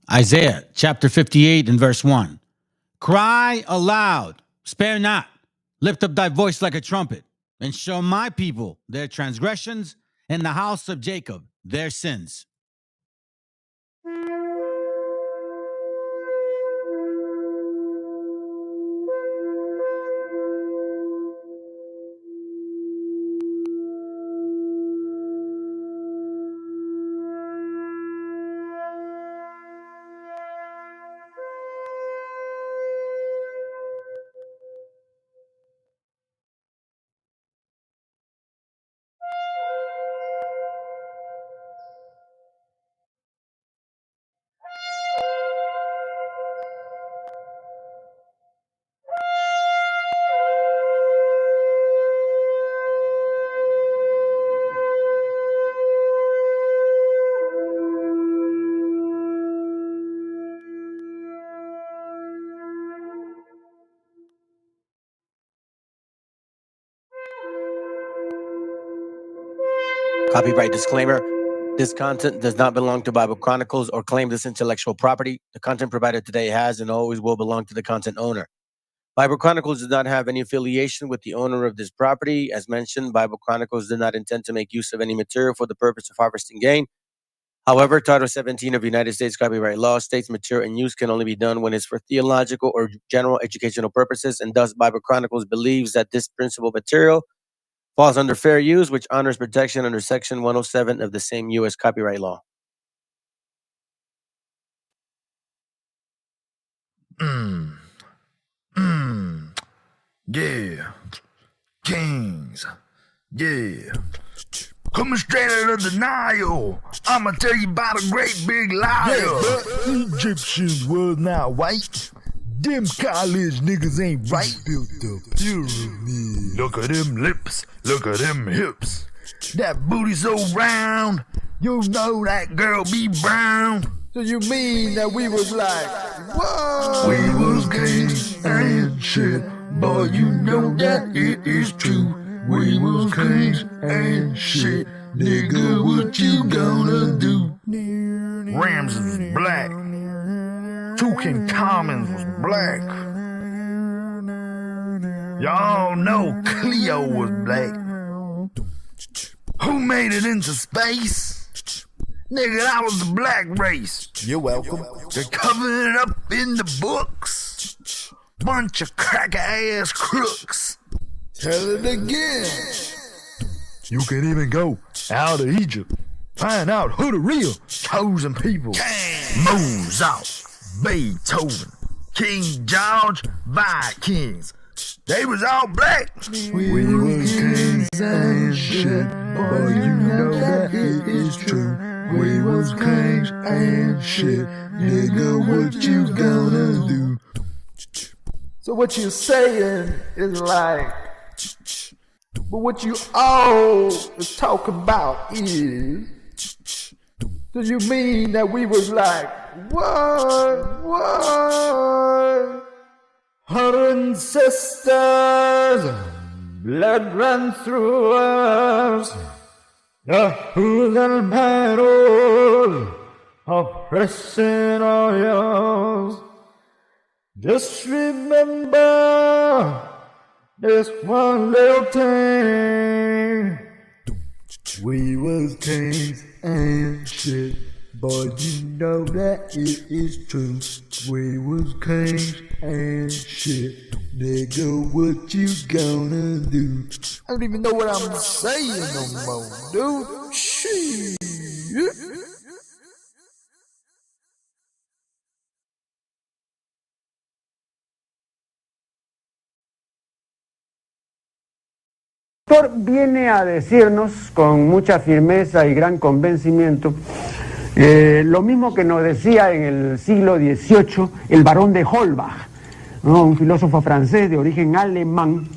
Isaiah chapter 58 and verse 1. Cry aloud, spare not, lift up thy voice like a trumpet, and show my people their transgressions, and the house of Jacob their sins. Copyright disclaimer. This content does not belong to Bible Chronicles or claim this intellectual property. The content provided today has and always will belong to the content owner. Bible Chronicles does not have any affiliation with the owner of this property. As mentioned, Bible Chronicles did not intend to make use of any material for the purpose of harvesting gain. However, Title 17 of United States copyright law states material in use can only be done when it's for theological or general educational purposes, and thus Bible Chronicles believes that this principal material falls under fair use, which honors protection under Section 107 of the same U.S. copyright law. Yeah. Kings. Yeah. Coming straight out of the Nile. I'ma tell you about a great big liar. Yeah, but Egyptians was not white. Them college niggas ain't right. Built the pyramid. Look at them lips. Look at them hips. That booty so round. You know that girl be brown. So you mean that we was like, whoa? We was kings and shit. Boy, you know that it is true. We was kings and shit. Nigga, what you gonna do? Ramses was black. Tutankhamun was black. Y'all know Cleo was black. Who made it into space? Nigga, that was the black race. You're welcome. They're covering it up in the books. Bunch of cracker-ass crooks. Tell it again. You can even go out of Egypt, find out who the real chosen people. Mozart, Beethoven, King George, Vikings. They was all black. We was kings and shit. Boy, you know that it is true. We was kings and shit. Nigga, what you gonna do? So what you saying is like, but what you all is talking about is, do you mean that we was like, what? Her ancestors, blood ran through us, the whole and battle, oppressing all yours. Just remember this one little thing. We was kings and shit. Boy, you know that it is true. We was kings and shit. Nigga, what you gonna do? I don't even know what I'm saying no more, dude. Shit. El autor viene a decirnos con mucha firmeza y gran convencimiento lo mismo que nos decía en el siglo XVIII el barón de Holbach, ¿no? Un filósofo francés de origen alemán.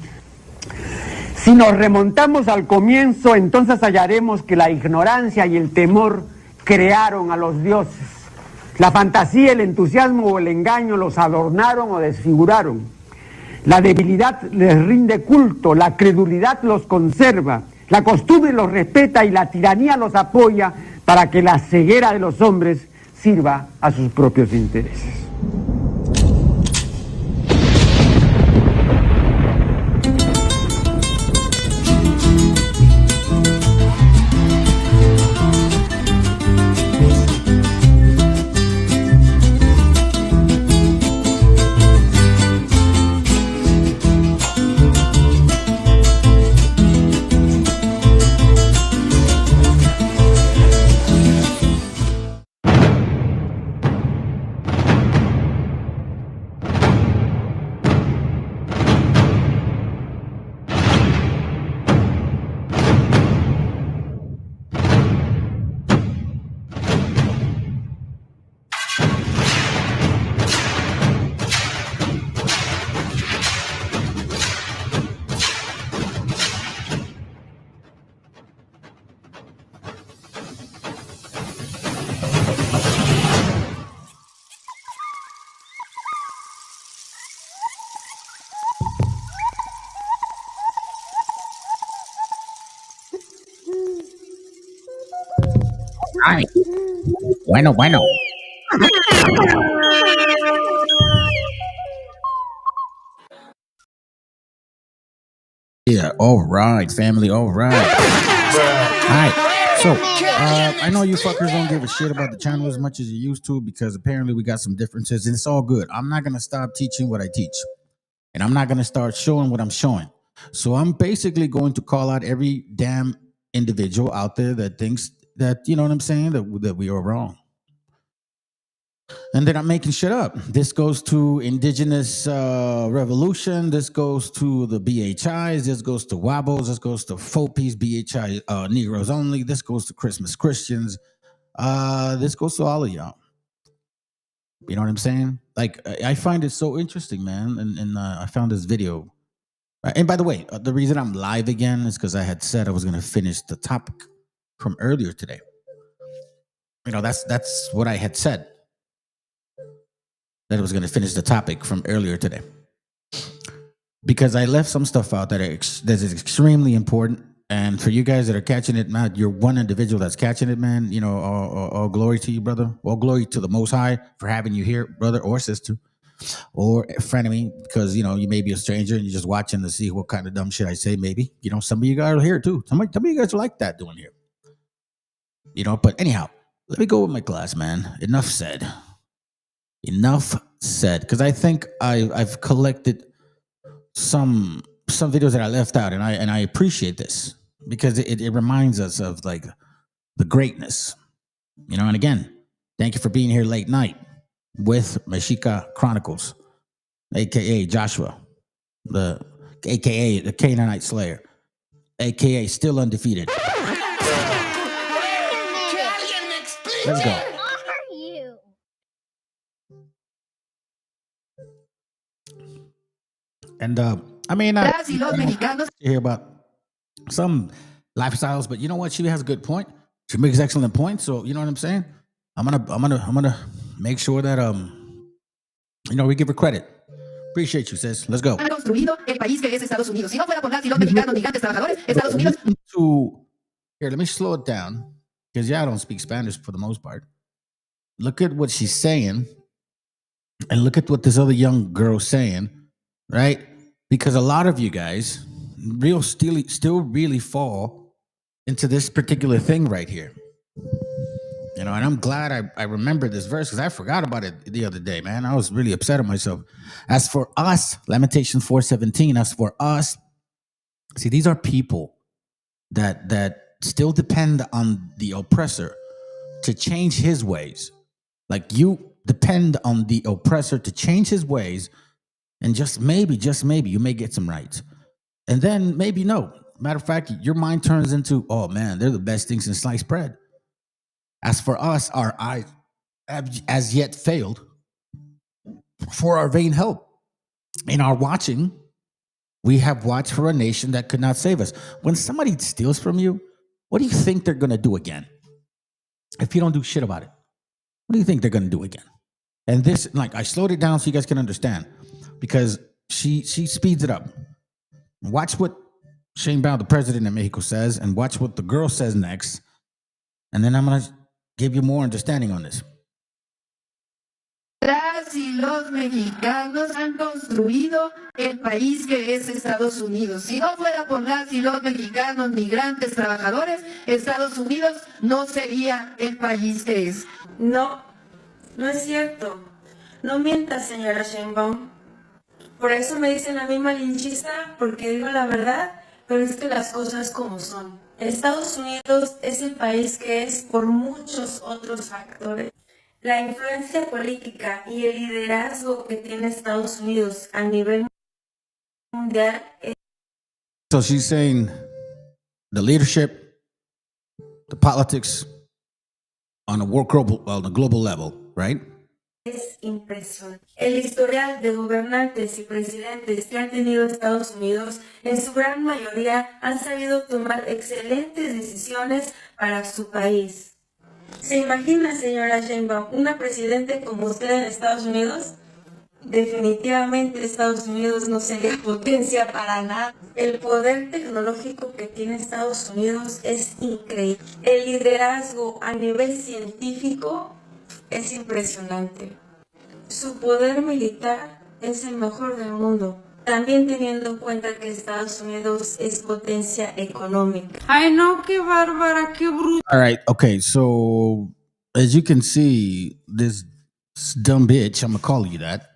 Si nos remontamos al comienzo, entonces hallaremos que la ignorancia y el temor crearon a los dioses. La fantasía, el entusiasmo o el engaño los adornaron o desfiguraron. La debilidad les rinde culto, la credulidad los conserva, la costumbre los respeta y la tiranía los apoya para que la ceguera de los hombres sirva a sus propios intereses. Ay, bueno. Yeah, all right, family, all right. All right, so I know you fuckers don't give a shit about the channel as much as you used to because apparently we got some differences, and it's all good. I'm not gonna stop teaching what I teach, and I'm not gonna start showing what I'm showing. So I'm basically going to call out every damn individual out there that thinks that, you know what I'm saying, that we are wrong. And then I'm making shit up. This goes to Indigenous Revolution. This goes to the BHIs. This goes to Wabos. This goes to Fopies, BHI Negroes only. This goes to Christmas Christians. This goes to all of y'all. You know what I'm saying? Like, I find it so interesting, man. And I found this video. And by the way, the reason I'm live again is because I had said I was going to finish the topic from earlier today. You know, that's what I had said. That I was going to finish the topic from earlier today. Because I left some stuff out that is extremely important. And for you guys that are catching it, man, you're one individual that's catching it, man. You know, all glory to you, brother. All glory to the Most High for having you here, brother or sister. Or frenemy, because, you know, you may be a stranger and you're just watching to see what kind of dumb shit I say, maybe. You know, some of you guys are here, too. Some of you guys are like that doing here. You know, but anyhow, let me go with my class, man. Enough said. Because I think I've collected some videos that I left out, and I appreciate this because it reminds us of like the greatness, you know. And again, thank you for being here late night with MESHIACHA Chronicles, aka Joshua, aka the Canaanite Slayer, aka still undefeated. Let's go. And I mean, I hear about some lifestyles, but you know what? She has a good point. She makes excellent points. So you know what I'm saying? I'm gonna make sure that you know, we give her credit. Appreciate you, sis. Let's go. Here, let me slow it down because y'all don't speak Spanish for the most part. Look at what she's saying, and look at what this other young girl's saying, right? Because a lot of you guys still really fall into this particular thing right here. You know, and I'm glad I remembered this verse because I forgot about it the other day, man. I was really upset at myself. As for us, Lamentations 4:17, as for us, see, these are people that still depend on the oppressor to change his ways. Like, you depend on the oppressor to change his ways. And just maybe, you may get some rights. And then maybe no. Matter of fact, your mind turns into, oh man, they're the best things in sliced bread. As for us, our eyes have as yet failed for our vain help. In our watching, we have watched for a nation that could not save us. When somebody steals from you, what do you think they're going to do again? If you don't do shit about it, what do you think they're going to do again? And this, like, I slowed it down so you guys can understand. Because she speeds it up. Watch what Shane Brown, the president of Mexico, says, and watch what the girl says next. And then I'm going to give you more understanding on this. Las y los mexicanos han construido el país que es Estados Unidos. Si no fuera por las y los mexicanos, migrantes, trabajadores, Estados Unidos no sería el país que es. No, no es cierto. No mientas, señora Sheinbaum. Por eso me dicen a mí malinchista, porque digo la verdad, pero es que las cosas como son. Estados Unidos es el país que es por muchos otros factores. La influencia política y el liderazgo que tiene Estados Unidos a nivel mundial es... So she's saying the leadership, the politics on a global level, right? Es impresionante. El historial de gobernantes y presidentes que han tenido Estados Unidos, en su gran mayoría, han sabido tomar excelentes decisiones para su país. ¿Se imagina, señora Sheinbaum, una presidente como usted en Estados Unidos? Definitivamente Estados Unidos no sería potencia para nada. El poder tecnológico que tiene Estados Unidos es increíble. El liderazgo a nivel científico es impresionante. Su poder militar es el mejor del mundo. También teniendo en cuenta que Estados Unidos es potencia económica. Ay, no, qué bárbara, qué bruta. All right. Okay. So as you can see, this dumb bitch, I'm gonna call you that.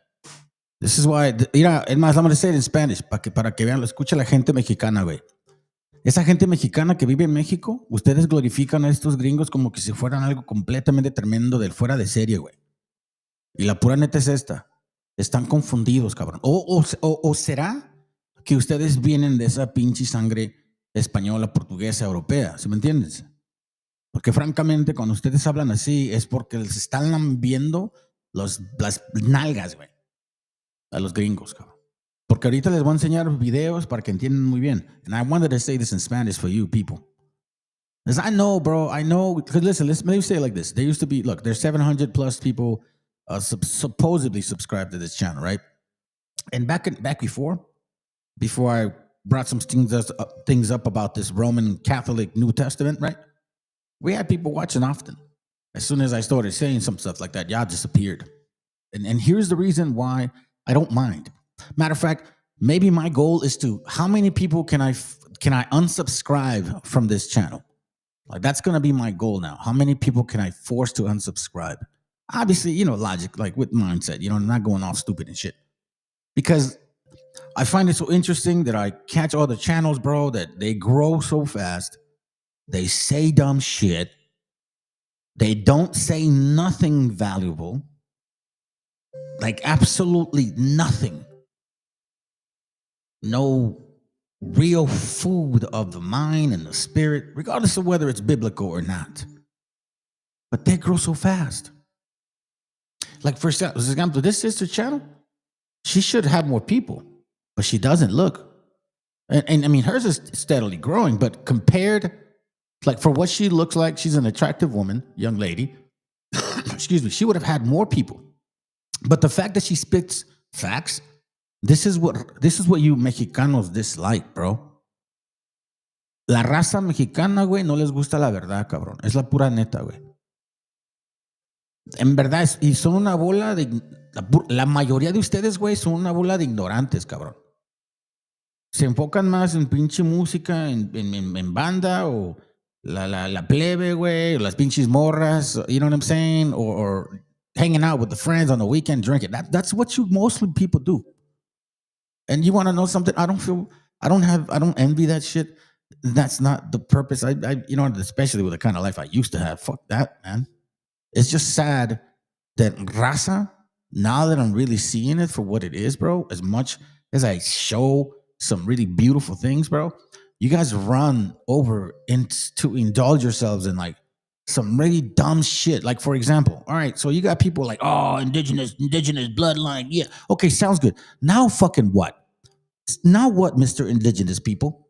This is why, es más, I'm gonna say it in Spanish para que vean, lo escucha la gente mexicana, güey. Esa gente mexicana que vive en México, ustedes glorifican a estos gringos como que si fueran algo completamente tremendo del fuera de serie, güey. Y la pura neta es esta. Están confundidos, cabrón. O será que ustedes vienen de esa pinche sangre española, portuguesa, europea, ¿sí me entiendes? Porque francamente, cuando ustedes hablan así, es porque les están lambiendo las nalgas, güey, a los gringos, cabrón. Porque ahorita les voy a enseñar videos para que entiendan muy bien. And I wanted to say this in Spanish for you people. Because I know, bro, I know. Because listen, let me say it like this. There used to be, look, there's 700 plus people supposedly subscribed to this channel, right? And back before I brought some things up about this Roman Catholic New Testament, right? We had people watching often. As soon as I started saying some stuff like that, y'all disappeared. And here's the reason why I don't mind. Matter of fact, maybe my goal is to, how many people can I unsubscribe from this channel? Like, that's going to be my goal now. How many people can I force to unsubscribe? Obviously, logic, like with mindset, not going off stupid and shit. Because I find it so interesting that I catch all the channels, bro, that they grow so fast. They say dumb shit. They don't say nothing valuable. Like absolutely nothing. No real food of the mind and the spirit, regardless of whether it's biblical or not. But they grow so fast. Like, for example, this sister channel, she should have more people, but she doesn't. Look. And I mean, hers is steadily growing, but compared, like, for what she looks like, she's an attractive woman, young lady. Excuse me. She would have had more people. But the fact that she spits facts, this is what you Mexicanos dislike, bro. La raza mexicana, güey, no les gusta la verdad, cabrón. Es la pura neta, güey. En verdad, y son una bola de... La mayoría de ustedes, güey, son una bola de ignorantes, cabrón. Se enfocan más en pinche música, en banda, o la plebe, güey, o las pinches morras, you know what I'm saying? Or hanging out with the friends on the weekend, drinking. That's what you mostly people do. And you want to know something? I don't envy that shit. That's not the purpose. I especially with the kind of life I used to have. Fuck that, man. It's just sad that raza, now that I'm really seeing it for what it is, bro, as much as I show some really beautiful things, bro, you guys run over to indulge yourselves in like some really dumb shit. Like, for example, all right, so you got people like, oh, indigenous bloodline. Yeah. Okay, sounds good. Now fucking what? Now what, Mr. Indigenous people?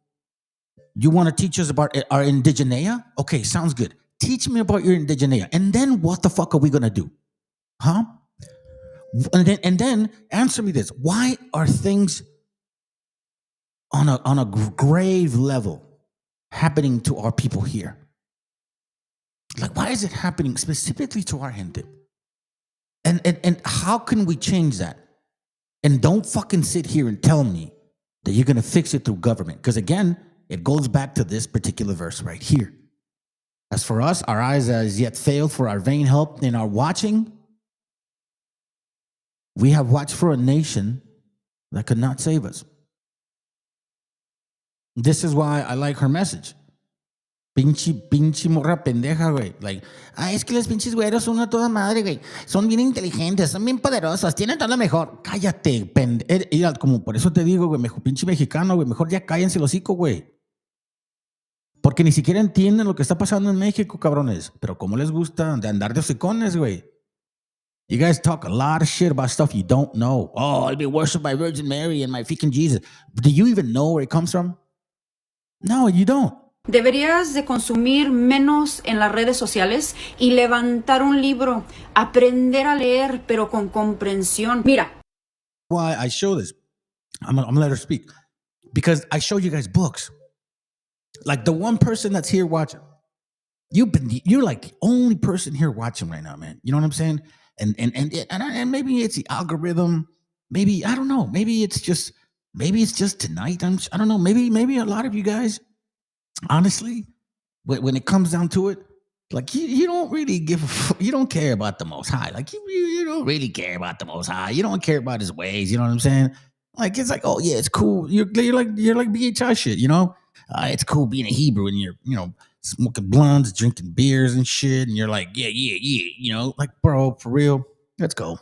You want to teach us about our indigenea? Okay, sounds good. Teach me about your indigenea. And then what the fuck are we going to do? Huh? And then answer me this. Why are things on a grave level happening to our people here? Like, why is it happening specifically to our gente? And how can we change that? And don't fucking sit here and tell me that you're going to fix it through government. Because again, it goes back to this particular verse right here. As for us, our eyes as yet failed for our vain help in our watching. We have watched for a nation that could not save us. This is why I like her message. Pinche morra pendeja, güey. Like, es que los pinches güeros son a toda madre, güey. Son bien inteligentes, son bien poderosos, tienen todo lo mejor. Cállate, pendeja. Como por eso te digo, güey, pinche mexicano, güey, mejor ya cállense el hocico, güey. Porque ni siquiera entienden lo que está pasando en México, cabrones. Pero cómo les gusta de andar de hocicones, güey. You guys talk a lot of shit about stuff you don't know. Oh, I'll be worshipped by Virgin Mary and my freaking Jesus. Do you even know where it comes from? No, you don't. Deberías de consumir menos en las redes sociales y levantar un libro, aprender a leer, pero con comprensión. Mira. Why I show this, I'm gonna let her speak, because I show you guys books. Like the one person that's here watching, you're like the only person here watching right now, man. You know what I'm saying? And maybe it's the algorithm. Maybe I don't know. Maybe it's just tonight. I don't know. Maybe a lot of you guys. Honestly, when it comes down to it, like you don't really you don't care about the Most High. Like you don't really care about the Most High. You don't care about His ways. You know what I'm saying? Like it's like, oh yeah, it's cool. You're like BHI shit. You know, it's cool being a Hebrew and you're smoking blunts, drinking beers and shit, and you're like, yeah. You know, like bro, for real, let's go.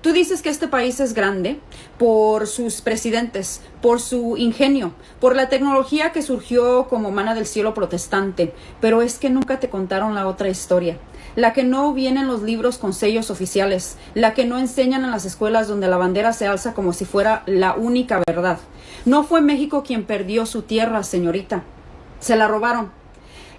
Tú dices que este país es grande por sus presidentes, por su ingenio, por la tecnología que surgió como mana del cielo protestante, pero es que nunca te contaron la otra historia, la que no viene en los libros con sellos oficiales, la que no enseñan en las escuelas donde la bandera se alza como si fuera la única verdad. No fue México quien perdió su tierra, señorita. Se la robaron.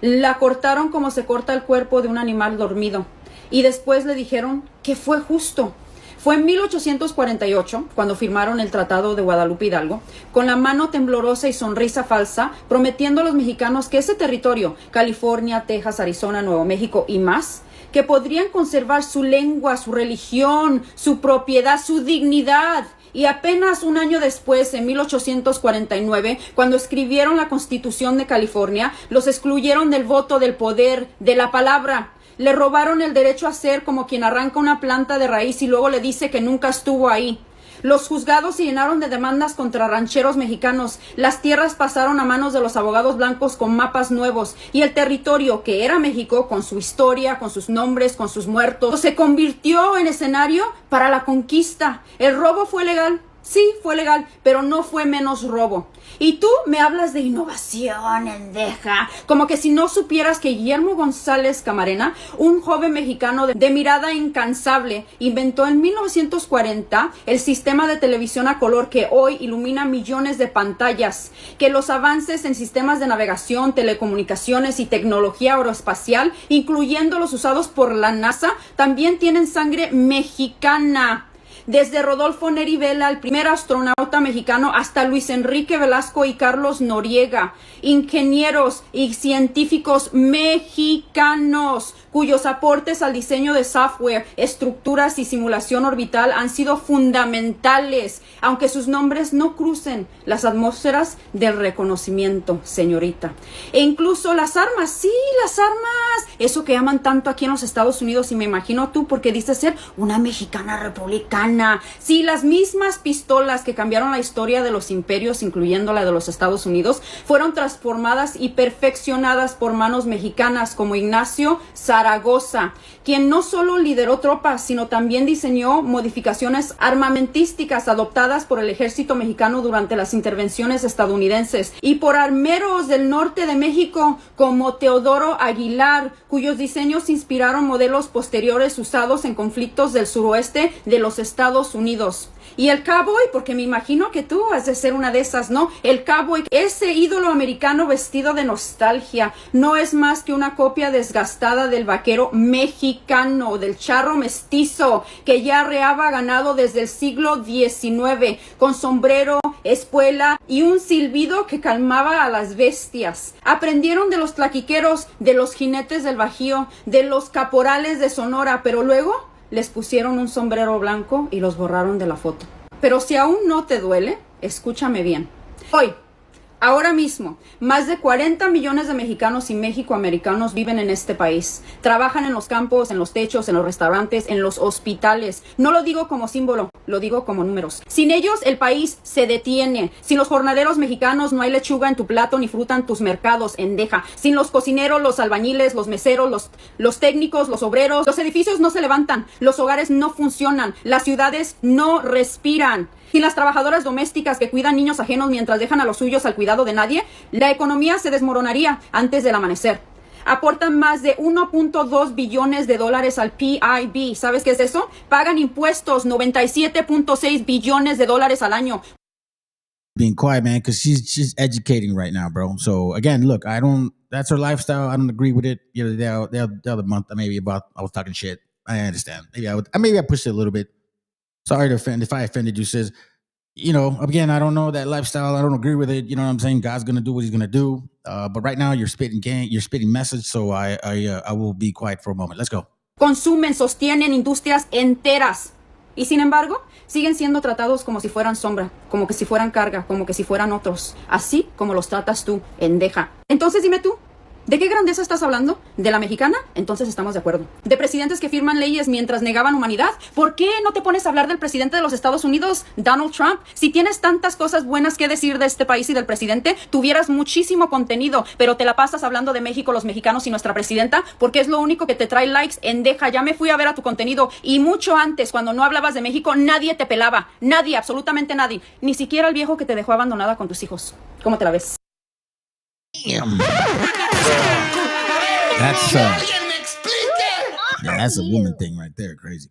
La cortaron como se corta el cuerpo de un animal dormido y después le dijeron que fue justo. Fue en 1848 cuando firmaron el Tratado de Guadalupe Hidalgo, con la mano temblorosa y sonrisa falsa, prometiendo a los mexicanos que ese territorio, California, Texas, Arizona, Nuevo México y más, que podrían conservar su lengua, su religión, su propiedad, su dignidad. Y apenas un año después, en 1849, cuando escribieron la Constitución de California, los excluyeron del voto, del poder, de la palabra. Le robaron el derecho a ser como quien arranca una planta de raíz y luego le dice que nunca estuvo ahí. Los juzgados se llenaron de demandas contra rancheros mexicanos. Las tierras pasaron a manos de los abogados blancos con mapas nuevos. Y el territorio que era México, con su historia, con sus nombres, con sus muertos, se convirtió en escenario para la conquista. ¿El robo fue legal? Sí, fue legal, pero no fue menos robo. Y tú me hablas de innovación, endeja, como que si no supieras que Guillermo González Camarena, un joven mexicano de mirada incansable, inventó en 1940 el sistema de televisión a color que hoy ilumina millones de pantallas, que los avances en sistemas de navegación, telecomunicaciones y tecnología aeroespacial, incluyendo los usados por la NASA, también tienen sangre mexicana. Desde Rodolfo Neri Vela, el primer astronauta mexicano, hasta Luis Enrique Velasco y Carlos Noriega, ingenieros y científicos mexicanos cuyos aportes al diseño de software, estructuras y simulación orbital han sido fundamentales, aunque sus nombres no crucen las atmósferas del reconocimiento, señorita. E incluso las armas, sí, las armas, eso que aman tanto aquí en los Estados Unidos, y me imagino tú porque dices ser una mexicana republicana. Sí, las mismas pistolas que cambiaron la historia de los imperios, incluyendo la de los Estados Unidos, fueron transformadas y perfeccionadas por manos mexicanas como Ignacio Zaragoza, quien no solo lideró tropas, sino también diseñó modificaciones armamentísticas adoptadas por el ejército mexicano durante las intervenciones estadounidenses y por armeros del norte de México como Teodoro Aguilar, cuyos diseños inspiraron modelos posteriores usados en conflictos del suroeste de los Estados Unidos. Y el cowboy, porque me imagino que tú has de ser una de esas, ¿no? El cowboy, ese ídolo americano vestido de nostalgia, no es más que una copia desgastada del vaquero mexicano, del charro mestizo, que ya arreaba ganado desde el siglo XIX, con sombrero, espuela y un silbido que calmaba a las bestias. Aprendieron de los tlaquiqueros, de los jinetes del Bajío, de los caporales de Sonora, pero luego les pusieron un sombrero blanco y los borraron de la foto. Pero si aún no te duele, escúchame bien. Hoy, ahora mismo, más de 40 millones de mexicanos y mexicoamericanos viven en este país. Trabajan en los campos, en los techos, en los restaurantes, en los hospitales. No lo digo como símbolo, lo digo como números. Sin ellos, el país se detiene. Sin los jornaleros mexicanos, no hay lechuga en tu plato ni fruta en tus mercados, endeja. Sin los cocineros, los albañiles, los meseros, los técnicos, los obreros, los edificios no se levantan, los hogares no funcionan, las ciudades no respiran. Sin las trabajadoras domésticas que cuidan niños ajenos mientras dejan a los suyos al cuidado de nadie, la economía se desmoronaría antes del amanecer. Aportan más de 1.2 billones de dólares al PIB. ¿Sabes qué es eso? Pagan impuestos 97.6 billones de dólares al año. Being quiet, man, because she's educating right now, bro. So again, look, that's her lifestyle. I don't agree with it. You know, the other month, maybe I was talking shit. I understand. Maybe I pushed it a little bit. Sorry to offend if I offended you, sis. You know, again, I don't know that lifestyle. I don't agree with it. You know what I'm saying? God's gonna do what He's gonna do. But right now, you're spitting message. So I will be quiet for a moment. Let's go. Consumen, sostienen industrias enteras. Y sin embargo, siguen siendo tratados como si fueran sombra, como que si fueran carga, como que si fueran otros. Así como los tratas tú, endeja. Entonces dime tú, ¿de qué grandeza estás hablando? ¿De la mexicana? Entonces estamos de acuerdo. ¿De presidentes que firman leyes mientras negaban humanidad? ¿Por qué no te pones a hablar del presidente de los Estados Unidos, Donald Trump? Si tienes tantas cosas buenas que decir de este país y del presidente, tuvieras muchísimo contenido, pero te la pasas hablando de México, los mexicanos y nuestra presidenta, porque es lo único que te trae likes, endeja. Ya me fui a ver a tu contenido y mucho antes, cuando no hablabas de México, nadie te pelaba. Nadie, absolutamente nadie. Ni siquiera el viejo que te dejó abandonada con tus hijos. ¿Cómo te la ves? Damn. That's a woman thing right there, crazy.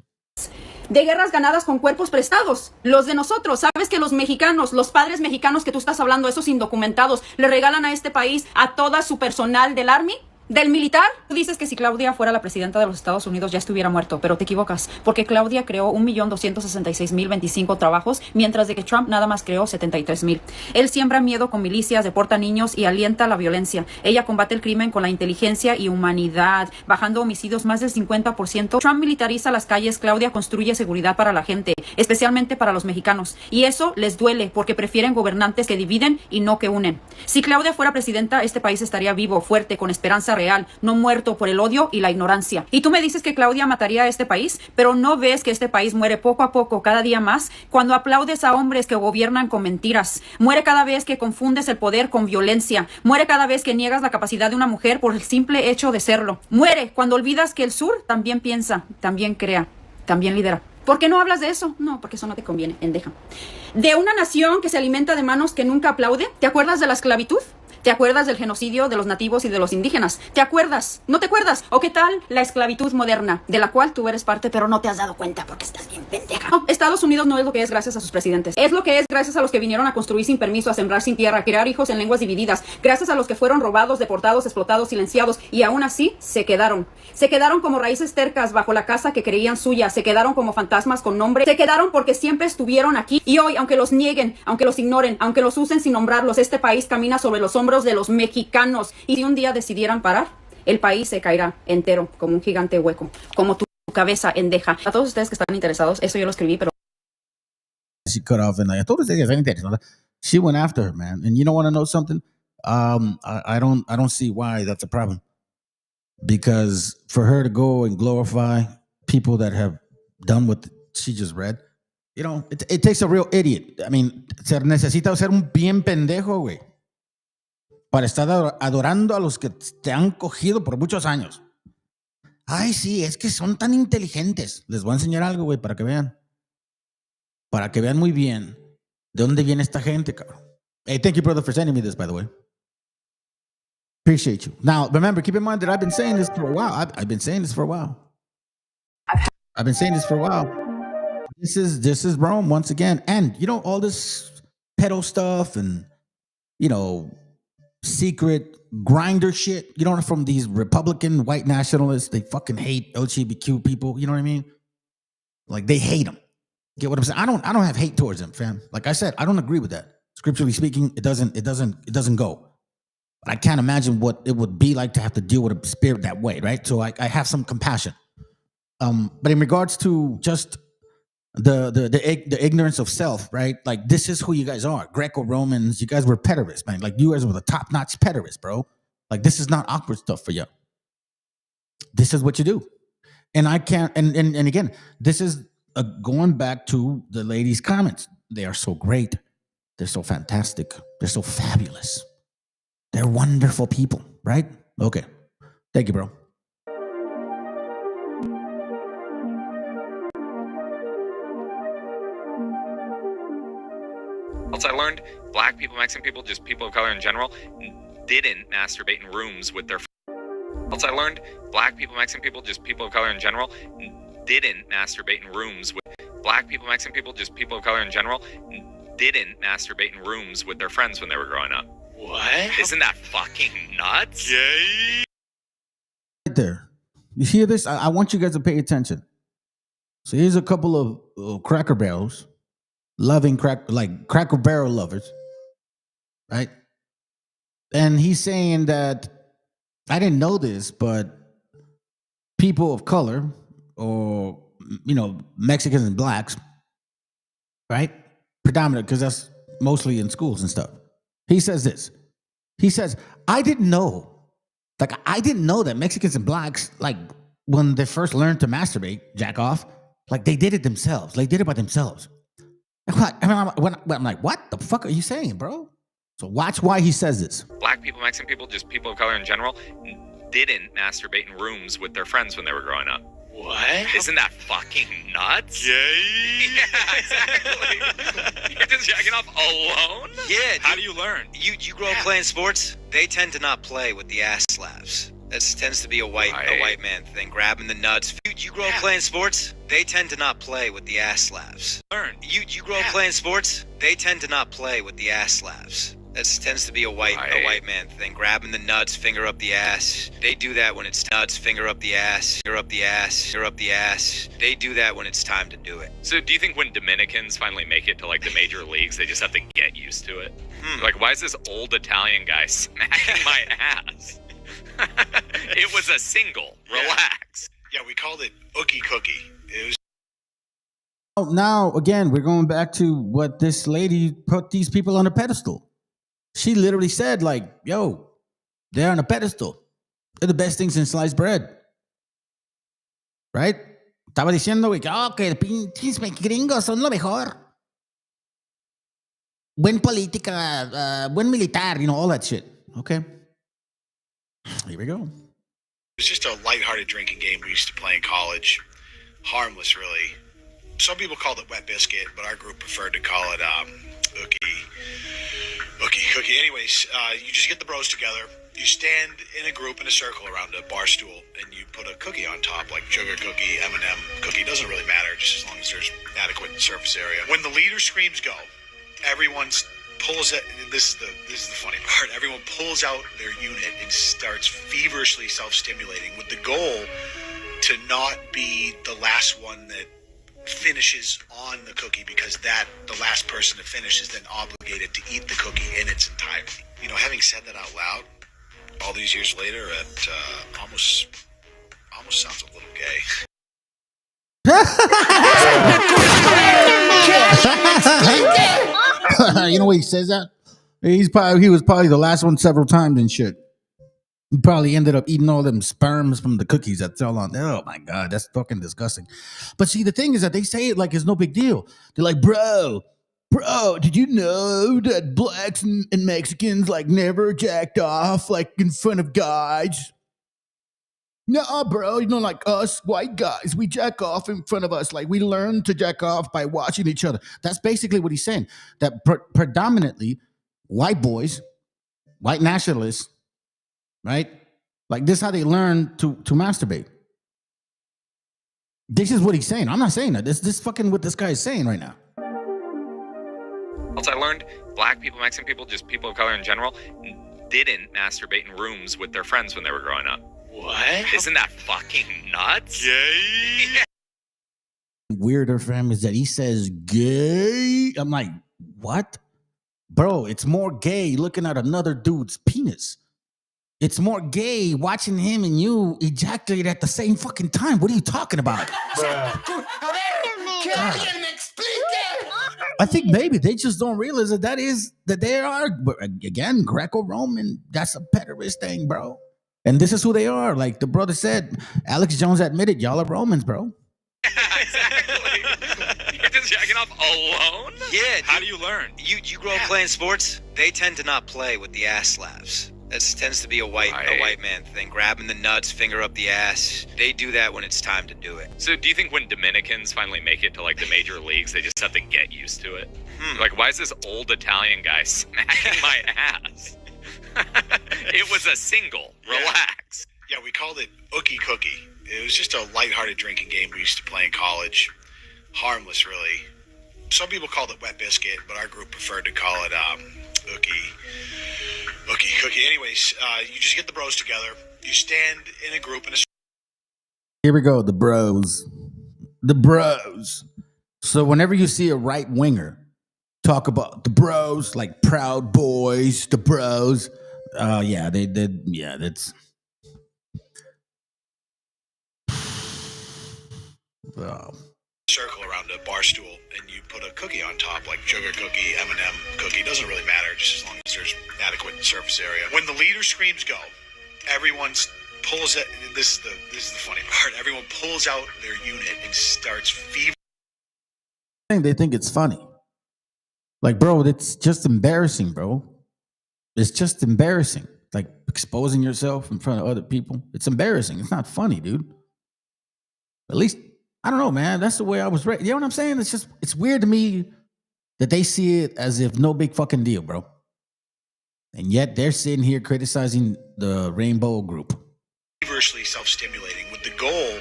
De guerras ganadas con cuerpos prestados, los de nosotros. Sabes que los mexicanos, los padres mexicanos que tú estás hablando, esos indocumentados, le regalan a este país a toda su personal del Army, del militar. Tú dices que si Claudia fuera la presidenta de los Estados Unidos ya estuviera muerto, pero te equivocas, porque Claudia creó 1.266.025 trabajos, mientras de que Trump nada más creó 73.000. Él siembra miedo con milicias, deporta niños y alienta la violencia. Ella combate el crimen con la inteligencia y humanidad, bajando homicidios más del 50%. Trump militariza las calles, Claudia construye seguridad para la gente, especialmente para los mexicanos. Y eso les duele, porque prefieren gobernantes que dividen y no que unen. Si Claudia fuera presidenta, este país estaría vivo, fuerte, con esperanza real, no muerto por el odio y la ignorancia. Y tú me dices que Claudia mataría a este país, pero no ves que este país muere poco a poco, cada día más, cuando aplaudes a hombres que gobiernan con mentiras. Muere cada vez que confundes el poder con violencia. Muere cada vez que niegas la capacidad de una mujer por el simple hecho de serlo. Muere cuando olvidas que el sur también piensa, también crea, también lidera. ¿Por qué no hablas de eso? No, porque eso no te conviene, endeja. De una nación que se alimenta de manos que nunca aplaude. ¿Te acuerdas de la esclavitud? ¿Te acuerdas del genocidio de los nativos y de los indígenas? ¿Te acuerdas? ¿No te acuerdas? ¿O qué tal la esclavitud moderna, de la cual tú eres parte, pero no te has dado cuenta porque estás bien pendeja? No, Estados Unidos no es lo que es gracias a sus presidentes. Es lo que es gracias a los que vinieron a construir sin permiso, a sembrar sin tierra, a crear hijos en lenguas divididas. Gracias a los que fueron robados, deportados, explotados, silenciados. Y aún así, se quedaron. Se quedaron como raíces tercas bajo la casa que creían suya. Se quedaron como fantasmas con nombre. Se quedaron porque siempre estuvieron aquí. Y hoy, aunque los nieguen, aunque los ignoren, aunque los usen sin nombrarlos, este país camina sobre los hombros de los mexicanos. Y si un día decidieran parar, el país se caerá entero como un gigante hueco, como tu cabeza endeja. A todos ustedes que están interesados, eso yo lo escribí, pero She cut off and I told her que están interesados. She went after her, man. And you don't want to know something? I don't see why that's a problem. Because for her to go and glorify people that have done what she just read, you know, it takes a real idiot. I mean, se necesita ser un bien pendejo, güey, para estar adorando a los que te han cogido por muchos años. Ay, sí, es que son tan inteligentes. Les voy a enseñar algo, güey, para que vean. Para que vean muy bien de dónde viene esta gente, cabrón. Hey, thank you, brother, for sending me this, by the way. Appreciate you. Now, remember, keep in mind that I've been saying this for a while. I've been saying this for a while. I've been saying this for a while. This is Rome once again. And, you know, all this pedo stuff and, you know, secret grinder shit, you know, from these Republican white nationalists. They fucking hate LGBTQ people. You know what I mean? Like, they hate them. Get what I'm saying? I don't have hate towards them, fam. Like I said, I don't agree with that. Scripturally speaking, it doesn't go. But I can't imagine what it would be like to have to deal with a spirit that way, right? So I have some compassion. But in regards to just the ignorance of self, right? Like, this is who you guys are. Greco-Romans, you guys were pederasts, man. Like, you guys were the top-notch pederasts, bro. Like, this is not awkward stuff for you. This is what you do. And I can't, and again, this is going back to the lady's comments. They are so great. They're so fantastic. They're so fabulous. They're wonderful people, right? Okay. Thank you, bro. Else I learned black people, Mexican people, just people of color in general, didn't masturbate in rooms with their. Else I learned black people, Mexican people, just people of color in general, didn't masturbate in rooms with black people, Mexican people, just people of color in general, didn't masturbate in rooms with their friends when they were growing up. What? Isn't that fucking nuts? Yay! Right there. You hear this? I want you guys to pay attention. So here's a couple of Cracker Barrels, loving Cracker Barrel lovers, right? And he's saying that, I didn't know this, but people of color, or, you know, Mexicans and blacks, right? Predominant, because that's mostly in schools and stuff. He says this. He says, I didn't know that Mexicans and blacks, like, when they first learned to masturbate, jack off, like, they did it themselves. They did it by themselves. I'm like, what the fuck are you saying, bro? So watch why he says this. Black people, Mexican people, just people of color in general, didn't masturbate in rooms with their friends when they were growing up. What? Isn't that fucking nuts? Yay! Yeah, exactly. You're just jacking off alone? Yeah. How do you learn? You grow up playing sports. They tend to not play with the ass slaps. That tends to be a white man thing, grabbing the nuts. You grow up playing sports. They tend to not play with the ass slaps. Learn. You grow up playing sports. They tend to not play with the ass slaps. That tends to be a white man thing, grabbing the nuts, finger up the ass. They do that when it's nuts, finger up the ass, finger up the ass, finger up the ass. They do that when it's time to do it. So do you think when Dominicans finally make it to like the major leagues, they just have to get used to it? Like, why is this old Italian guy smacking my ass? It was a single. Relax. Yeah, we called it Ookie Cookie. It was. Oh, now, again, we're going back to what this lady put these people on a pedestal. She literally said, like, yo, they're on a pedestal. They're the best things in sliced bread. Right? Estaba diciendo, güey, que pinches gringos son lo mejor. Buen política, buen militar, you know, all that shit. Okay. Here we go. It was just a lighthearted drinking game we used to play in college. Harmless, really. Some people called it wet biscuit, but our group preferred to call it Ookie Cookie. Anyways, you just get the bros together. You stand in a group in a circle around a bar stool, and you put a cookie on top, like sugar cookie, M&M cookie. Doesn't really matter, just as long as there's adequate surface area. When the leader screams go, everyone pulls it. This is the funny part. Everyone pulls out their unit and starts feverishly self-stimulating with the goal to not be the last one that finishes on the cookie, because the last person to finish is then obligated to eat the cookie in its entirety. You know, having said that out loud, all these years later, it almost sounds a little gay. You know why he says that? He was probably the last one several times and shit. He probably ended up eating all them sperms from the cookies that fell on. Oh my God, that's fucking disgusting. But see, the thing is that they say it like it's no big deal. They're like, bro, did you know that blacks and Mexicans like never jacked off like in front of guys? No, bro, you know, like us white guys, we jack off in front of us. Like, we learn to jack off by watching each other. That's basically what he's saying. That predominantly white boys, white nationalists, right? Like, this is how they learn to masturbate. This is what he's saying. I'm not saying that. This fucking what this guy is saying right now. Else I learned black people, Mexican people, just people of color in general, didn't masturbate in rooms with their friends when they were growing up. What? Isn't that fucking nuts? Yay! Weirder for him is that he says gay. I'm like, what? Bro, it's more gay looking at another dude's penis. It's more gay watching him and you ejaculate at the same fucking time. What are you talking about? I think maybe they just don't realize that they are, again, Greco-Roman. That's a pederast thing, bro. And this is who they are. Like the brother said, Alex Jones admitted, y'all are Romans, bro. Exactly. You're just jacking off alone? Yeah. How do you learn? You grow up playing sports? They tend to not play with the ass slaps. That tends to be a white man thing. Grabbing the nuts, finger up the ass. They do that when it's time to do it. So do you think when Dominicans finally make it to like the major leagues, they just have to get used to it? Like, why is this old Italian guy smacking my ass? It was a single. Relax. Yeah, we called it Ookie Cookie. It was just a lighthearted drinking game we used to play in college. Harmless, really. Some people called it Wet Biscuit, but our group preferred to call it Ookie Cookie. Anyways, you just get the bros together. You stand in a group in a... Here we go, the bros. The bros. So whenever you see a right winger talk about the bros, like Proud Boys, the bros, yeah, they did. Yeah, that's... circle around a bar stool and you put a cookie on top, like sugar cookie, M&M cookie. It doesn't really matter, just as long as there's adequate surface area. When the leader screams go, everyone pulls it. This is the funny part. Everyone pulls out their unit and starts fever. They think it's funny. Like, bro, it's just embarrassing, bro. It's just embarrassing. Like exposing yourself in front of other people. It's embarrassing. It's not funny, dude. At least, I don't know, man. That's the way I was raised. You know what I'm saying? It's weird to me that they see it as if no big fucking deal, bro. And yet they're sitting here criticizing the Rainbow Group. Feverishly self-stimulating with the goal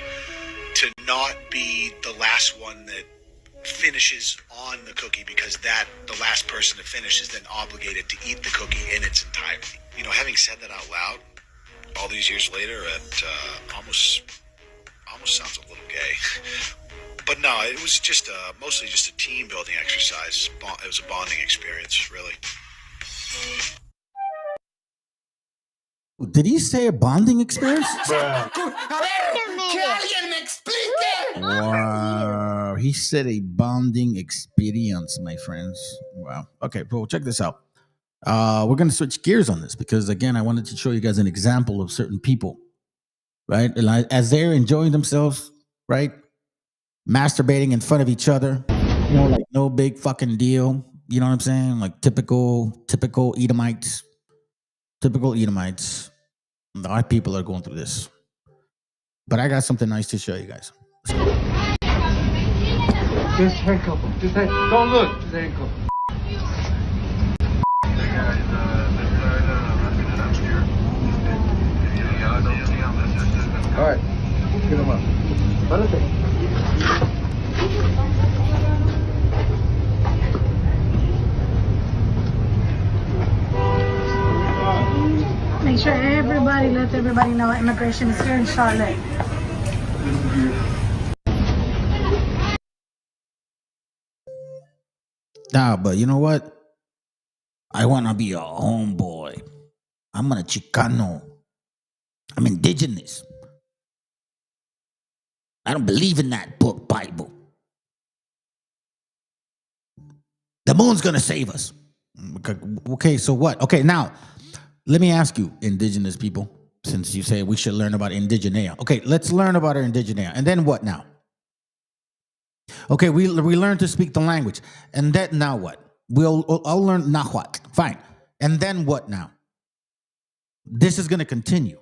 to not be the last one that finishes on the cookie, because the last person to finish is then obligated to eat the cookie in its entirety. You know, having said that out loud, all these years later, it almost sounds a little gay. But no, it was just mostly just a team building exercise. It was a bonding experience, really. Did he say a bonding experience? Wow, he said a bonding experience, my friends. Wow. Okay, well, check this out. We're going to switch gears on this because, again, I wanted to show you guys an example of certain people, right? As they're enjoying themselves, right? Masturbating in front of each other, you know, like no big fucking deal. You know what I'm saying? Like typical Edomites. Typical Edomites. Our people are going through this. But I got something nice to show you guys. Just handcuff him. Don't look. Just handcuff him. All right. Get him up. Make sure everybody lets everybody know immigration is here in Charlotte. Nah, but you know what? I want to be a homeboy. I'm a Chicano. I'm indigenous. I don't believe in that book, Bible. The moon's going to save us. Okay, so what? Okay, now, let me ask you, indigenous people, since you say we should learn about indigenea. Okay, let's learn about our indigenea. And then what now? Okay, we learn to speak the language. And then now what? I'll learn Nahuatl. Fine. And then what now? This is going to continue.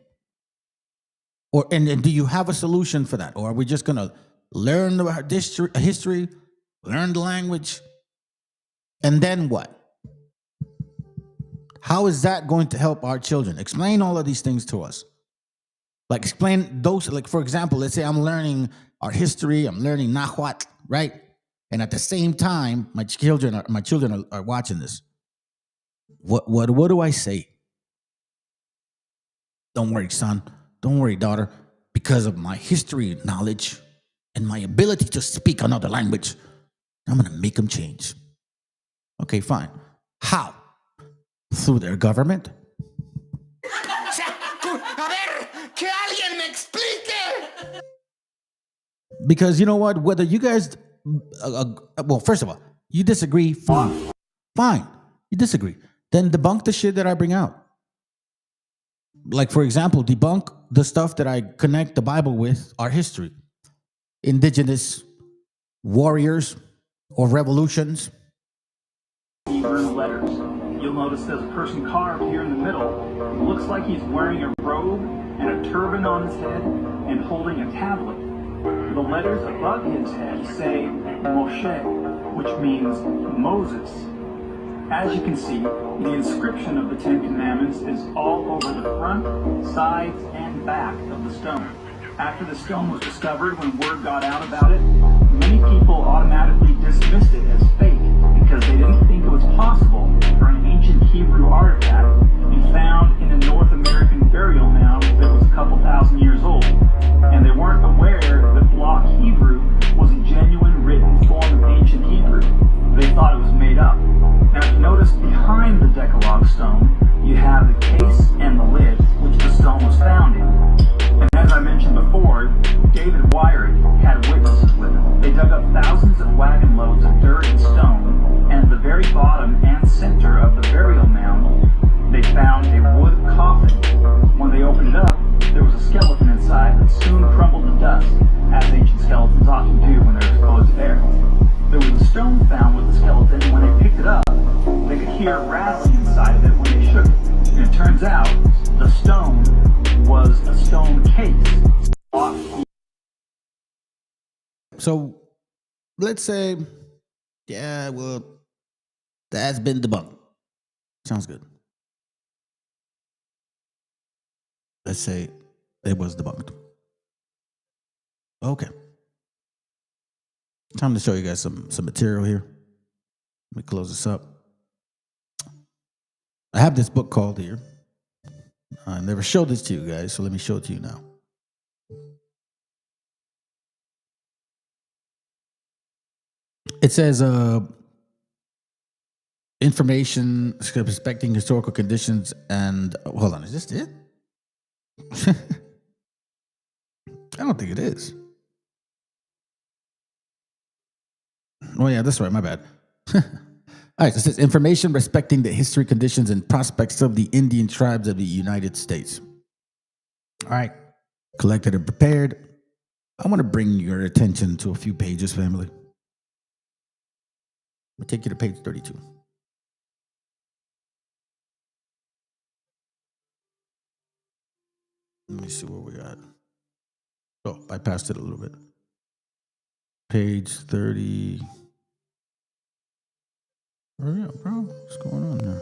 And do you have a solution for that? Or are we just going to learn the history, learn the language, and then what? How is that going to help our children? Explain all of these things to us. Like explain those, like for example, let's say I'm learning our history, I'm learning Nahuatl, right? And at the same time, my children are watching this. What do I say? Don't worry, son. Don't worry, daughter. Because of my history knowledge and my ability to speak another language, I'm going to make them change. Okay, fine. How? Through their government? Because you know what? Whether you guys, well, first of all, you disagree, fine. Fine. You disagree. Then debunk the shit that I bring out. Like, for example, debunk the stuff that I connect the Bible with, our history. Indigenous warriors or revolutions. Hebrew letters. You'll notice there's a person carved here in the middle. It looks like he's wearing a robe and a turban on his head and holding a tablet. The letters above his head say Moshe, which means Moses. As you can see, the inscription of the Ten Commandments is all over the front, sides, and back of the stone. After the stone was discovered, when word got out about it, many people automatically dismissed it as fake because they didn't think it was possible for an ancient Hebrew artifact to be found in a North American burial mound that was a couple thousand years old. And they weren't aware that block Hebrew was a genuine written form of ancient Hebrew. They thought it was made up. Now, if you notice behind the Decalogue stone, you have the case and the lid, which the stone was found in. And as I mentioned before, David Wyatt had witnesses with him. They dug up thousands of wagon loads of dirt and stone, and at the very bottom and center of the burial mound, they found a wood coffin. When they opened it up, there was a skeleton inside that soon crumbled to dust, as ancient skeletons often do when they're exposed to air. There was a stone found with the skeleton, and when they picked it up, they could hear rattling inside of it when they shook it. And it turns out, the stone was a stone case. So, let's say, yeah, well, that's been debunked. Sounds good. Let's say it was debunked. Okay. Time to show you guys some material here. Let me close this up. I have this book called here. I never showed this to you guys, so let me show it to you now. It says information respecting historical conditions and hold on, is this it? I don't think it is. Oh yeah, that's right, my bad. All right, so it says information respecting the history, conditions, and prospects of the Indian tribes of the United States. All right, collected and prepared. I want to bring your attention to a few pages, family. I'll take you to page 32. Let me see where we got. Oh, I passed it a little bit. Page 30. Hurry up, bro. What's going on there?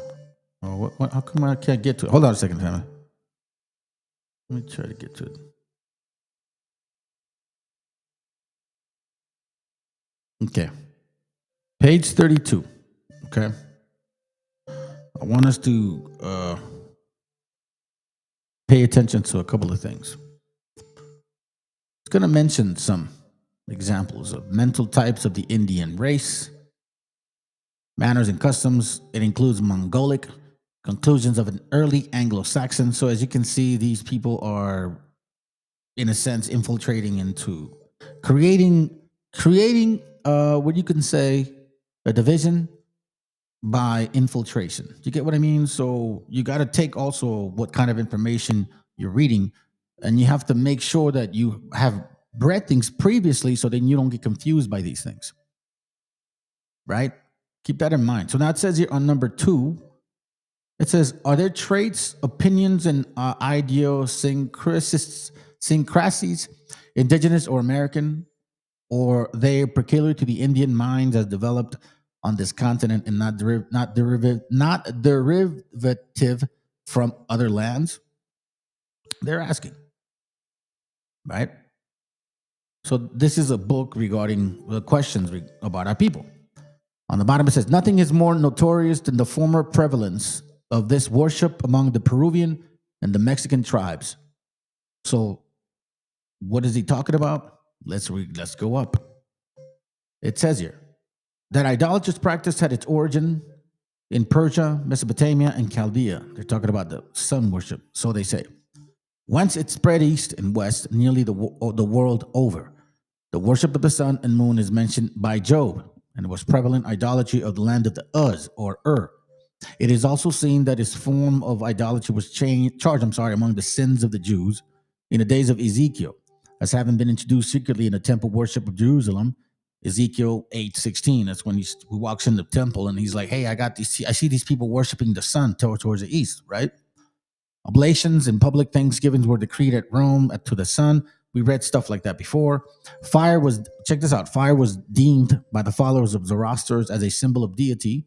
Oh, what? How come I can't get to it? Hold on a second, family. Let me try to get to it. Okay. Page 32. Okay. I want us to pay attention to a couple of things. It's going to mention some examples of mental types of the Indian race, manners and customs. It includes Mongolic, conclusions of an early Anglo-Saxon. So as you can see, these people are, in a sense, infiltrating into creating what you can say a division by infiltration. Do you get what I mean? So you got to take also what kind of information you're reading, and you have to make sure that you have read things previously so then you don't get confused by these things. Right? Keep that in mind. So now it says here on number 2, it says, are there traits, opinions, and idiosyncrasies, indigenous or American, or they peculiar to the Indian minds as developed on this continent and not derivative from other lands? They're asking, right? So this is a book regarding the questions about our people. On the bottom it says, nothing is more notorious than the former prevalence of this worship among the Peruvian and the Mexican tribes. So what is he talking about? Let's go up. It says here that idolatrous practice had its origin in Persia, Mesopotamia, and Chaldea. They're talking about the sun worship, so they say. Whence it spread east and west, nearly the world over. The worship of the sun and moon is mentioned by Job, and it was prevalent idolatry of the land of the Uz or Ur. It is also seen that his form of idolatry was charged among the sins of the Jews in the days of Ezekiel, as having been introduced secretly in the temple worship of Jerusalem. Ezekiel 8:16. That's when he walks in the temple and he's like, "Hey, I see these people worshiping the sun towards the east, right?" Oblations and public thanksgivings were decreed at Rome to the sun. We read stuff like that before. Fire was deemed by the followers of Zoroaster as a symbol of deity.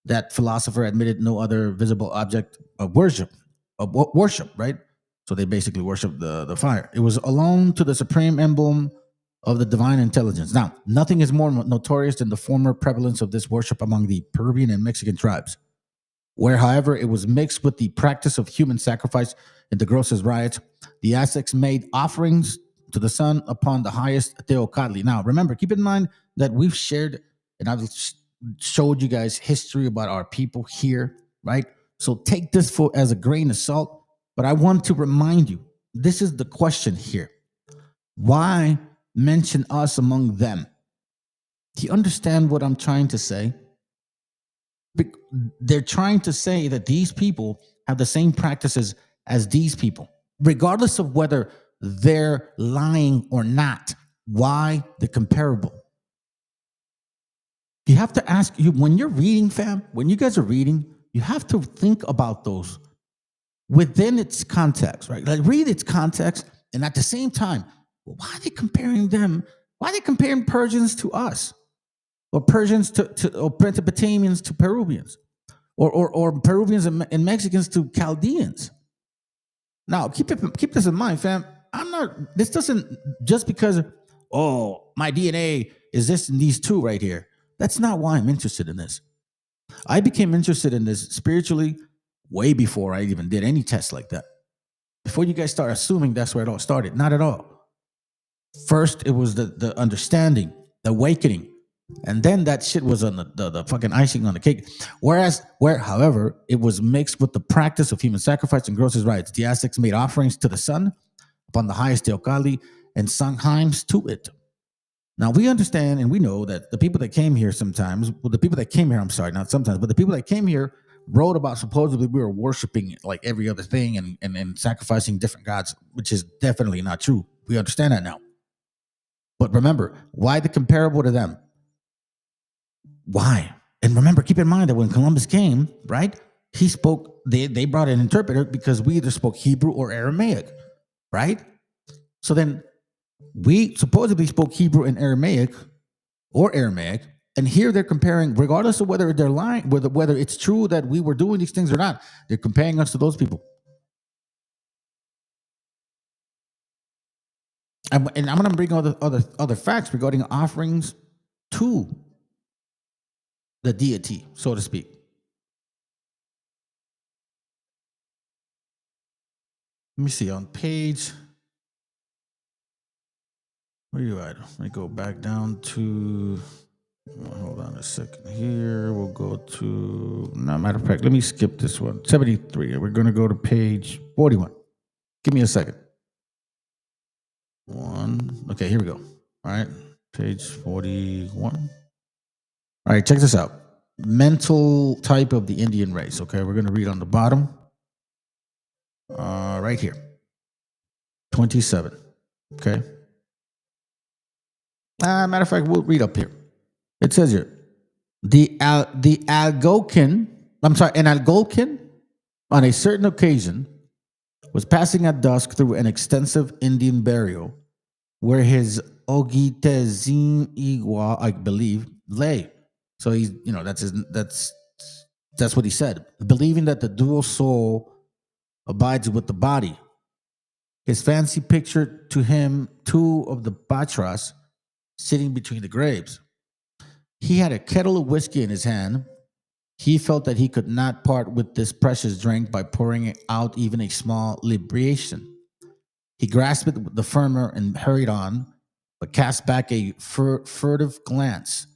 That philosopher admitted no other visible object of worship, right? So they basically worshiped the fire. It was alone to the supreme emblem of the divine intelligence. Now, nothing is more notorious than the former prevalence of this worship among the Peruvian and Mexican tribes, where, however, it was mixed with the practice of human sacrifice in the grossest riots. The Aztecs made offerings to the sun upon the highest Teocalli. Now, remember, keep in mind that we've shared, and I've showed you guys history about our people here, right? So take this as a grain of salt, but I want to remind you, this is the question here. Why mention us among them? Do you understand what I'm trying to say? They're trying to say that these people have the same practices as these people, regardless of whether they're lying or not. Why the comparable? You have to ask you when you're reading, fam, when you guys are reading, you have to think about those within its context, right? Like read its context, and at the same time, why are they comparing them? Why are they comparing Persians to us? Or Persians or Mesopotamians to Peruvians, or Peruvians and Mexicans to Chaldeans. Now, keep this in mind, fam. This doesn't, just because, my DNA is this and these two right here. That's not why I'm interested in this. I became interested in this spiritually way before I even did any tests like that. Before you guys start assuming that's where it all started. Not at all. First, it was the understanding, the awakening. And then that shit was on the fucking icing on the cake. However, it was mixed with the practice of human sacrifice and grossest rites. The Aztecs made offerings to the sun upon the highest Teocalli and sung hymns to it. Now, we understand and we know that the people that came here the people that came here wrote about supposedly we were worshiping like every other thing and sacrificing different gods, which is definitely not true. We understand that now. But remember, why the comparable to them? Why? And remember, keep in mind that when Columbus came, right, he spoke, they brought an interpreter because we either spoke Hebrew or Aramaic, right? So then we supposedly spoke Hebrew and Aramaic, and here they're comparing, regardless of whether they're lying, whether it's true that we were doing these things or not, they're comparing us to those people. And I'm going to bring other facts regarding offerings to the deity, so to speak. Let me see on page. Where are you at? Let me go back down to. Hold on a second here. We'll go to. No, matter of fact, let me skip this one. 73. We're going to go to page 41. Give me a second. Okay, here we go. All right, page 41. All right, check this out. Mental type of the Indian race. Okay, we're going to read on the bottom. Right here. 27. Okay. Matter of fact, we'll read up here. It says here, an Algonquin, on a certain occasion, was passing at dusk through an extensive Indian burial where his Ogitezin Igua, I believe, lay. So he's, that's what he said. Believing that the dual soul abides with the body. His fancy pictured to him two of the Batras sitting between the graves. He had a kettle of whiskey in his hand. He felt that he could not part with this precious drink by pouring out even a small libation. He grasped it the firmer and hurried on, but cast back a furtive glance.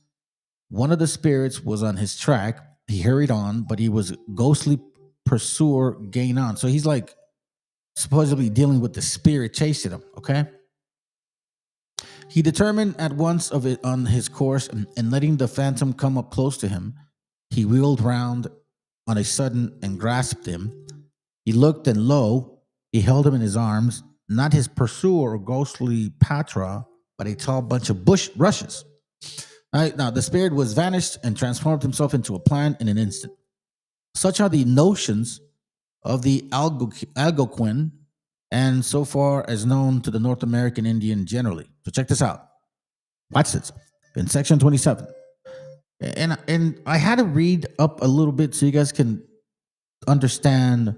One of the spirits was on his track. He hurried on, but he was ghostly pursuer gain on. So he's like supposedly dealing with the spirit chasing him, okay? He determined at once of it on his course, and letting the phantom come up close to him, he wheeled round on a sudden and grasped him. He looked, and lo, he held him in his arms, not his pursuer or ghostly patra, but a tall bunch of bush rushes. All right, now the spirit was vanished and transformed himself into a plant in an instant. Such are the notions of the Algonquin, and so far as known to the North American Indian generally. So check this out. Watch this. In section 27. And I had to read up a little bit so you guys can understand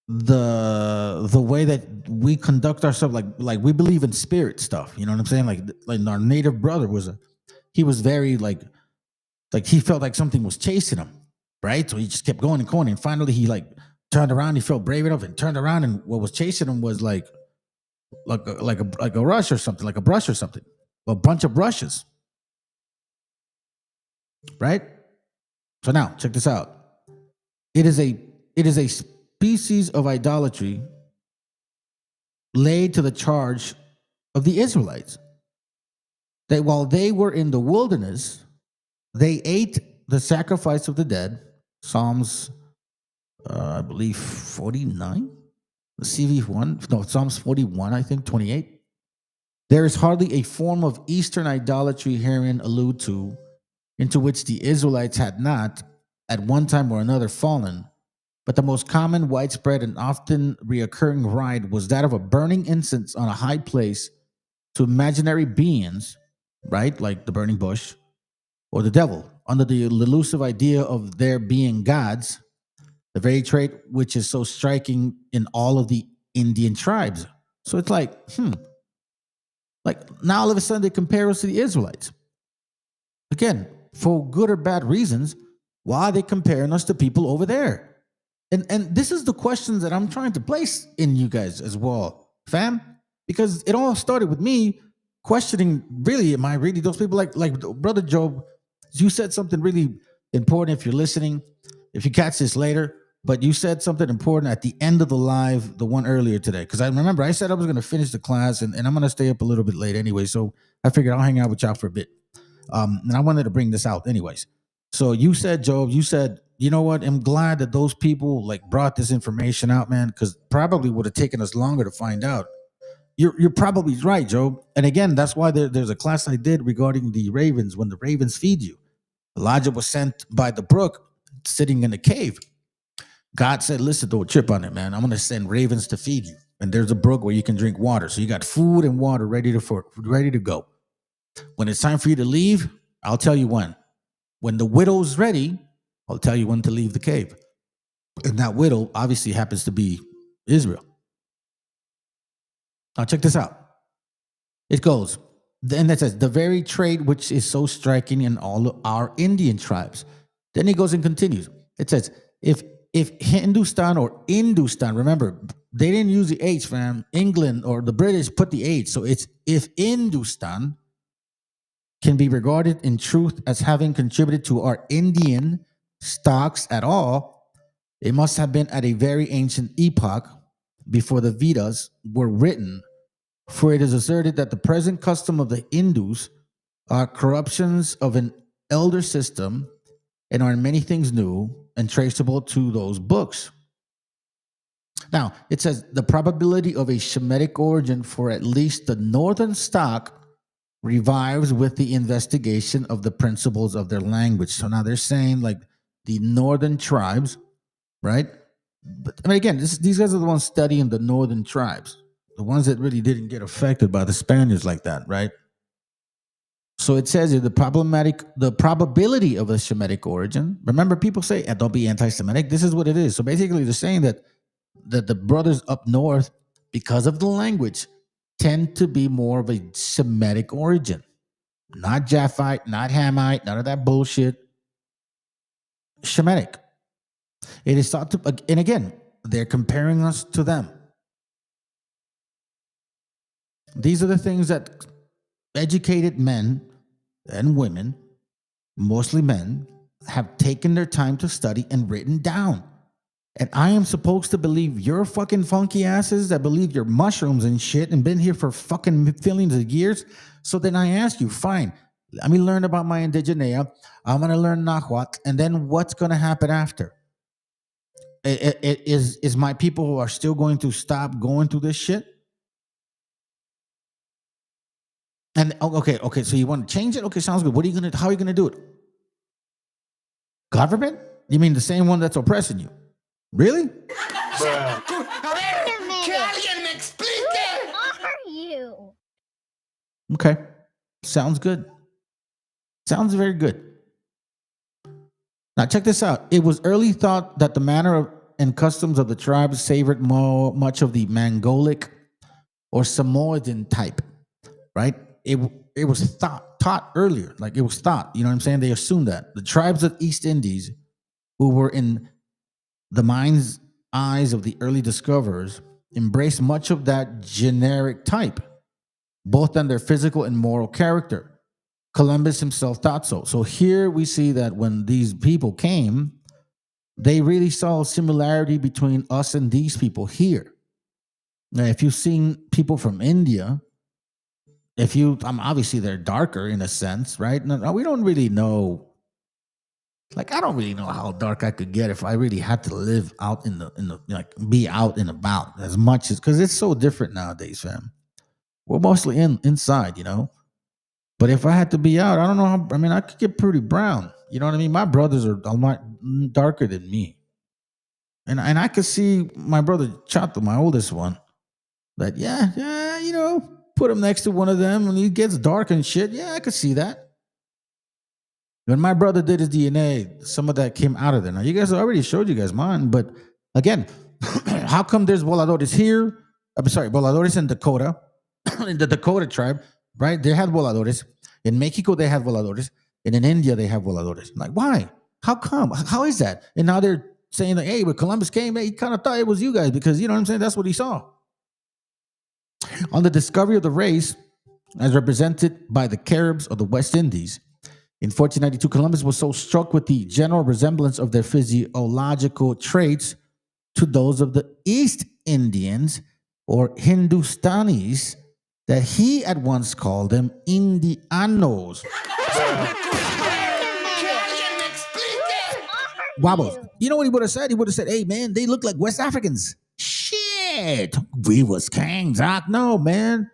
the way that we conduct ourselves. Like we believe in spirit stuff. You know what I'm saying? Like our native brother he was very like he felt like something was chasing him, right? So he just kept going and going, and finally he turned around. He felt brave enough and turned around, and what was chasing him was like a rush or something, like a brush or something, a bunch of brushes, right? So now check this out. It is a species of idolatry laid to the charge of the Israelites, that while they were in the wilderness, they ate the sacrifice of the dead. Psalms, I believe 49, the CV1, no, Psalms 41, I think 28. There is hardly a form of Eastern idolatry herein allude to, into which the Israelites had not, at one time or another, fallen. But the most common, widespread, and often reoccurring rite was that of a burning incense on a high place to imaginary beings, right, like the burning bush, or the devil, under the elusive idea of their being gods, the very trait which is so striking in all of the Indian tribes. So it's like now all of a sudden they compare us to the Israelites. Again, for good or bad reasons, why are they comparing us to people over there? And this is the questions that I'm trying to place in you guys as well, fam, because it all started with me questioning, really, am I really those people? Like Brother Job, you said something really important. If you're listening, if you catch this later, but you said something important at the end of the live, the one earlier today, because I remember I said I was going to finish the class, and I'm going to stay up a little bit late anyway, so I figured I'll hang out with y'all for a bit. And I wanted to bring this out anyways. So you said, Job, you know what? I'm glad that those people brought this information out, man, because probably would have taken us longer to find out. You're probably right, Job. And again, that's why there's a class I did regarding the ravens, when the ravens feed you. Elijah was sent by the brook, sitting in a cave. God said, listen, don't trip on it, man. I'm going to send ravens to feed you. And there's a brook where you can drink water. So you got food and water ready to go. When it's time for you to leave, I'll tell you when. When the widow's ready, I'll tell you when to leave the cave. And that widow obviously happens to be Israel. Now check this out. It goes, and it says, the very trait which is so striking in all of our Indian tribes. Then it goes and continues. It says, if Hindustan or Industan, remember, they didn't use the H, fam. England or the British put the H. So it's if Hindustan can be regarded in truth as having contributed to our Indian stocks at all, it must have been at a very ancient epoch before the Vedas were written, for it is asserted that the present custom of the Hindus are corruptions of an elder system and are in many things new and traceable to those books. Now, it says the probability of a Shemitic origin for at least the northern stock revives with the investigation of the principles of their language. So now they're saying the northern tribes, right? But I mean, again, these guys are the ones studying the northern tribes, the ones that really didn't get affected by the Spaniards like that, right? So it says here the probability of a Shemitic origin. Remember, people say, don't be anti-Semitic. This is what it is. So basically, they're saying that the brothers up north, because of the language, tend to be more of a Semitic origin. Not Japhite, not Hamite, none of that bullshit. Shemitic. It is thought to, and again, they're comparing us to them. These are the things that educated men and women, mostly men, have taken their time to study and written down. And I am supposed to believe your fucking funky asses that believe you're mushrooms and shit and been here for fucking millions of years. So then I ask you, fine, let me learn about my indigenea. I'm going to learn Nahuatl. And then what's going to happen after? Is my people who are still going to stop going through this shit? And okay, so you want to change it? Okay, sounds good. How are you gonna do it? Government? You mean the same one that's oppressing you? Really? Okay. Sounds good. Sounds very good. Now check this out. It was early thought that the manner and customs of the tribes savored much of the Mongolic or Samoan type, right? It was taught earlier. Like it was thought, you know what I'm saying? They assumed that. The tribes of East Indies, who were in the mind's eyes of the early discoverers, embraced much of that generic type, both on their physical and moral character. Columbus himself thought so. So here we see that when these people came, they really saw a similarity between us and these people here. Now, if you've seen people from India, obviously they're darker in a sense, right? No, we don't really know. Like, I don't really know how dark I could get if I really had to live out in the like be out and about as much as, because it's so different nowadays, fam. We're mostly inside, you know. But if I had to be out, I don't know how. I mean, I could get pretty brown. You know what I mean? My brothers are a lot darker than me, and I could see my brother Chato, my oldest one, that yeah, you know, put him next to one of them when he gets dark and shit. Yeah, I could see that. When my brother did his DNA, some of that came out of there. Now, you guys, I already showed you guys mine, but again, how come there's voladores here? I'm sorry, voladores in Dakota, in the Dakota tribe, right? They had voladores. In Mexico, they had voladores. And in India, they have voladores. Like, why? How come? How is that? And now they're saying, like, hey, when Columbus came, he kind of thought it was you guys because, you know what I'm saying? That's what he saw. On the discovery of the race, as represented by the Caribs of the West Indies, in 1492, Columbus was so struck with the general resemblance of their physiological traits to those of the East Indians or Hindustanis that he at once called them Indianos. Wobbles. You know what he would have said? He would have said, hey, man, they look like West Africans. Shit. We was kings. No, man.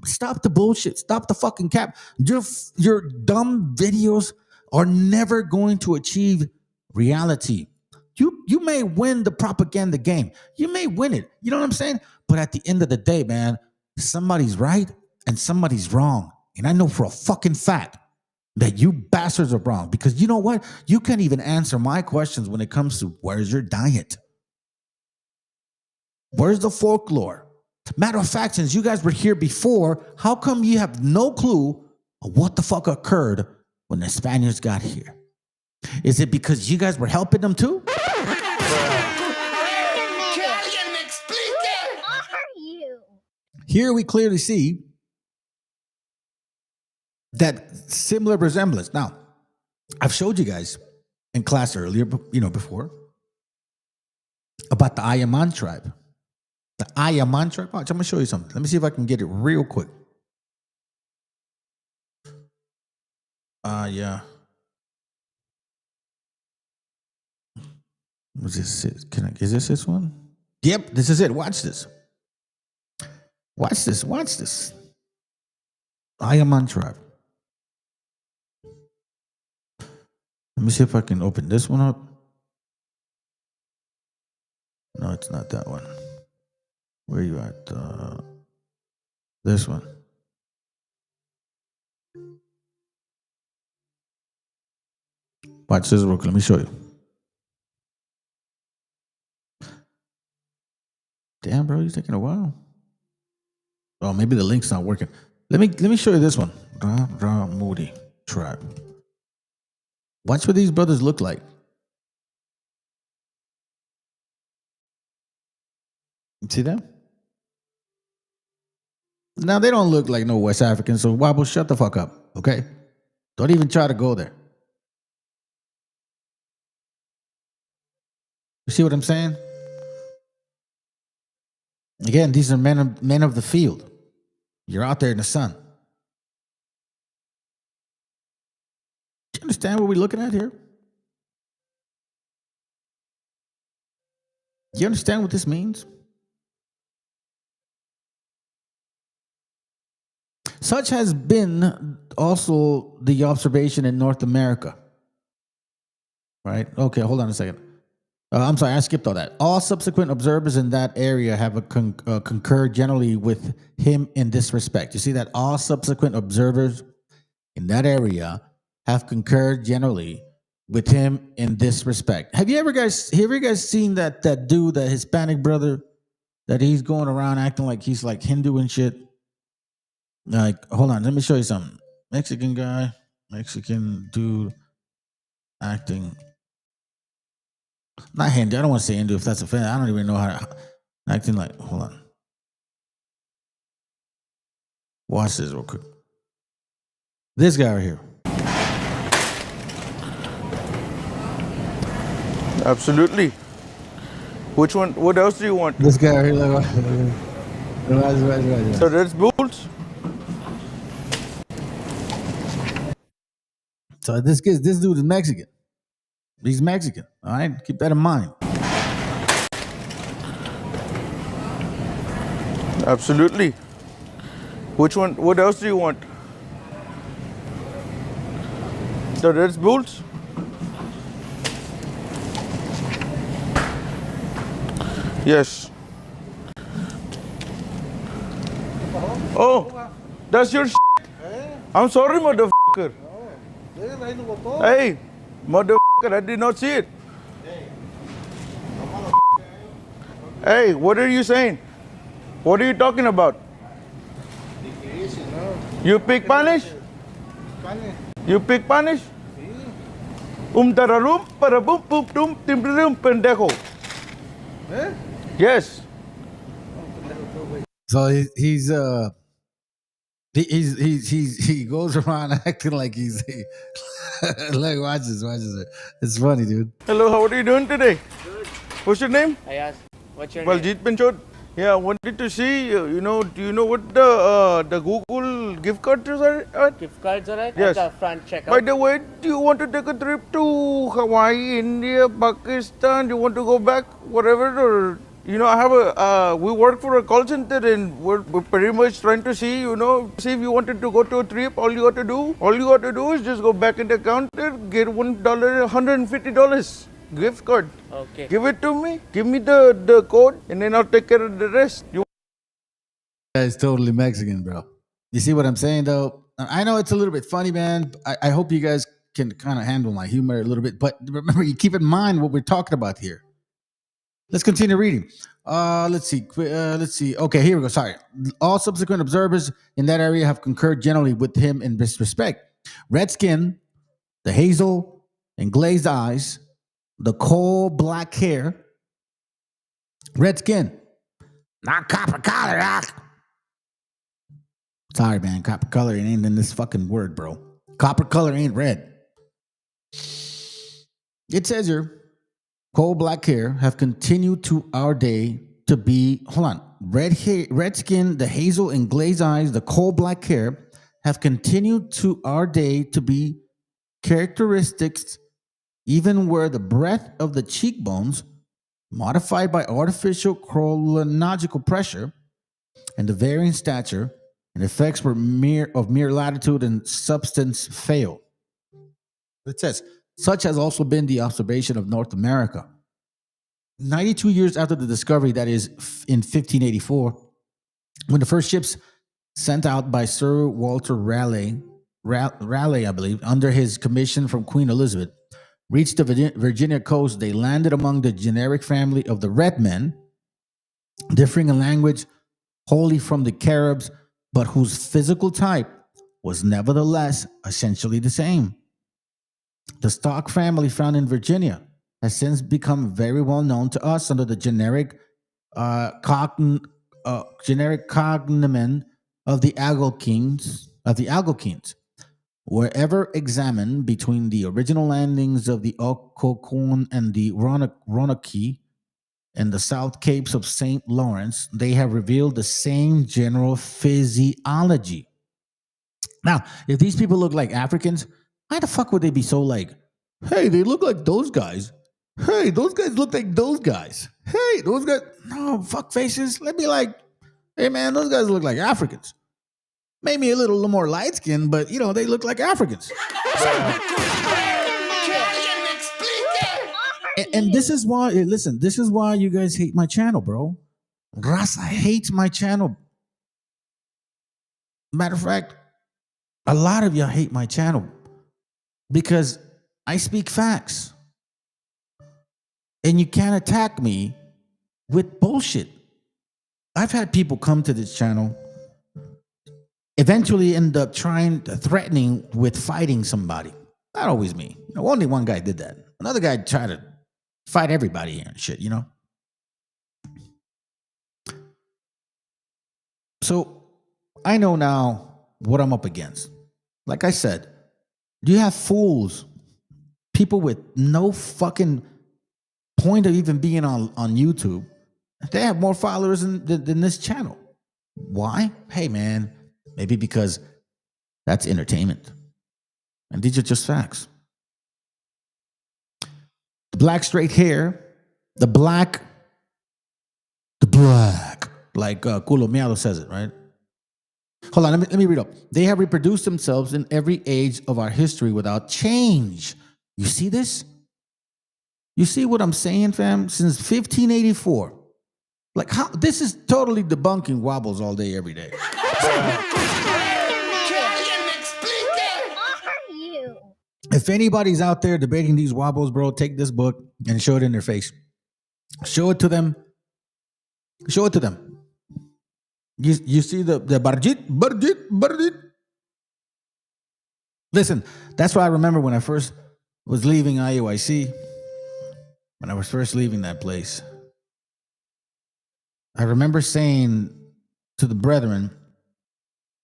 Stop the bullshit. Stop the fucking cap. Your dumb videos are never going to achieve reality. You may win the propaganda game. You may win it. You know what I'm saying? But at the end of the day, man, somebody's right and somebody's wrong. And I know for a fucking fact that you bastards are wrong, because you know what? You can't even answer my questions when it comes to where's your diet? Where's the folklore? Matter of fact, since you guys were here before, how come you have no clue of what the fuck occurred when the Spaniards got here? Is it because you guys were helping them too? Here we clearly see that similar resemblance. Now, I've showed you guys in class earlier, before, about the Ayaman tribe. The Ayaman tribe. Watch, I'm going to show you something. Let me see if I can get it real quick. Yeah. Was this it? Is this one? Yep, this is it. Watch this. Watch this. Ayaman tribe. Let me see if I can open this one up. No, it's not that one. Where are you at? This one. Watch this real quick. Let me show you. Damn, bro, you're taking a while. Oh, maybe the link's not working. Let me show you this one. Moody tribe. Watch what these brothers look like. You see them? Now, they don't look like no West Africans, so Wobble, shut the fuck up, okay? Don't even try to go there. See what I'm saying? Again, these are men of the field. You're out there in the sun. Do you understand what we're looking at here? Do you understand what this means? Such has been also the observation in North America. Right? Okay, hold on a second. I'm sorry, I skipped all that. All subsequent observers in that area have concurred generally with him in this respect. You see that all subsequent observers in that area have concurred generally with him in this respect. Have you guys seen that dude, that Hispanic brother, that he's going around acting like he's like Hindu and shit? Like, hold on, let me show you something. Mexican guy, Mexican dude acting. Not Hindu. I don't want to say Hindu if that's offensive. I don't even know how to acting like. Hold on. Watch this real quick. This guy right here. Absolutely. Which one? What else do you want? This guy right here. Right. So that's bulls. So this dude is Mexican. He's Mexican. All right, keep that in mind. Absolutely. Which one? What else do you want? So that's bulls. Yes. Oh, that's your shit. I'm sorry, motherfucker. Hey, motherfucker, I did not see it. Hey, what are you saying? What are you talking about? You speak Spanish? You speak Spanish? Tararum, parabum, pum, tum, timperum, pendejo. Yes. So he goes around acting like he's like watch this. It's funny, dude. Hello, how are you doing today? Good. What's your name? Ayaz. What's your Baljeet name? Pinchot. Yeah, I wanted to see, do you know what the Google gift cards are at? Gift cards are at? Yes. At the front checkout. By the way, do you want to take a trip to Hawaii, India, Pakistan? Do you want to go back, whatever? Or, I have we work for a call center and we're pretty much trying to see, see if you wanted to go to a trip, all you got to do is just go back in the counter, get $1, $150 gift card. Okay. Give it to me. Give me the code and then I'll take care of the rest. You Guy's totally Mexican, bro. You see what I'm saying, though? I know it's a little bit funny, man. I hope you guys can kind of handle my humor a little bit. But remember, you keep in mind what we're talking about here. Let's continue reading. Let's see. Okay, here we go. Sorry. All subsequent observers in that area have concurred generally with him in this respect. Red skin, the hazel and glazed eyes, the coal black hair, red skin, not copper color. Sorry, man. Copper color ain't in this fucking word, bro. Copper color ain't red. It says here, coal black hair have continued to our day to be, red skin, the hazel and glazed eyes, the coal black hair have continued to our day to be characteristics even where the breadth of the cheekbones, modified by artificial chronological pressure, and the varying stature and effects were mere latitude and substance fail. It says, such has also been the observation of North America. 92 years after the discovery, that is in 1584, when the first ships sent out by Sir Walter Raleigh, I believe, under his commission from Queen Elizabeth, reached the Virginia coast, they landed among the generic family of the red men, differing in language wholly from the Caribs, but whose physical type was nevertheless essentially the same. The stock family found in Virginia has since become very well known to us under the generic cognomen of the Algonquins. Wherever examined between the original landings of the Occoquan and the Roanoke, and the South Capes of St. Lawrence, they have revealed the same general physiology. Now, if these people look like Africans, why the fuck would they be so like, hey, they look like those guys? Hey, those guys look like those guys. Hey, those guys, no, fuck faces. Let me like, hey man, those guys look like Africans. Maybe a little more light skinned, but they look like Africans. And this is why, listen, this is why you guys hate my channel, bro. Raza hates my channel. Matter of fact, a lot of y'all hate my channel because I speak facts. And you can't attack me with bullshit. I've had people come to this channel, eventually end up threatening with fighting somebody. Not always me. Only one guy did that. Another guy tried to fight everybody here and shit, So I know now what I'm up against. Like I said, you have fools, people with no fucking point of even being on YouTube. They have more followers than this channel. Why? Hey, man, maybe because that's entertainment. And these are just facts. The black straight hair, the black, like Culo Miado says it, right? Hold on, let me read up. They have reproduced themselves in every age of our history without change. You see this? You see what I'm saying, fam? Since 1584. Like, how? This is totally debunking wobbles all day, every day. If anybody's out there debating these wobbles, bro, take this book and show it in their face. Show it to them. Show it to them. You see the Barjit. Listen, that's why I remember when I first was leaving IUIC, when I was first leaving that place, I remember saying to the brethren,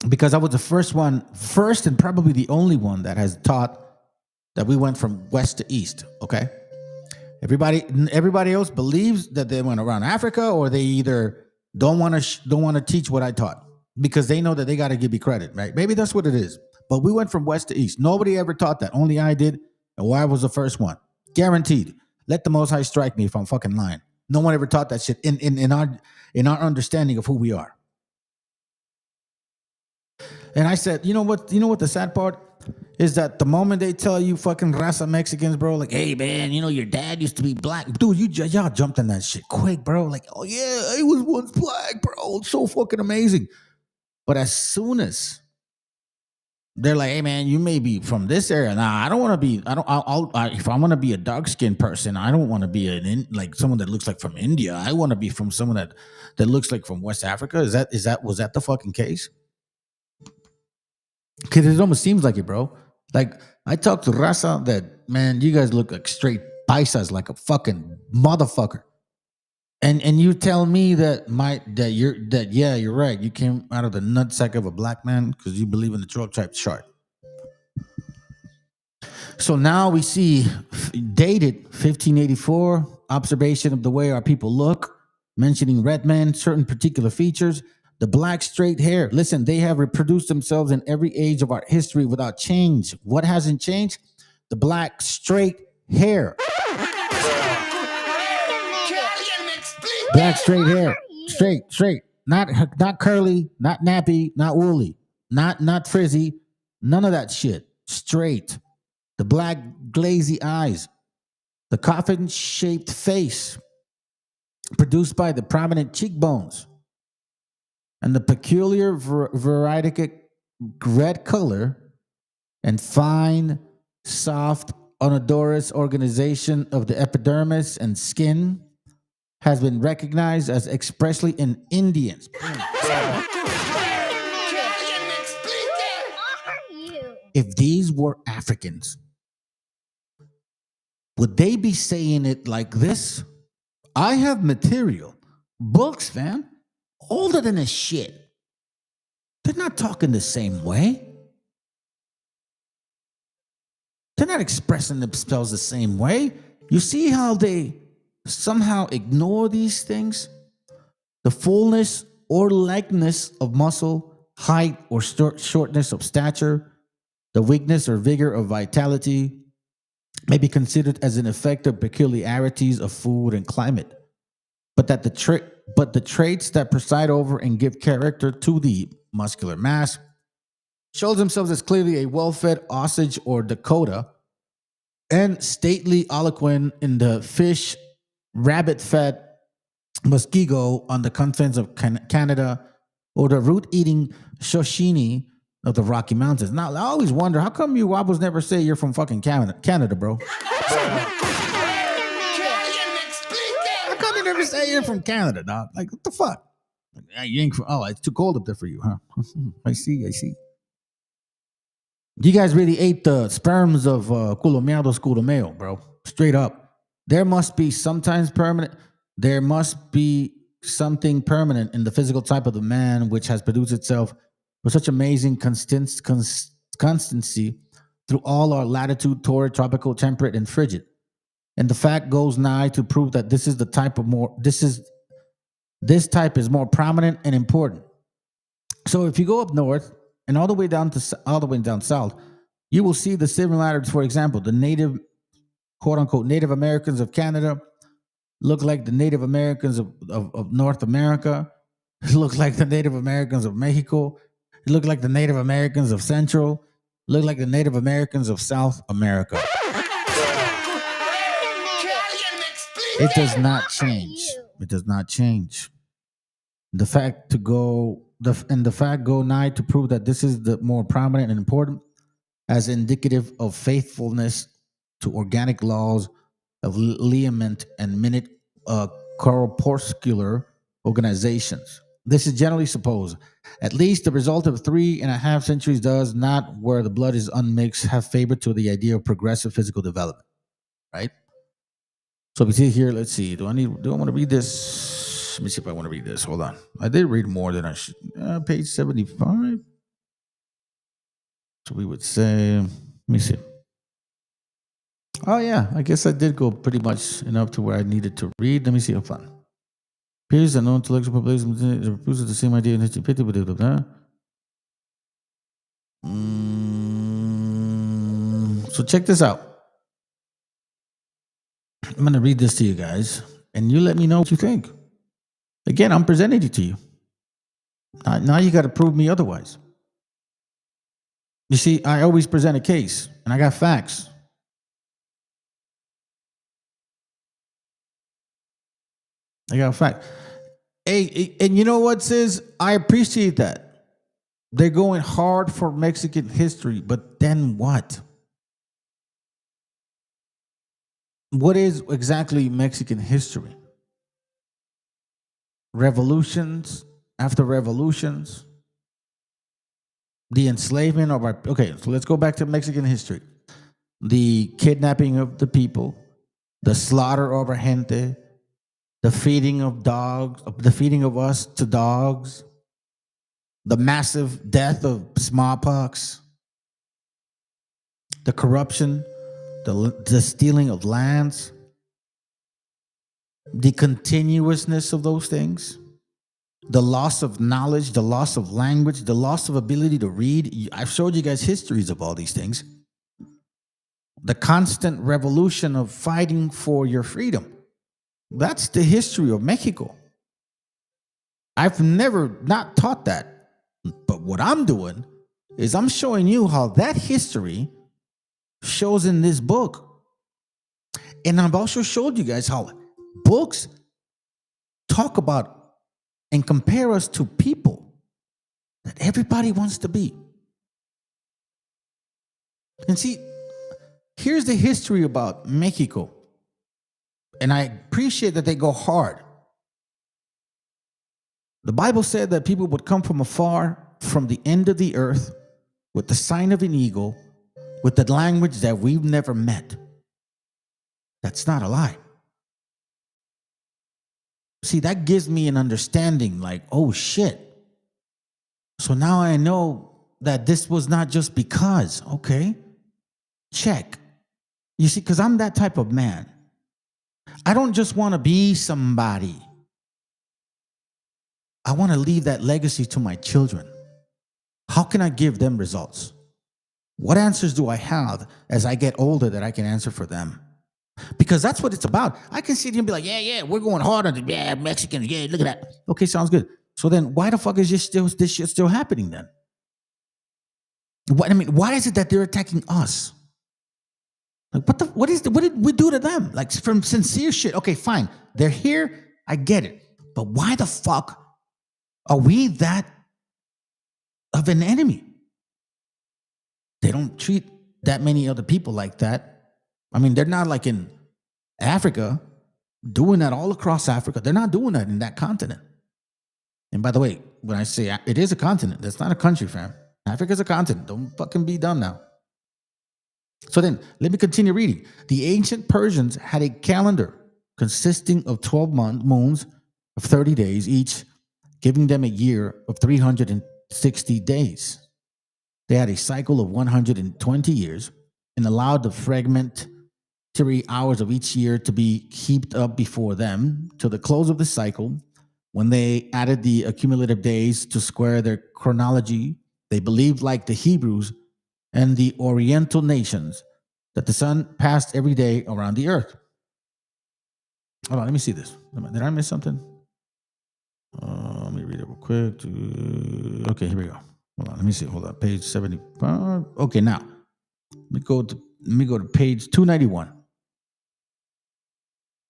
because I was the first and probably the only one that has taught that we went from west to east, okay? Everybody else believes that they went around Africa, or they either don't want to teach what I taught because they know that they got to give me credit, right? Maybe that's what it is. But we went from west to east. Nobody ever taught that. Only I did, and I was the first one. Guaranteed. Let the Most High strike me if I'm fucking lying. No one ever taught that shit in our understanding of who we are. And I said, you know what the sad part is, that the moment they tell you fucking raza Mexicans, bro, like, hey man, your dad used to be black. Dude, y'all jumped in that shit quick, bro. Like, oh yeah, I was once black, bro. It's so fucking amazing. But as soon as they're like, hey man, you may be from this area. Nah, I don't want to be. If I want to be a dark skinned person, I don't want to be like someone that looks like from India. I want to be from someone that looks like from West Africa. Was that the fucking case? Because it almost seems like it, bro. Like, I talked to raza that, man, you guys look like straight paisas, like a fucking motherfucker. And you tell me that you're right. You came out of the nutsack of a black man because you believe in the 12-tribe chart. So now we see dated 1584 observation of the way our people look, mentioning red men, certain particular features. The black straight hair. Listen, they have reproduced themselves in every age of our history without change. What hasn't changed? The black straight hair. Black straight hair. Straight. Not curly, not nappy, not woolly, not frizzy. None of that shit. Straight. The black glazy eyes. The coffin-shaped face. Produced by the prominent cheekbones. And the peculiar varietic red color and fine, soft, unodorous organization of the epidermis and skin has been recognized as expressly in Indians. If these were Africans, would they be saying it like this? I have material, books, fam. Older than a shit. They're not talking the same way. They're not expressing themselves the same way. You see how they somehow ignore these things, the fullness or likeness of muscle, height or shortness of stature, the weakness or vigor of vitality may be considered as an effect of peculiarities of food and climate, but the traits that preside over and give character to the muscular mass shows themselves as clearly a well-fed Osage or Dakota and stately eloquent in the fish, rabbit-fed Muskego on the confines of Canada, or the root-eating Shoshini of the Rocky Mountains. Now, I always wonder, how come you wobbles never say you're from fucking Canada, bro? How come you never say you're from Canada, dog? Like, what the fuck? You ain't from, oh, it's too cold up there for you, huh? I see. You guys really ate the sperms of Culomeados Culomeo, bro. Straight up. There must be something permanent in the physical type of the man which has produced itself with such amazing constancy through all our latitude, torrid, tropical, temperate, and frigid. And the fact goes nigh to prove that this type is more prominent and important. So if you go up north and all the way down south, you will see the similarities. For example, the native, quote unquote, Native Americans of Canada look like the Native Americans of North America, look like the Native Americans of Mexico, look like the Native Americans of Central, look like the Native Americans of South America. It does not change. It does not change. The fact go nigh to prove that this is the more prominent and important as indicative of faithfulness to organic laws of liament and minute corpuscular organizations. This is generally supposed, at least the result of 3.5 centuries does not, where the blood is unmixed, have favored to the idea of progressive physical development, right? So we see here, let's see, do I want to read this? Let me see if I want to read this. Hold on. I did read more than I should. Page 75. So we would say, let me see. Oh, yeah. I guess I did go pretty much enough to where I needed to read. Let me see. Hold on. Appears that no intellectual population reproduces the same idea in 1950. So check this out. I'm going to read this to you guys, and you let me know what you think. Again, I'm presenting it to you. Now you got to prove me otherwise. You see, I always present a case, and I got facts. I got a fact. Hey, and you know what, sis? I appreciate that. They're going hard for Mexican history, but then what? What is exactly Mexican history? Revolutions after revolutions, the enslavement of our... Okay, so let's go back to Mexican history. The kidnapping of the people, the slaughter of our gente, the feeding of dogs, the feeding of us to dogs, the massive death of smallpox, the corruption, the stealing of lands, the continuousness of those things, the loss of knowledge, the loss of language, the loss of ability to read. I've showed you guys histories of all these things. The constant revolution of fighting for your freedom. That's the history of Mexico. I've never not taught that. But what I'm doing is I'm showing you how that history shows in this book. And I've also showed you guys how books talk about and compare us to people that everybody wants to be. And see, here's the history about Mexico. And I appreciate that they go hard. The Bible said that people would come from afar, from the end of the earth, with the sign of an eagle, with the language that we've never met. That's not a lie. See, that gives me an understanding like, oh shit. So now I know that this was not just because. Okay, check. You see, because I'm that type of man. I don't just want to be somebody. I want to leave that legacy to my children. How can I give them results? What answers do I have as I get older that I can answer for them? Because that's what it's about. I can sit here and be like, yeah, we're going hard on the Mexicans. Yeah, look at that. Okay, sounds good. So then why the fuck is this shit still happening then? Why is it that they're attacking us? Like, what did we do to them? Like, from sincere shit. Okay, fine. They're here. I get it. But why the fuck are we that of an enemy? They don't treat that many other people like that. I mean, they're not like in Africa doing that all across Africa. They're not doing that in that continent. And by the way, when I say it is a continent, that's not a country, fam. Africa's a continent. Don't fucking be dumb now. So then, let me continue reading. The ancient Persians had a calendar consisting of 12 moons of 30 days each, giving them a year of 360 days. They had a cycle of 120 years and allowed the fragmentary hours of each year to be heaped up before them till the close of the cycle. When they added the accumulative days to square their chronology, they believed, like the Hebrews and the Oriental nations, that the sun passed every day around the earth. Hold on, let me see this. Did I miss something? Let me read it real quick. Okay, here we go. Hold on, let me see. Hold on, page 75. Okay, now let me go to page 291.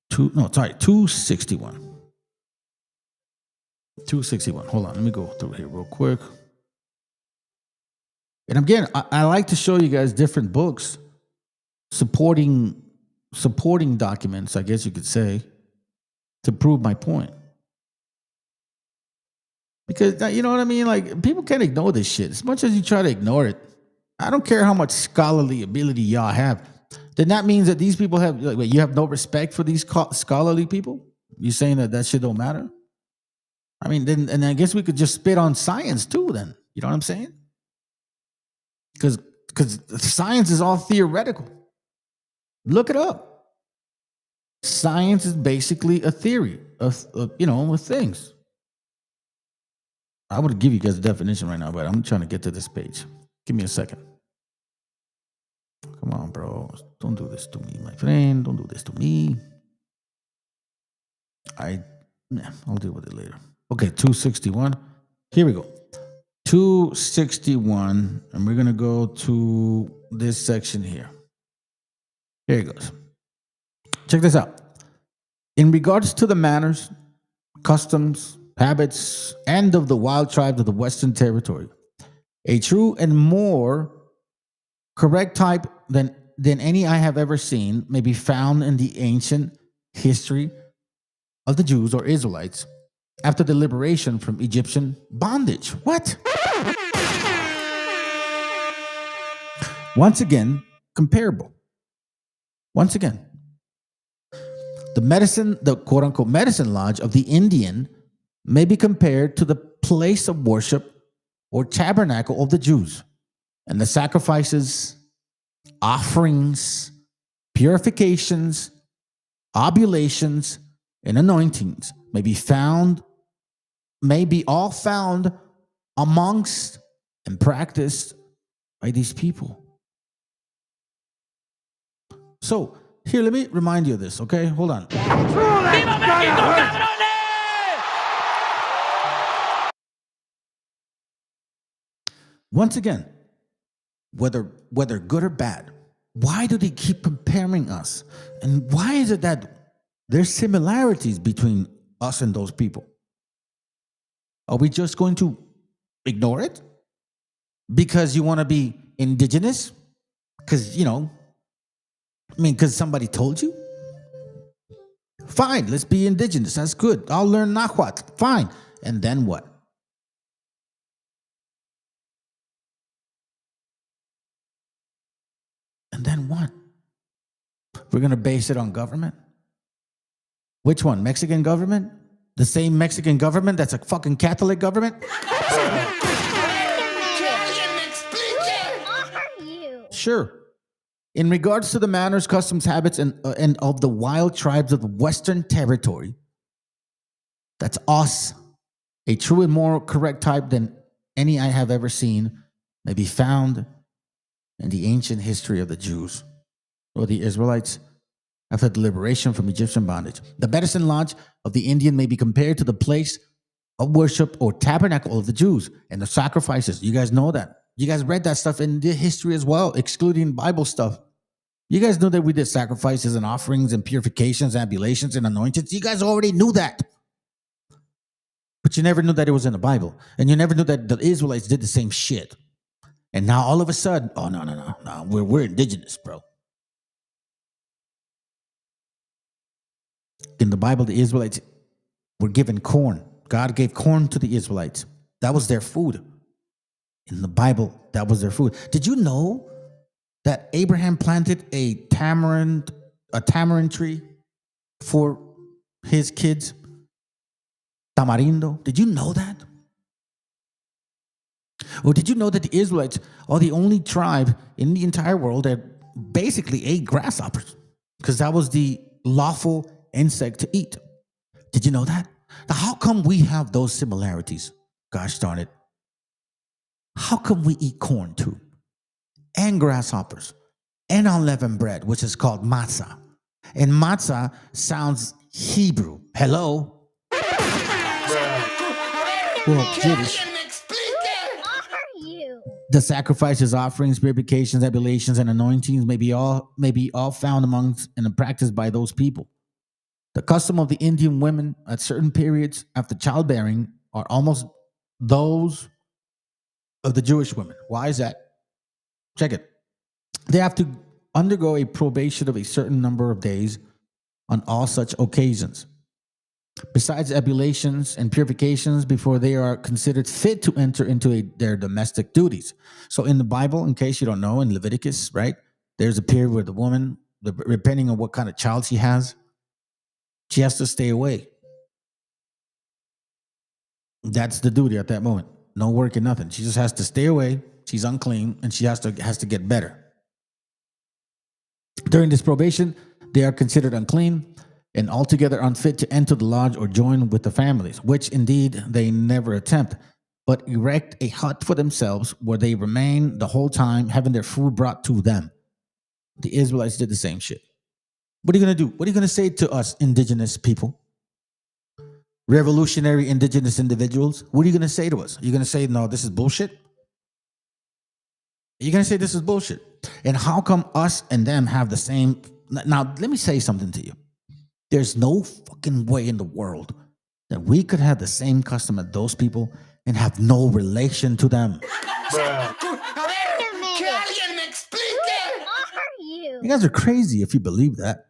261. 261. Hold on, let me go through here real quick. And again, I like to show you guys different books supporting documents, I guess you could say, to prove my point. Because, you know what I mean? Like, people can't ignore this shit. As much as you try to ignore it, I don't care how much scholarly ability y'all have. Then that means that these people have, like, you have no respect for these scholarly people? You saying that shit don't matter? I mean, then, and I guess we could just spit on science too then. You know what I'm saying? Because science is all theoretical. Look it up. Science is basically a theory of things. I would give you guys a definition right now, but I'm trying to get to this page. Give me a second. Come on, bro. Don't do this to me, my friend. Don't do this to me. I'll deal with it later. Okay, 261. Here we go. 261, and we're going to go to this section here. Here it goes. Check this out. In regards to the manners, customs, habits, and of the wild tribes of the Western Territory, a true and more correct type than any I have ever seen may be found in the ancient history of the Jews or Israelites after the liberation from Egyptian bondage. What? Once again, comparable. Once again, the quote-unquote medicine lodge of the Indian may be compared to the place of worship or tabernacle of the Jews, and the sacrifices, offerings, purifications, oblations, and anointings may be all found amongst and practiced by these people. So, here, let me remind you of this, okay? Hold on. Once again, whether good or bad, why do they keep comparing us? And why is it that there's similarities between us and those people? Are we just going to ignore it? Because you want to be indigenous? Because, because somebody told you? Fine, let's be indigenous. That's good. I'll learn Nahuatl. Fine. And then what? And then what? We're going to base it on government? Which one? Mexican government? The same Mexican government that's a fucking Catholic government? Sure. In regards to the manners, customs, habits, and of the wild tribes of the Western Territory, that's us, a true and more correct type than any I have ever seen, may be found in the ancient history of the Jews or the Israelites after the liberation from Egyptian bondage. The medicine lodge of the Indian may be compared to the place of worship or tabernacle of the Jews and the sacrifices. You guys know that. You guys read that stuff in the history as well, excluding Bible stuff. You guys knew that we did sacrifices and offerings and purifications, ambulations and anointings. You guys already knew that. But you never knew that it was in the Bible. And you never knew that the Israelites did the same shit. And now all of a sudden, oh, no. We're indigenous, bro. In the Bible, the Israelites were given corn. God gave corn to the Israelites. That was their food. In the Bible, that was their food. Did you know that Abraham planted a tamarind tree for his kids? Tamarindo. Did you know that? Or did you know that the Israelites are the only tribe in the entire world that basically ate grasshoppers? Because that was the lawful insect to eat. Did you know that? Now, how come we have those similarities? Gosh darn it. How come we eat corn too? And grasshoppers? And unleavened bread, which is called matzah. And matzah sounds Hebrew. Hello? Well, Jewish. The sacrifices, offerings, purifications, oblations, and anointings may be all found amongst and practiced by those people. The custom of the Indian women at certain periods after childbearing are almost those of the Jewish women. Why is that? Check it. They have to undergo a probation of a certain number of days on all such occasions. Besides ebulations and purifications before they are considered fit to enter into their domestic duties. So in the Bible, in case you don't know, in Leviticus, right, there's a period where the woman, depending on what kind of child she has to stay away. That's the duty at that moment. No work and nothing. She just has to stay away. She's unclean, and she has to get better. During this probation, they are considered unclean and altogether unfit to enter the lodge or join with the families, which indeed they never attempt, but erect a hut for themselves where they remain the whole time, having their food brought to them. The Israelites did the same shit. What are you going to do? What are you going to say to us indigenous people? Revolutionary indigenous individuals? What are you going to say to us? Are you going to say, no, this is bullshit? Are you going to say this is bullshit? And how come us and them have the same? Now, let me say something to you. There's no fucking way in the world that we could have the same custom as those people and have no relation to them. You guys are crazy if you believe that.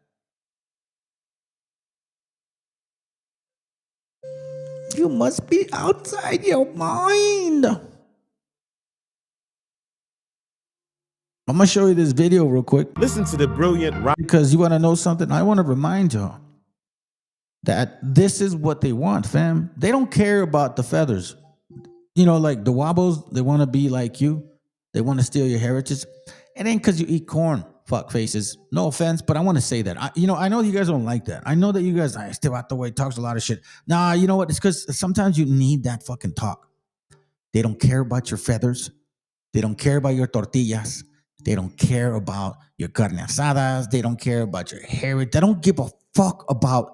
You must be outside your mind. I'm going to show you this video real quick. Listen to the brilliant Rob. Because you want to know something? I want to remind y'all that this is what they want, fam. They don't care about the feathers. You know, like the Wabos, they want to be like you. They want to steal your heritage. It ain't because you eat corn, fuck faces. No offense, but I want to say that. I know you guys don't like that. I know that you guys, still out the way, talks a lot of shit. Nah, you know what? It's because sometimes you need that fucking talk. They don't care about your feathers. They don't care about your tortillas. They don't care about your carne asadas. They don't care about your heritage. They don't give a fuck about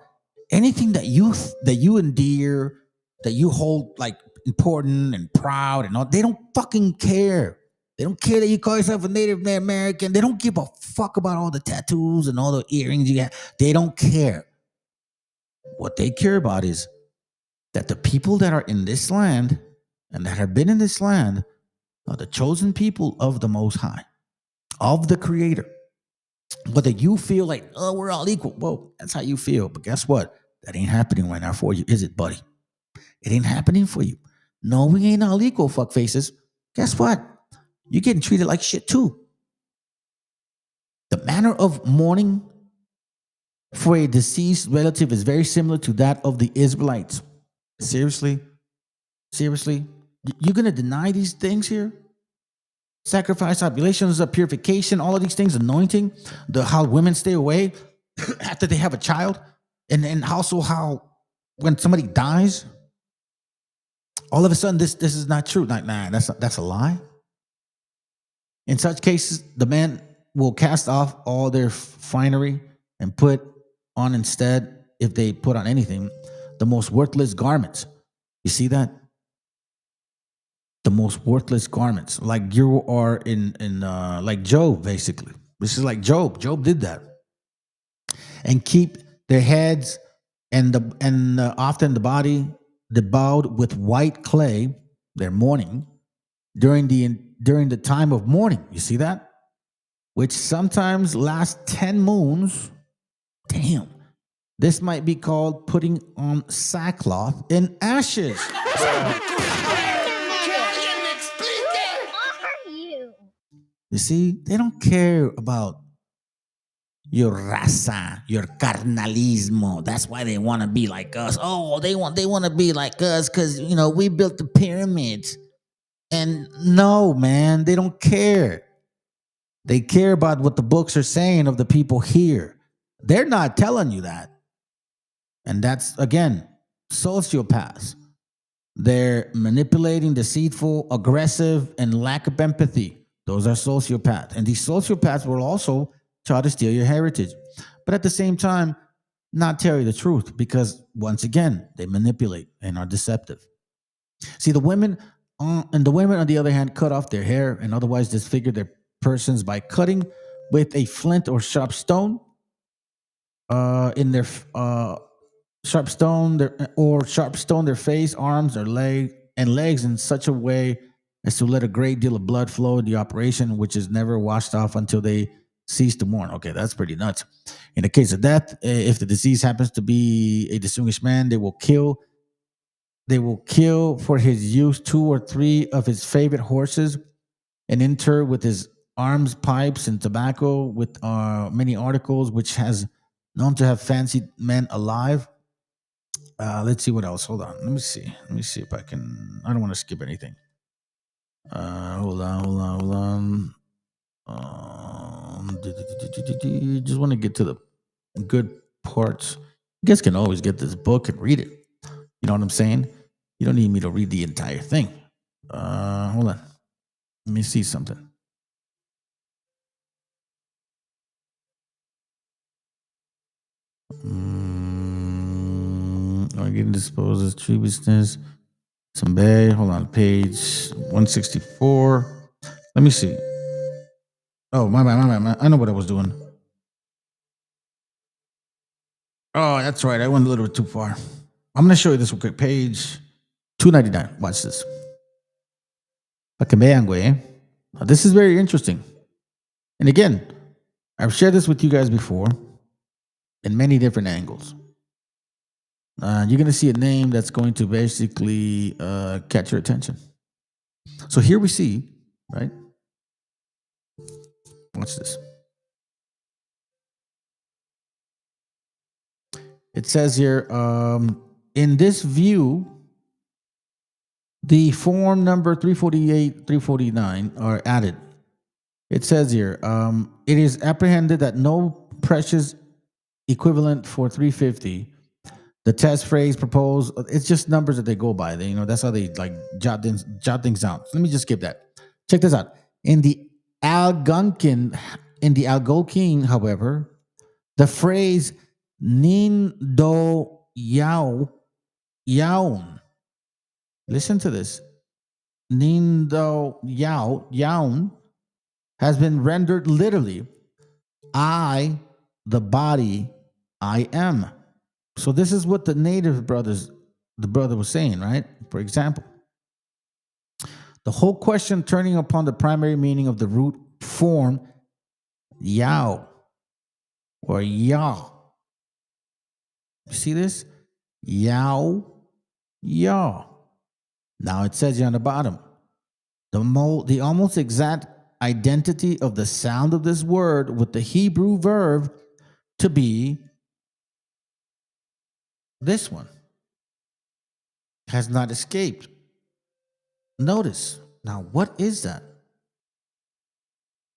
anything that you endear, that you hold like important and proud and all. They don't fucking care. They don't care that you call yourself a Native American. They don't give a fuck about all the tattoos and all the earrings you have. They don't care. What they care about is that the people that are in this land and that have been in this land are the chosen people of the Most High, of the Creator. Whether you feel like, oh, we're all equal. Well, that's how you feel. But guess what? That ain't happening right now for you, is it, buddy? It ain't happening for you. No, we ain't all equal, fuck faces. Guess what? You're getting treated like shit too. The manner of mourning for a deceased relative is very similar to that of the Israelites. Seriously? Seriously? You're going to deny these things here? sacrifice, oblations of purification, all of these things, anointing, how women stay away after they have a child, and also how when somebody dies, all of a sudden this is not true. Nah, that's a lie. In such cases, the man will cast off all their finery and put on instead, if they put on anything, the most worthless garments. You see that? The most worthless garments, like you are in like Job, basically. This is like Job. Job did that, and keep their heads and often the body debowed with white clay. They're mourning during the time of mourning. You see that? Which sometimes lasts 10 moons. Damn. This might be called putting on sackcloth and ashes. You see, they don't care about your raza, your carnalismo. That's why they want to be like us. Oh, they want to be like us because, we built the pyramids. And no, man, they don't care. They care about what the books are saying of the people here. They're not telling you that. And that's, again, sociopaths. They're manipulating, deceitful, aggressive, and lack of empathy. Those are sociopaths. And these sociopaths will also try to steal your heritage. But at the same time, not tell you the truth because, once again, they manipulate and are deceptive. See, the women, on the other hand, cut off their hair and otherwise disfigure their persons by cutting with a flint or sharp stone in their sharp stone their face, arms, or legs in such a way as to let a great deal of blood flow in the operation, which is never washed off until they cease to mourn. Okay, that's pretty nuts. In the case of death, if the disease happens to be a distinguished man, they will kill for his use 2 or 3 of his favorite horses and inter with his arms, pipes, and tobacco with many articles which has known to have fancied men alive. Let's see what else. Hold on. Let me see if I can. I don't want to skip anything. Hold on. Just want to get to the good parts. You guys can always get this book and read it. You know what I'm saying? You don't need me to read the entire thing. Hold on. Let me see something. Getting disposed as tree business. Some bay. Hold on. Page 164. Let me see. Oh, my bad. I know what I was doing. Oh, that's right. I went a little bit too far. I'm going to show you this real quick. Page 299. Watch this. Para que vean, güey. Now, this is very interesting. And again, I've shared this with you guys before in many different angles. You're going to see a name that's going to basically catch your attention. So here we see, right? Watch this. It says here, in this view, the form number 348, 349 are added. It says here, it is apprehended that no precious equivalent for 350. The test phrase proposed, it's just numbers that they go by. That's how they like jot things out. Let me just skip that. Check this out. In the Algonquin, however, the phrase nin do yaun. Listen to this. Nin do yaun has been rendered literally, I, the body, I am. So this is what the brother was saying, right? For example, the whole question turning upon the primary meaning of the root form yao or yah. You see this? Yao, yah. Now it says here on the bottom, the almost exact identity of the sound of this word with the Hebrew verb to be this one has not escaped. Notice. Now, what is that?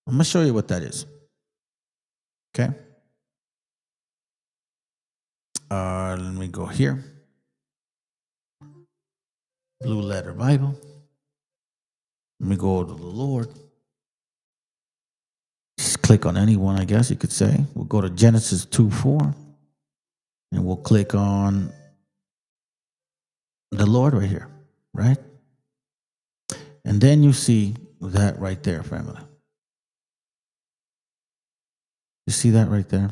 I'm going to show you what that is. Okay. Let me go here. Blue Letter Bible. Let me go to the Lord. Just click on any one, I guess you could say. We'll go to Genesis 2:4. And we'll click on the Lord right here, right? And then you see that right there, family. You see that right there?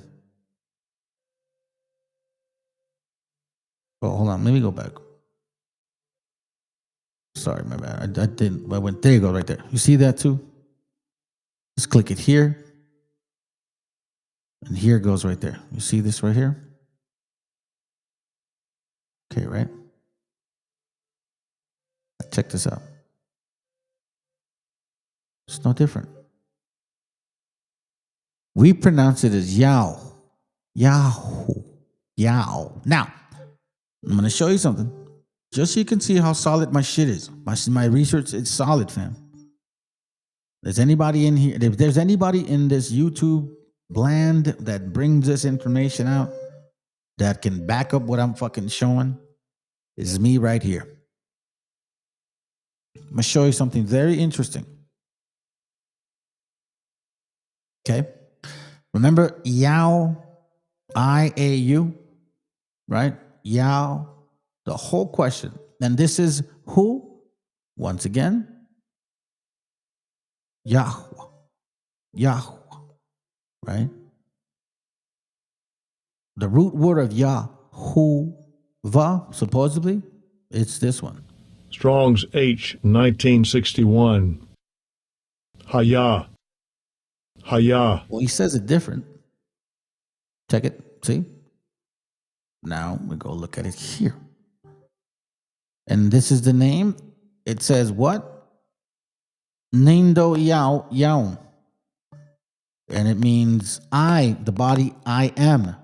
Oh, hold on. Let me go back. Sorry, my bad. I didn't. I went. There you go, right there. You see that too? Just click it here. And here it goes right there. You see this right here? Okay, right? Check this out. It's no different. We pronounce it as Yao. Yahoo. Yao. Now, I'm going to show you something. Just so you can see how solid my shit is. My research is solid, fam. There's anybody in here, if there's anybody in this YouTube land that brings this information out that can back up what I'm fucking showing, is me right here. I'm going to show you something very interesting. Okay. Remember Yao, I-A-U, right? Yao, the whole question. And this is who? Once again, Yahweh. Yahweh, right? The root word of Yahuwah, supposedly, it's this one. Strong's H 1961. Haya. Haya. Well, he says it different. Check it. See? Now we go look at it here. And this is the name. It says what? Nindo Yao Yaon. And it means I, the body, I am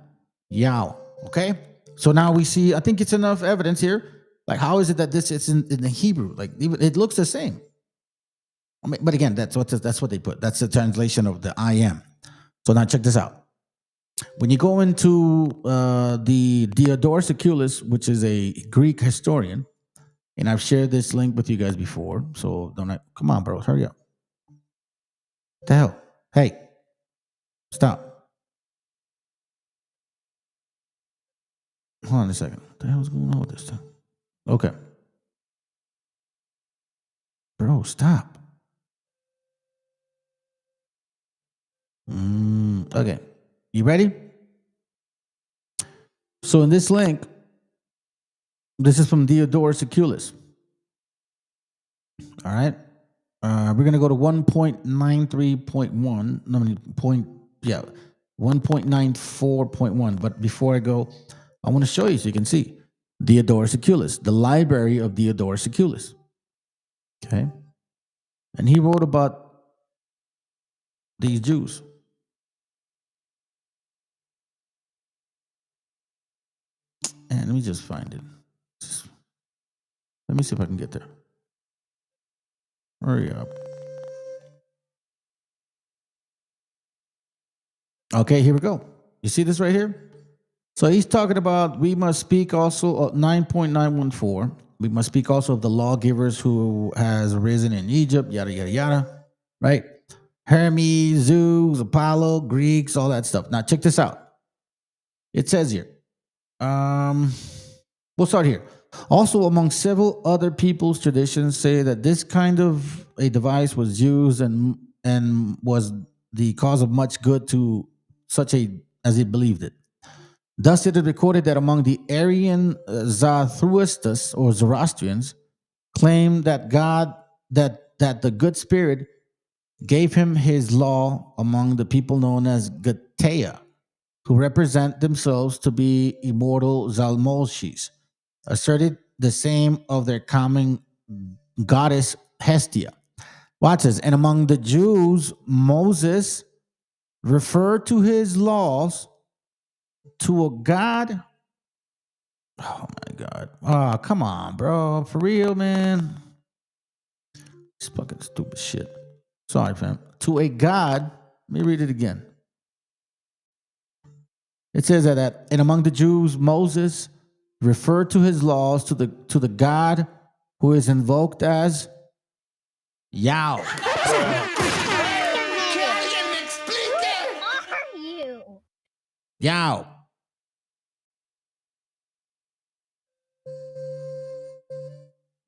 Yao. Okay? So now we see, I think it's enough evidence here. Like, how is it that this is in the Hebrew? Like, it looks the same. I mean, but again, that's what they put. That's the translation of the I am. So now check this out. When you go into the Diodorus Siculus, which is a Greek historian, and I've shared this link with you guys before, so come on, bro, hurry up. What the hell? Hey, stop. Hold on a second. What the hell's going on with this thing? Okay. Bro, stop. Okay. You ready? So in this link, this is from Diodorus Siculus. All right. We're going to go to 1.93.1. No, 1.94.1. But before I go, I want to show you so you can see. Diodorus Siculus, the library of Diodorus Siculus. Okay. And he wrote about these Jews. And let me just find it. Let me see if I can get there. Hurry up. Okay, here we go. You see this right here? So he's talking about we must speak also 9.914. We must speak also of the lawgivers who has arisen in Egypt, yada, yada, yada. Right? Hermes, Zeus, Apollo, Greeks, all that stuff. Now check this out. It says here. We'll start here. Also, among several other people's traditions say that this kind of a device was used and was the cause of much good to such as he believed it. Thus, it is recorded that among the Aryan Zarathustas or Zoroastrians claimed that God, that the good spirit gave him his law among the people known as Gatea, who represent themselves to be immortal Zalmoshis, asserted the same of their common goddess Hestia. Watch this. And among the Jews, Moses referred to his laws to a god. Oh my God. Oh, come on, bro. For real, man. It's fucking stupid shit. Sorry, fam. To a God, let me read it again. It says that and among the Jews, Moses referred to his laws to the God who is invoked as Yao. Yao.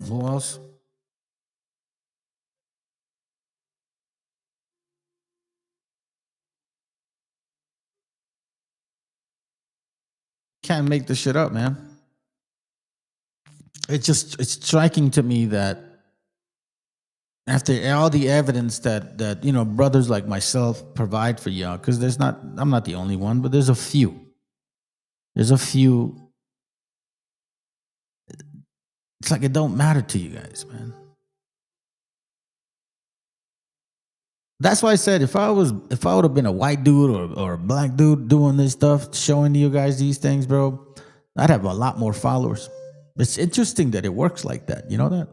Who else? Can't make this shit up, man. It's striking to me that after all the evidence that you know brothers like myself provide for y'all, because I'm not the only one, but there's a few. There's a few. It's like it don't matter to you guys, man. That's why I said if I would have been a white dude or a black dude doing this stuff, showing you guys these things, bro, I'd have a lot more followers. It's interesting that it works like that. You know that?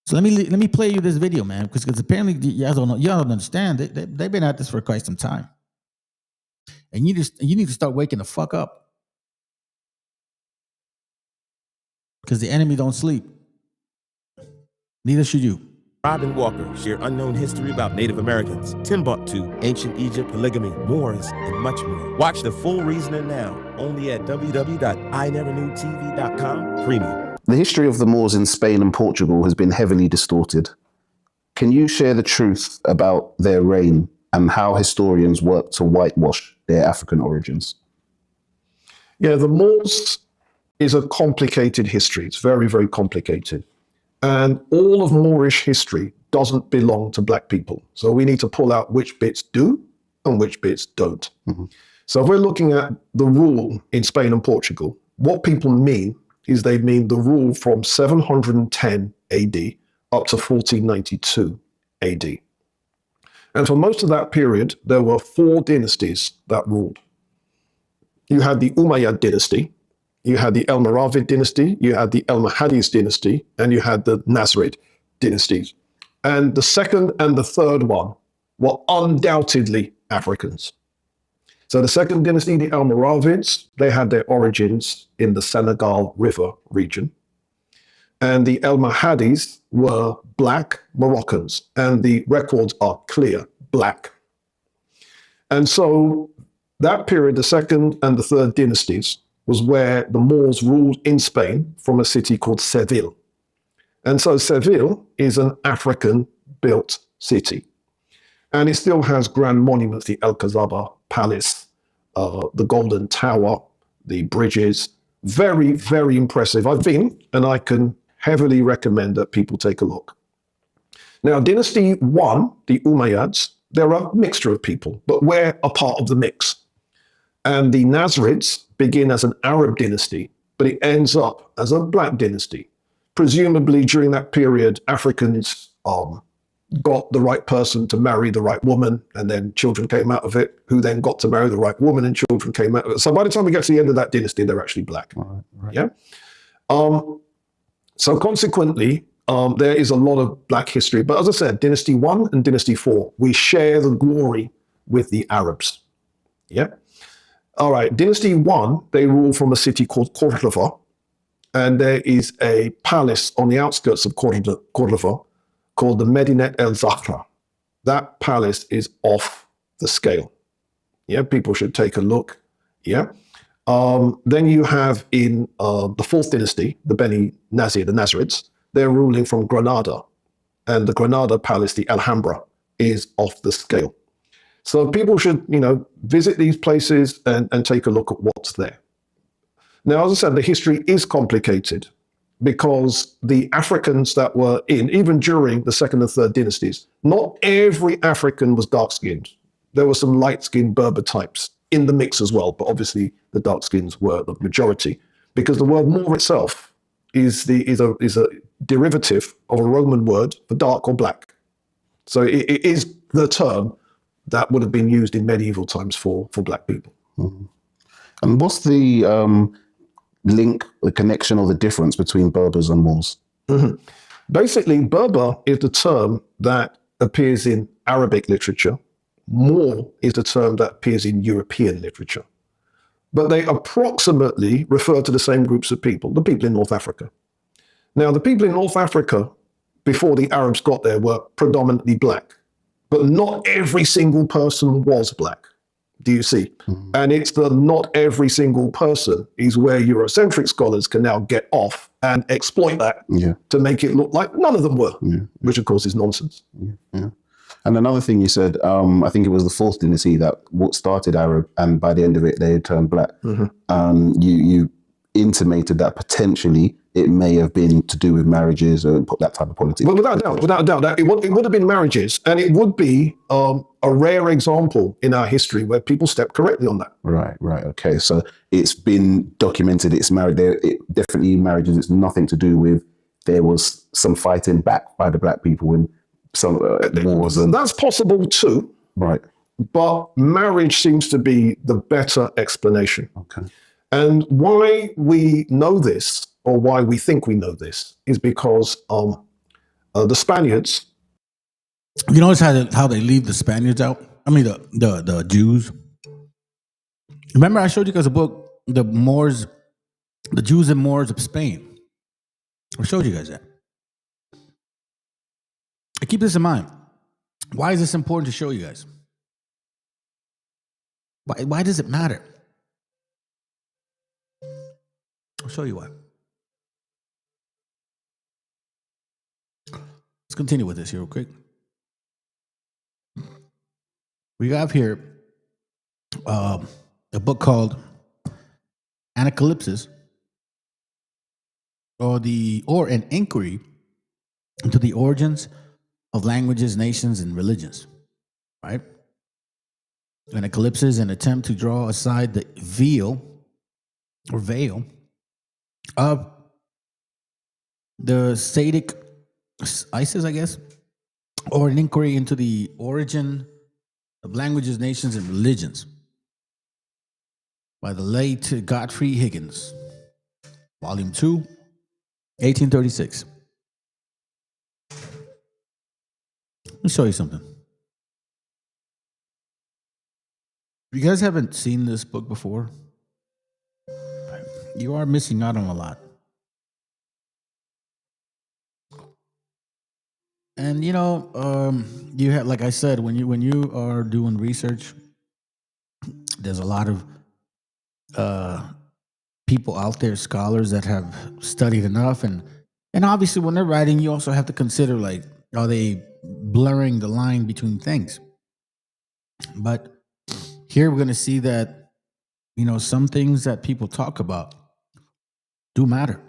So let me play you this video, man, because apparently y'all don't understand. They've been at this for quite some time, and you need to start waking the fuck up because the enemy don't sleep. Neither should you. Robin Walker share unknown history about Native Americans, Timbuktu, ancient Egypt, polygamy, Moors, and much more. Watch The Full Reasoning now, only at www.ineverknewtv.com Premium. The history of the Moors in Spain and Portugal has been heavily distorted. Can you share the truth about their reign and how historians work to whitewash their African origins? Yeah, the Moors is a complicated history. It's very, very complicated. And all of Moorish history doesn't belong to black people. So we need to pull out which bits do and which bits don't. Mm-hmm. So if we're looking at the rule in Spain and Portugal, what people mean is they mean the rule from 710 AD up to 1492 AD. And for most of that period, there were 4 dynasties that ruled. You had the Umayyad dynasty, you had the Almoravid dynasty, you had the Almohades dynasty, and you had the Nasrid dynasties. And the second and the third one were undoubtedly Africans. So the second dynasty, the Almoravids, they had their origins in the Senegal River region. And the Almohades were black Moroccans, and the records are clear, black. And so that period, the second and the third dynasties, was where the Moors ruled in Spain from a city called Seville. And so Seville is an African-built city. And it still has grand monuments, the Alcazaba Palace, the Golden Tower, the bridges. Very, very impressive. I've been, and I can heavily recommend that people take a look. Now, Dynasty 1, the Umayyads, they're a mixture of people, but we're a part of the mix. And the Nasrids begin as an Arab dynasty, but it ends up as a black dynasty. Presumably during that period, Africans got the right person to marry the right woman, and then children came out of it, who then got to marry the right woman, and children came out of it. So by the time we get to the end of that dynasty, they're actually black. Right. Yeah. So consequently, there is a lot of black history. But as I said, Dynasty 1 and Dynasty 4, we share the glory with the Arabs. Yeah. All right, Dynasty 1, they rule from a city called Córdoba, and there is a palace on the outskirts of Córdoba called the Medinet el Zahra. That palace is off the scale. Yeah, people should take a look. Yeah. Then you have in the 4th dynasty, the Beni Nazir, the Nasrids, they're ruling from Granada, and the Granada palace, the Alhambra, is off the scale. So people should, visit these places and take a look at what's there. Now, as I said, the history is complicated because the Africans that were even during the 2nd and 3rd dynasties, not every African was dark-skinned. There were some light-skinned Berber types in the mix as well, but obviously the dark-skins were the majority because the word Moor itself is a derivative of a Roman word for dark or black. So it is the term that would have been used in medieval times for black people. Mm-hmm. And what's the link, the connection or the difference between Berbers and Moors? Mm-hmm. Basically, Berber is the term that appears in Arabic literature. More is a term that appears in European literature. But they approximately refer to the same groups of people, the people in North Africa. Now, the people in North Africa, before the Arabs got there, were predominantly black. But not every single person was black. Do you see? And it's the not every single person is where Eurocentric scholars can now get off and exploit that to make it look like none of them were, which of course is nonsense. And another thing you said, I think it was the fourth dynasty that what started Arab, and by the end of it, they had turned black. You intimated that potentially it may have been to do with marriages or that type of politics. Well, without a doubt, it would have been marriages, and it would be a rare example in our history where people stepped correctly on that. Right, okay. So it's been documented, it's married, definitely marriages, it's nothing to do with, there was some fighting back by the black people in some wars. That's possible too. Right. But marriage seems to be the better explanation. Okay. And why we know this, or why we think we know this, is because the Spaniards. You notice how they leave the Spaniards out? I mean, the Jews. Remember, I showed you guys a book, the Jews and Moors of Spain. I showed you guys that. I keep this in mind. Why is this important to show you guys? Why does it matter? I'll show you why. Let's continue with this here real quick. We have here a book called Anacalypsis, or an inquiry into the origins of languages, nations, and religions. Right? Anacalypsis is an attempt to draw aside the veil of the Sadic ISIS, I guess, or an inquiry into the origin of languages, nations, and religions by the late Godfrey Higgins, Volume 2, 1836. Let me show you something. If you guys haven't seen this book before, you are missing out on a lot. And you have, like I said, when you are doing research, there's a lot of people out there, scholars that have studied enough, and obviously when they're writing, you also have to consider, like, are they blurring the line between things? But here we're going to see that, some things that people talk about do matter.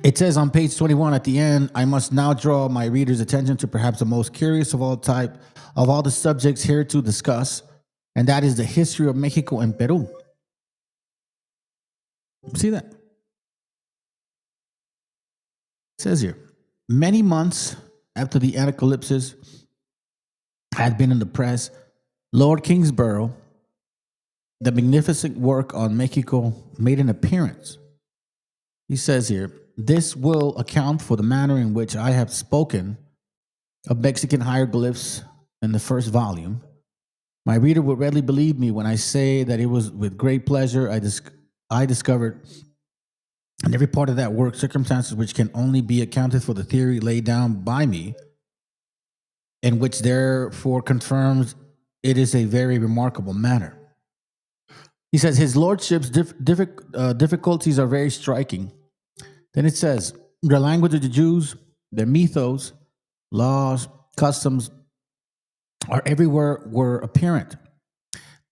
It says on page 21 at the end, I must now draw my reader's attention to perhaps the most curious of all the subjects here to discuss, and that is the history of Mexico and Peru. See that? It says here, many months after the Anacalypsis had been in the press, Lord Kingsborough, the magnificent work on Mexico, made an appearance. He says here, this will account for the manner in which I have spoken of Mexican hieroglyphs in the first volume. My reader will readily believe me when I say that it was with great pleasure I discovered in every part of that work circumstances which can only be accounted for the theory laid down by me, and which therefore confirms it is a very remarkable matter. He says his lordship's difficulties are very striking. Then it says, the language of the Jews, their mythos, laws, customs are everywhere were apparent.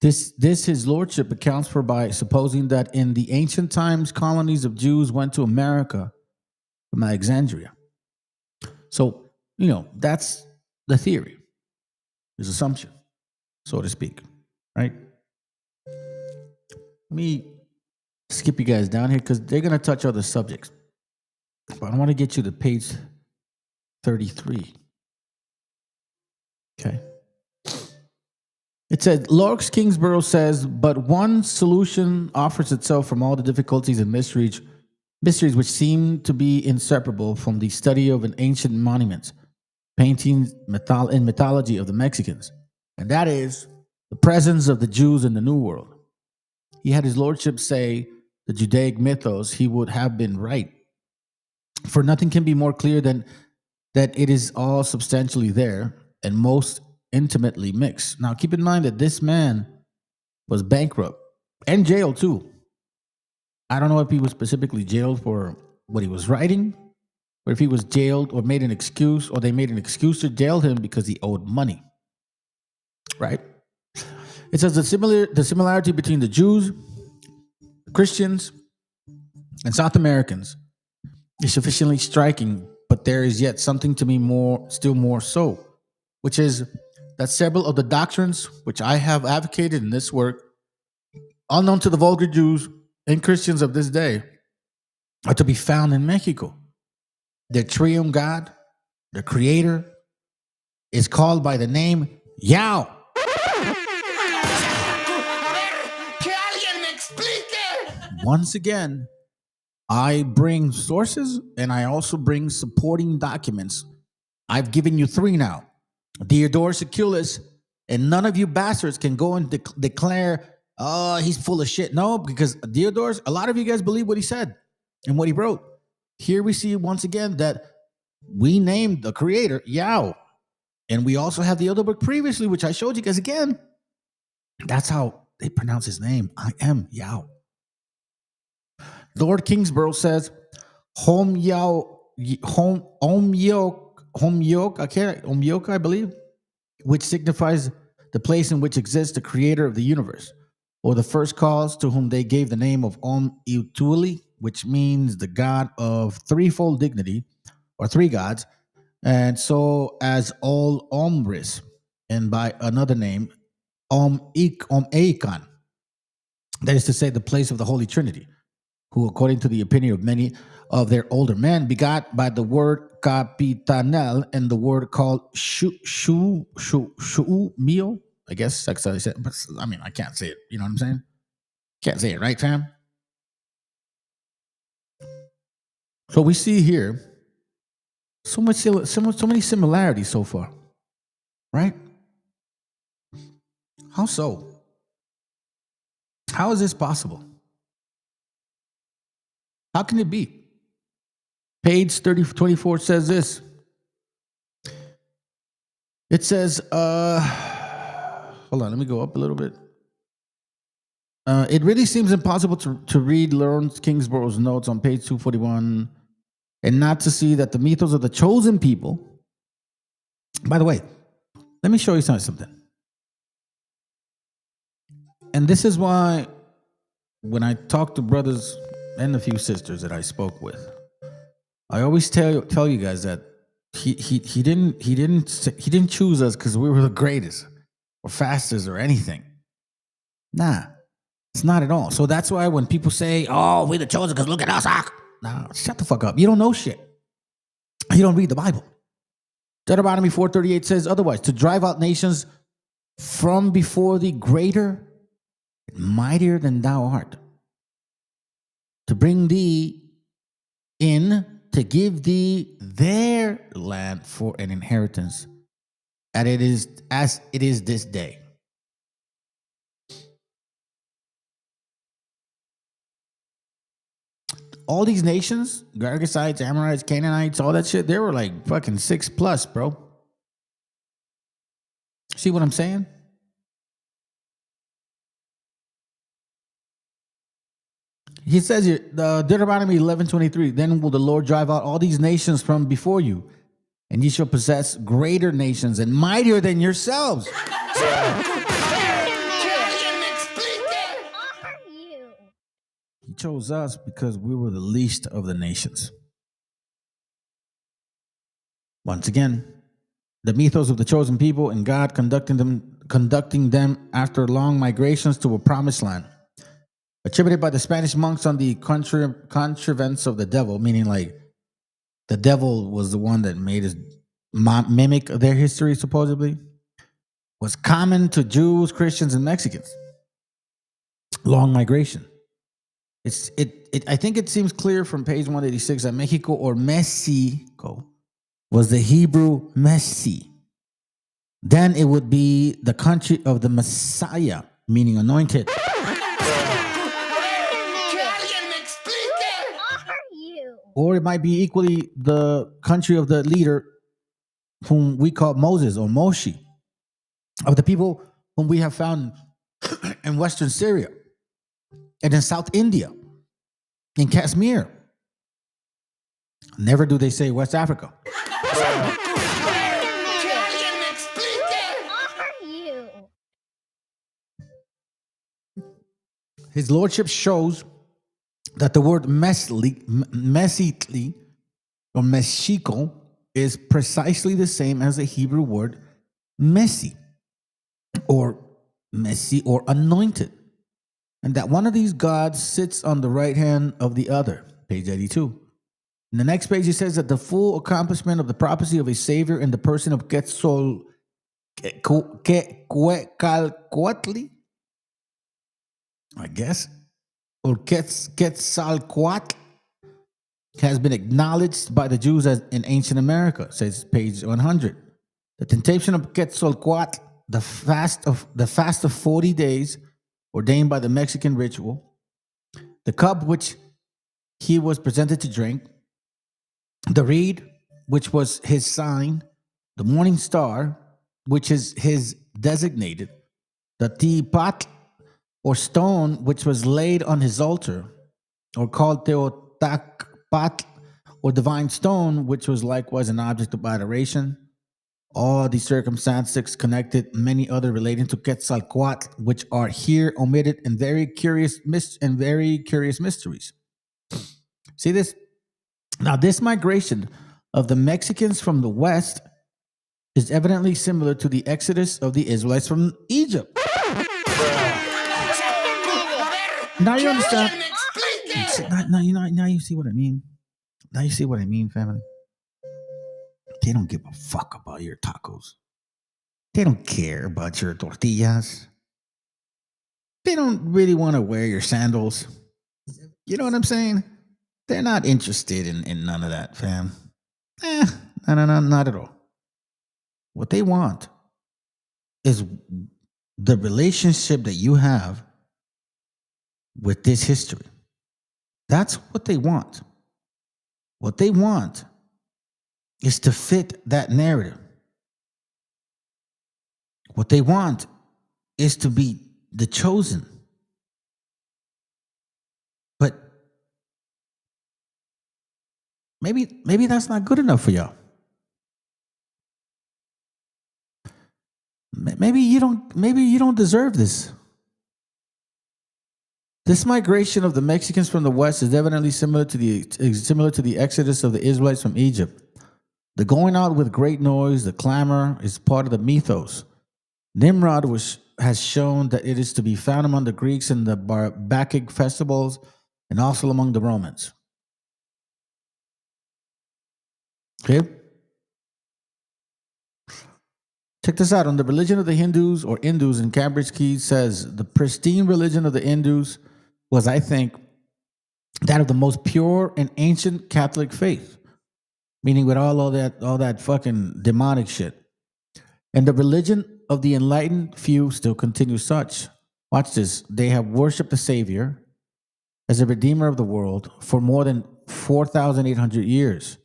This his lordship accounts for by supposing that in the ancient times, colonies of Jews went to America from Alexandria. So, that's the theory, his assumption, so to speak, right? Let me skip you guys down here because they're going to touch other subjects. But I want to get you to page 33. Okay. It said, Lord Kingsborough says, but one solution offers itself from all the difficulties and mysteries which seem to be inseparable from the study of an ancient monuments. paintings in mythology of the Mexicans, and that is the presence of the Jews in the New World. He had his lordship say the Judaic mythos, he would have been right. For nothing can be more clear than that it is all substantially there and most intimately mixed. Now, keep in mind that this man was bankrupt and jailed too. I don't know if he was specifically jailed for what he was writing, or if he was jailed or made an excuse, or they made an excuse to jail him because he owed money. Right? It says the similarity between the Jews, Christians, and South Americans is sufficiently striking, but there is yet something to me still more so, which is that several of the doctrines which I have advocated in this work, unknown to the vulgar Jews and Christians of this day, are to be found in Mexico. Their triune God, the creator, is called by the name Yao. Once again, I bring sources and I also bring supporting documents. I've given you 3 now. Diodorus Siculus, and none of you bastards can go and declare, oh, he's full of shit. No, because Diodorus, a lot of you guys believe what he said and what he wrote. Here we see once again that we named the creator Yao. And we also have the other book previously, which I showed you guys again. That's how they pronounce his name. I am Yao. Lord Kingsborough says, Om Yok, I believe, which signifies the place in which exists the creator of the universe, or the first cause, to whom they gave the name of Om Iutuli, which means the God of threefold dignity, or 3 gods, and so as all Omris, and by another name, Om Eikon, that is to say, the place of the Holy Trinity, who, according to the opinion of many of their older men, begot by the word capitanel and the word called shu mio. I guess that's how they said it. But I mean, I can't say it. You know what I'm saying? Can't say it, right, fam? So we see here so many similarities so far, right? How so? How is this possible? How can it be? Page 24 says this. It says, hold on, let me go up a little bit. It really seems impossible to read Lawrence Kingsborough's notes on page 241 and not to see that the mythos of the chosen people. By the way, let me show you something. And this is why when I talk to brothers and a few sisters that I spoke with, I always tell you guys that he didn't choose us because we were the greatest or fastest or anything. Nah, it's not at all. So that's why when people say, "Oh, we're the chosen because look at us," nah, shut the fuck up. You don't know shit. You don't read the Bible. Deuteronomy 4:38 says otherwise: to drive out nations from before thee, greater and mightier than thou art, to bring thee in, to give thee their land for an inheritance, and it is as it is this day. All these nations, Girgashites, Amorites, Canaanites, all that shit, they were like fucking 6+, bro. See what I'm saying? He says here, Deuteronomy 11:23, then will the Lord drive out all these nations from before you, and ye shall possess greater nations and mightier than yourselves. He chose us because we were the least of the nations. Once again, the mythos of the chosen people and God conducting them after long migrations to a promised land, attributed by the Spanish monks on the contrivance of the devil, meaning like the devil was the one that made us mimic their history, supposedly, was common to Jews, Christians, and Mexicans. Long migration. I think it seems clear from page 186 that Mexico, or Mexico, was the Hebrew Messi. Then it would be the country of the Messiah, meaning anointed. Or it might be equally the country of the leader whom we call Moses or Moshe, of the people whom we have found in Western Syria and in South India, in Kashmir. Never do they say West Africa. His lordship shows that the word mesitli or meshiko is precisely the same as the Hebrew word messi or anointed, and that one of these gods sits on the right hand of the other. Page 82. In the next page, he says that the full accomplishment of the prophecy of a savior in the person of Quetzalcoatl, I guess, or Quetzalcoatl, has been acknowledged by the Jews as in ancient America, says page 100. The temptation of Quetzalcoatl, the fast of 40 days ordained by the Mexican ritual, the cup which he was presented to drink, the reed, which was his sign, the morning star, which is his designated, the teapot, or stone, which was laid on his altar, or called teotacpat, or divine stone, which was likewise an object of adoration. All these circumstances connected many other relating to Quetzalcoatl, which are here omitted in very curious mysteries. See this? Now, this migration of the Mexicans from the West is evidently similar to the exodus of the Israelites from Egypt. Now you understand. Now you see what I mean. Now you see what I mean, family. They don't give a fuck about your tacos. They don't care about your tortillas. They don't really want to wear your sandals. You know what I'm saying? They're not interested in none of that, fam. No, not at all. What they want is the relationship that you have with this history. That's what they want. What they want is to fit that narrative. What they want is to be the chosen. But maybe that's not good enough for y'all. Maybe you don't deserve this. This migration of the Mexicans from the West is evidently similar to the exodus of the Israelites from Egypt. The going out with great noise, the clamor, is part of the mythos. Nimrod has shown that it is to be found among the Greeks in the Bacchic festivals and also among the Romans. Okay? Check this out. On the religion of the Hindus or Indus in Cambridge Key says the pristine religion of the Indus was, I think, that of the most pure and ancient Catholic faith, meaning with all that fucking demonic shit. And the religion of the enlightened few still continues such. Watch this. They have worshipped the Savior as a redeemer of the world for more than 4,800 years.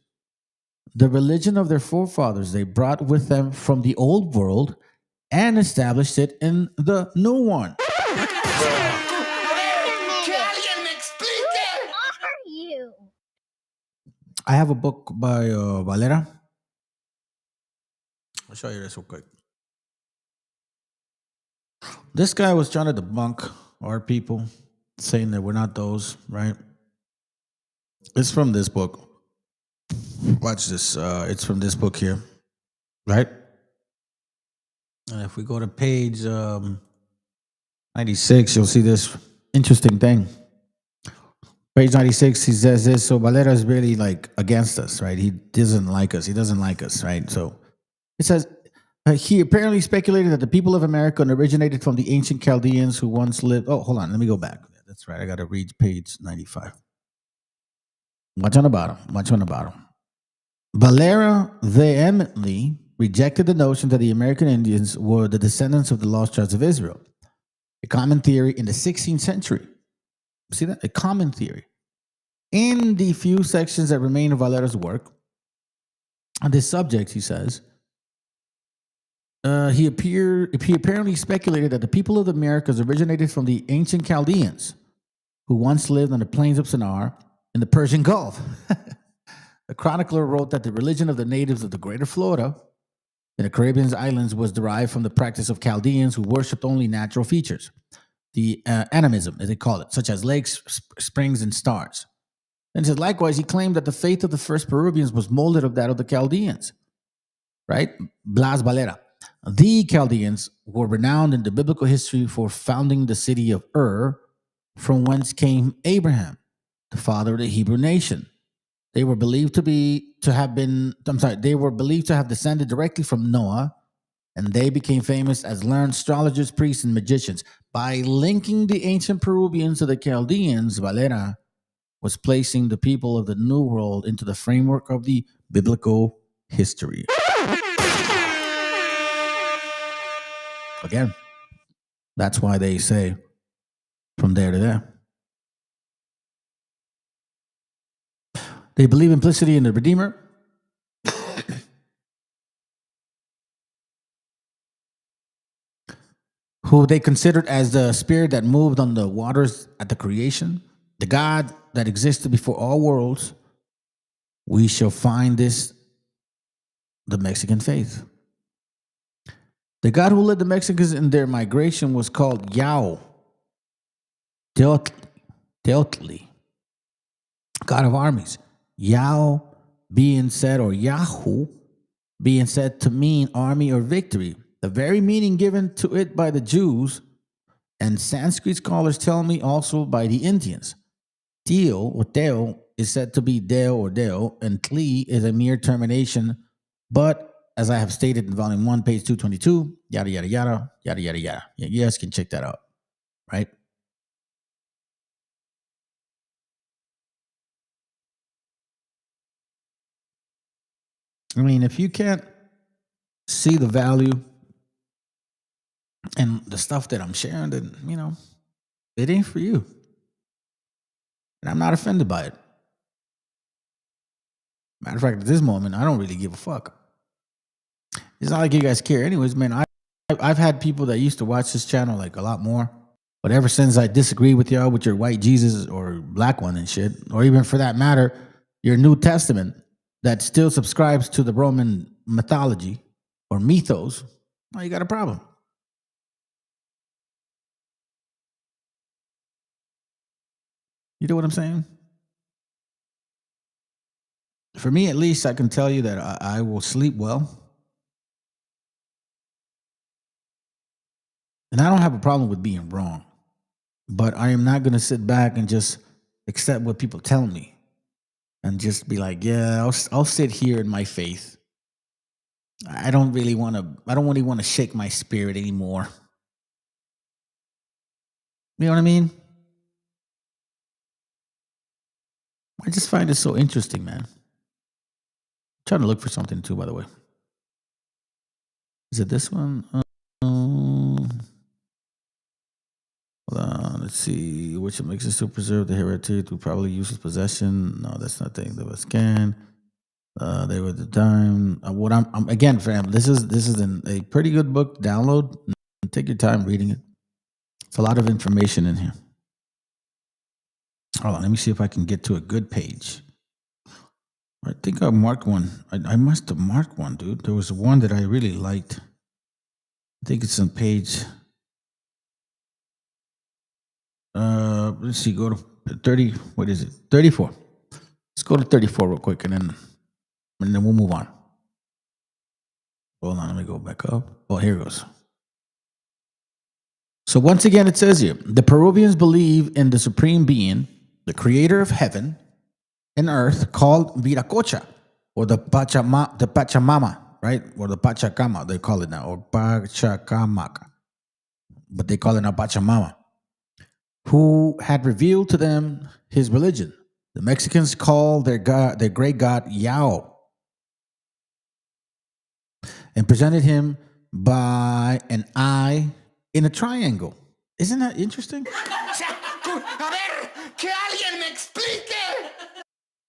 The religion of their forefathers they brought with them from the old world and established it in the new one. I have a book by Valera. I'll show you this real quick. This guy was trying to debunk our people, saying that we're not those, right? It's from this book. Watch this. It's from this book here, right? And if we go to page 96, you'll see this interesting thing. Page 96, he says this. So Valera is really like against us, right? He doesn't like us. He doesn't like us, right? So it says, he apparently speculated that the people of America originated from the ancient Chaldeans who once lived. Oh, hold on. Let me go back. That's right. I got to read page 95. Watch on the bottom. Valera vehemently rejected the notion that the American Indians were the descendants of the lost tribes of Israel, a common theory in the 16th century. See that? A common theory. In the few sections that remain of Valera's work on this subject, he says, he apparently speculated that the people of the Americas originated from the ancient Chaldeans, who once lived on the plains of Shinar in the Persian Gulf. The chronicler wrote that the religion of the natives of the Greater Florida in the Caribbean islands was derived from the practice of Chaldeans who worshipped only natural features, the animism, as they call it, such as lakes, springs, and stars. And he said, likewise, he claimed that the faith of the first Peruvians was molded of that of the Chaldeans, right? Blas Valera. The Chaldeans were renowned in the biblical history for founding the city of Ur, from whence came Abraham, the father of the Hebrew nation. They were believed to have descended directly from Noah, and they became famous as learned astrologers, priests, and magicians. By linking the ancient Peruvians to the Chaldeans, Valera was placing the people of the New World into the framework of the biblical history. Again, that's why they say from there to there. They believe implicitly in the Redeemer. Who they considered as the spirit that moved on the waters at the creation, the God that existed before all worlds. We shall find this, the Mexican faith. The God who led the Mexicans in their migration was called Yao, Teotli, God of armies. Yao being said, or Yahoo being said to mean army or victory, the very meaning given to it by the Jews, and Sanskrit scholars tell me also by the Indians. Teo or Teo is said to be Deo or Deo, and Tli is a mere termination, but as I have stated in volume 1, page 222, yada, yada, yada, yada, yada, yada. You guys can check that out, right? I mean, if you can't see the value and the stuff that I'm sharing, then, it ain't for you. And I'm not offended by it. Matter of fact, at this moment, I don't really give a fuck. It's not like you guys care. Anyways, man, I've had people that used to watch this channel like a lot more. But ever since I disagree with y'all with your white Jesus or black one and shit, or even for that matter, your New Testament that still subscribes to the Roman mythology or mythos, well, you got a problem. You know what I'm saying? For me, at least, I can tell you that I will sleep well. And I don't have a problem with being wrong. But I am not going to sit back and just accept what people tell me. And just be like, yeah, I'll sit here in my faith. I don't really want to shake my spirit anymore. You know what I mean? I just find it so interesting, man. I'm trying to look for something too, by the way. Is it this one? Hold on, let's see. Which makes it to preserve the heredity through probably useless possession. No, that's not the thing that was scanned. They were the time. What I'm again, fam. This is a pretty good book. Download. Take your time reading it. It's a lot of information in here. Hold on, let me see if I can get to a good page. I think I marked one. I must have marked one, dude. There was one that I really liked. I think it's on page. Let's see. Go to 30. What is it? 34. Let's go to 34 real quick, and then we'll move on. Hold on, let me go back up. Oh, here it goes. So once again, it says here, the Peruvians believe in the supreme being, the creator of heaven and earth, called Viracocha, or the Pachamama, right? Or the Pachacama, they call it now, or Pachacamac. But they call it now Pachamama, who had revealed to them his religion. The Mexicans call their god, their great god, Yao. and presented him by an eye in a triangle. Isn't that interesting?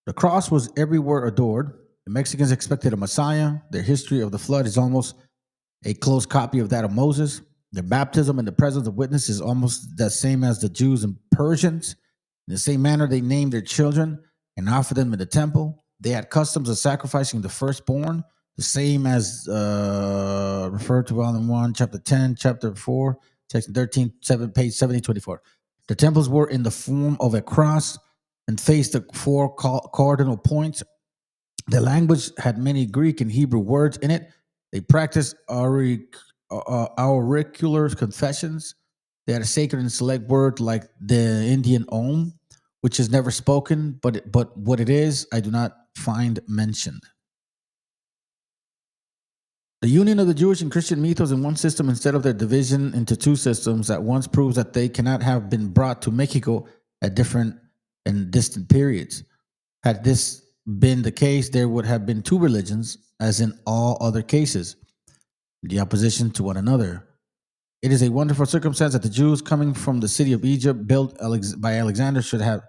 The cross was everywhere adored. The Mexicans expected a Messiah. Their history of the flood is almost a close copy of that of Moses. Their baptism in the presence of witnesses is almost the same as the Jews and Persians. In the same manner, they named their children and offered them in the temple. They had customs of sacrificing the firstborn, the same as referred to Volume 1, Chapter 10, Chapter 4, Section 13, page 7024. The temples were in the form of a cross and faced the four cardinal points. The language had many Greek and Hebrew words in it. They practiced auricular confessions. They had a sacred and select word like the Indian Om, which is never spoken, but what it is, I do not find mentioned. The union of the Jewish and Christian mythos in one system instead of their division into two systems at once proves that they cannot have been brought to Mexico at different and distant periods. Had this been the case, there would have been two religions, as in all other cases, the opposition to one another. It is a wonderful circumstance that the Jews coming from the city of Egypt, built by Alexander, should have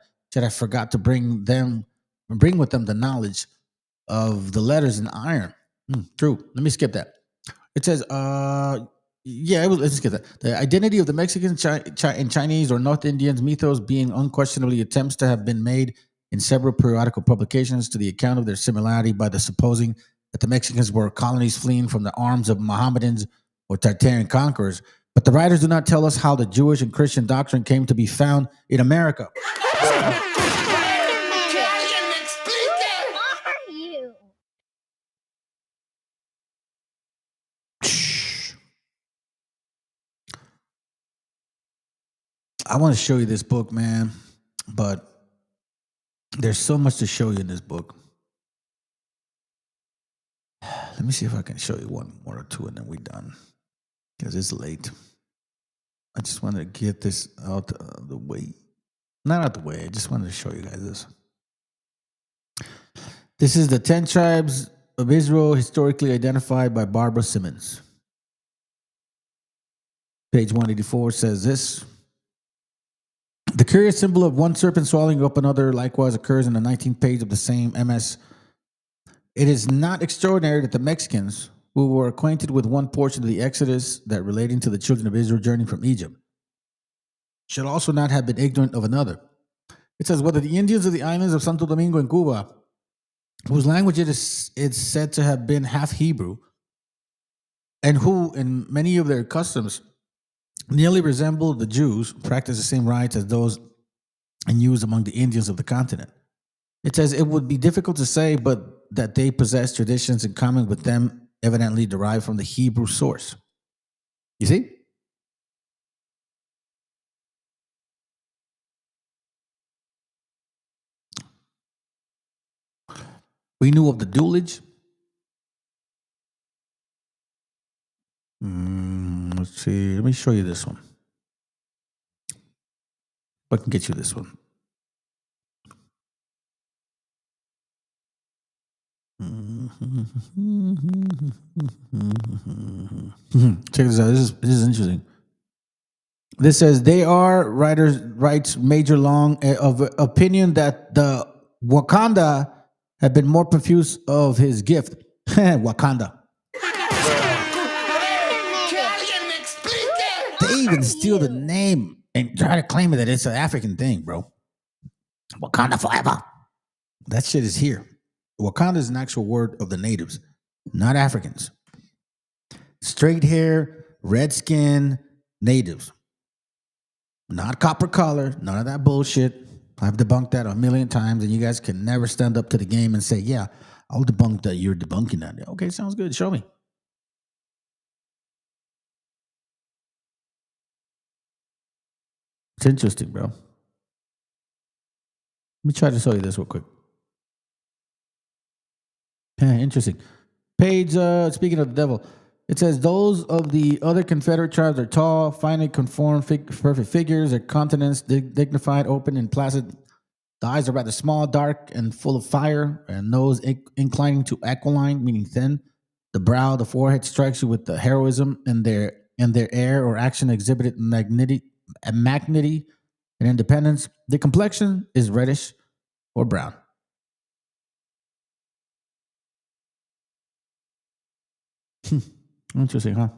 forgot to bring with them the knowledge of the letters in iron. True. Let me skip that. It says, let's skip that. The identity of the Mexican and Chinese or North Indians mythos being unquestionably attempts to have been made in several periodical publications to the account of their similarity by the supposing that the Mexicans were colonies fleeing from the arms of Mohammedans or Tartarian conquerors. But the writers do not tell us how the Jewish and Christian doctrine came to be found in America. I want to show you this book, man, but there's so much to show you in this book. Let me see if I can show you one more or two and then we're done, because it's late. I just wanted to get this out of the way. Not out the way, I just wanted to show you guys this. This is the 10 tribes of Israel historically identified by Barbara Simmons. Page 184 says this. The curious symbol of one serpent swallowing up another likewise occurs in the 19th page of the same MS. It is not extraordinary that the Mexicans, who were acquainted with one portion of the Exodus that relating to the children of Israel journeying from Egypt, should also not have been ignorant of another. It says, whether the Indians of the islands of Santo Domingo and Cuba, whose language it is said to have been half Hebrew, and who, in many of their customs, nearly resemble the Jews, practice the same rites as those in use among the Indians of the continent. It says it would be difficult to say, but that they possess traditions in common with them, evidently derived from the Hebrew source. You see? We knew of the duelage. Let's see. Let me show you this one. I can get you this one. Check this out. This is interesting. This says they are writes Major Long of opinion that the Wakanda had been more profuse of his gift. Wakanda. They even steal the name and try to claim that it's an African thing, bro. Wakanda forever. That shit is here. Wakanda is an actual word of the natives, not Africans. Straight hair, red skin, natives. Not copper color, none of that bullshit. I've debunked that a million times, and you guys can never stand up to the game and say, yeah, I'll debunk that you're debunking that. Okay, sounds good. Show me. It's interesting, bro. Let me try to show you this real quick. Interesting. Page, speaking of the devil, it says, those of the other Confederate tribes are tall, finely conformed, perfect figures, their countenance dignified, open, and placid. The eyes are rather small, dark, and full of fire, and nose inclining to aquiline, meaning thin. the brow, the forehead strikes you with the heroism in their air or action exhibited magnanimity and independence. The complexion is reddish or brown. Interesting, huh?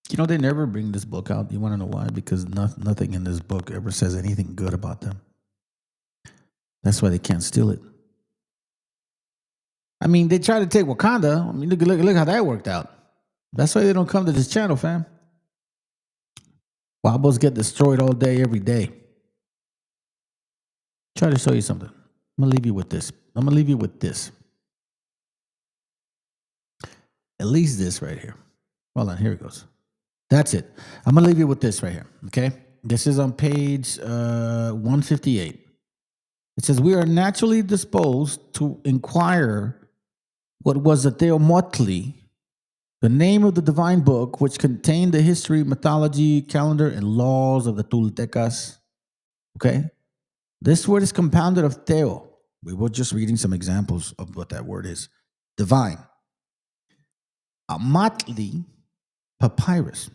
You know, they never bring this book out. You want to know why? Because nothing in this book ever says anything good about them. That's why they can't steal it. I mean, they try to take Wakanda. I mean, look how that worked out. That's why they don't come to this channel, fam. Wobbles get destroyed all day, every day. Try to show you something. I'm going to leave you with this. At least this right here. Hold on, here it goes. That's it. I'm going to leave you with this right here, okay? This is on page 158. It says, we are naturally disposed to inquire what was the Theomotli, the name of the divine book, which contained the history, mythology, calendar, and laws of the Toltecas. Okay? This word is compounded of Theo. We were just reading some examples of what that word is. Divine. Amatli, papyrus.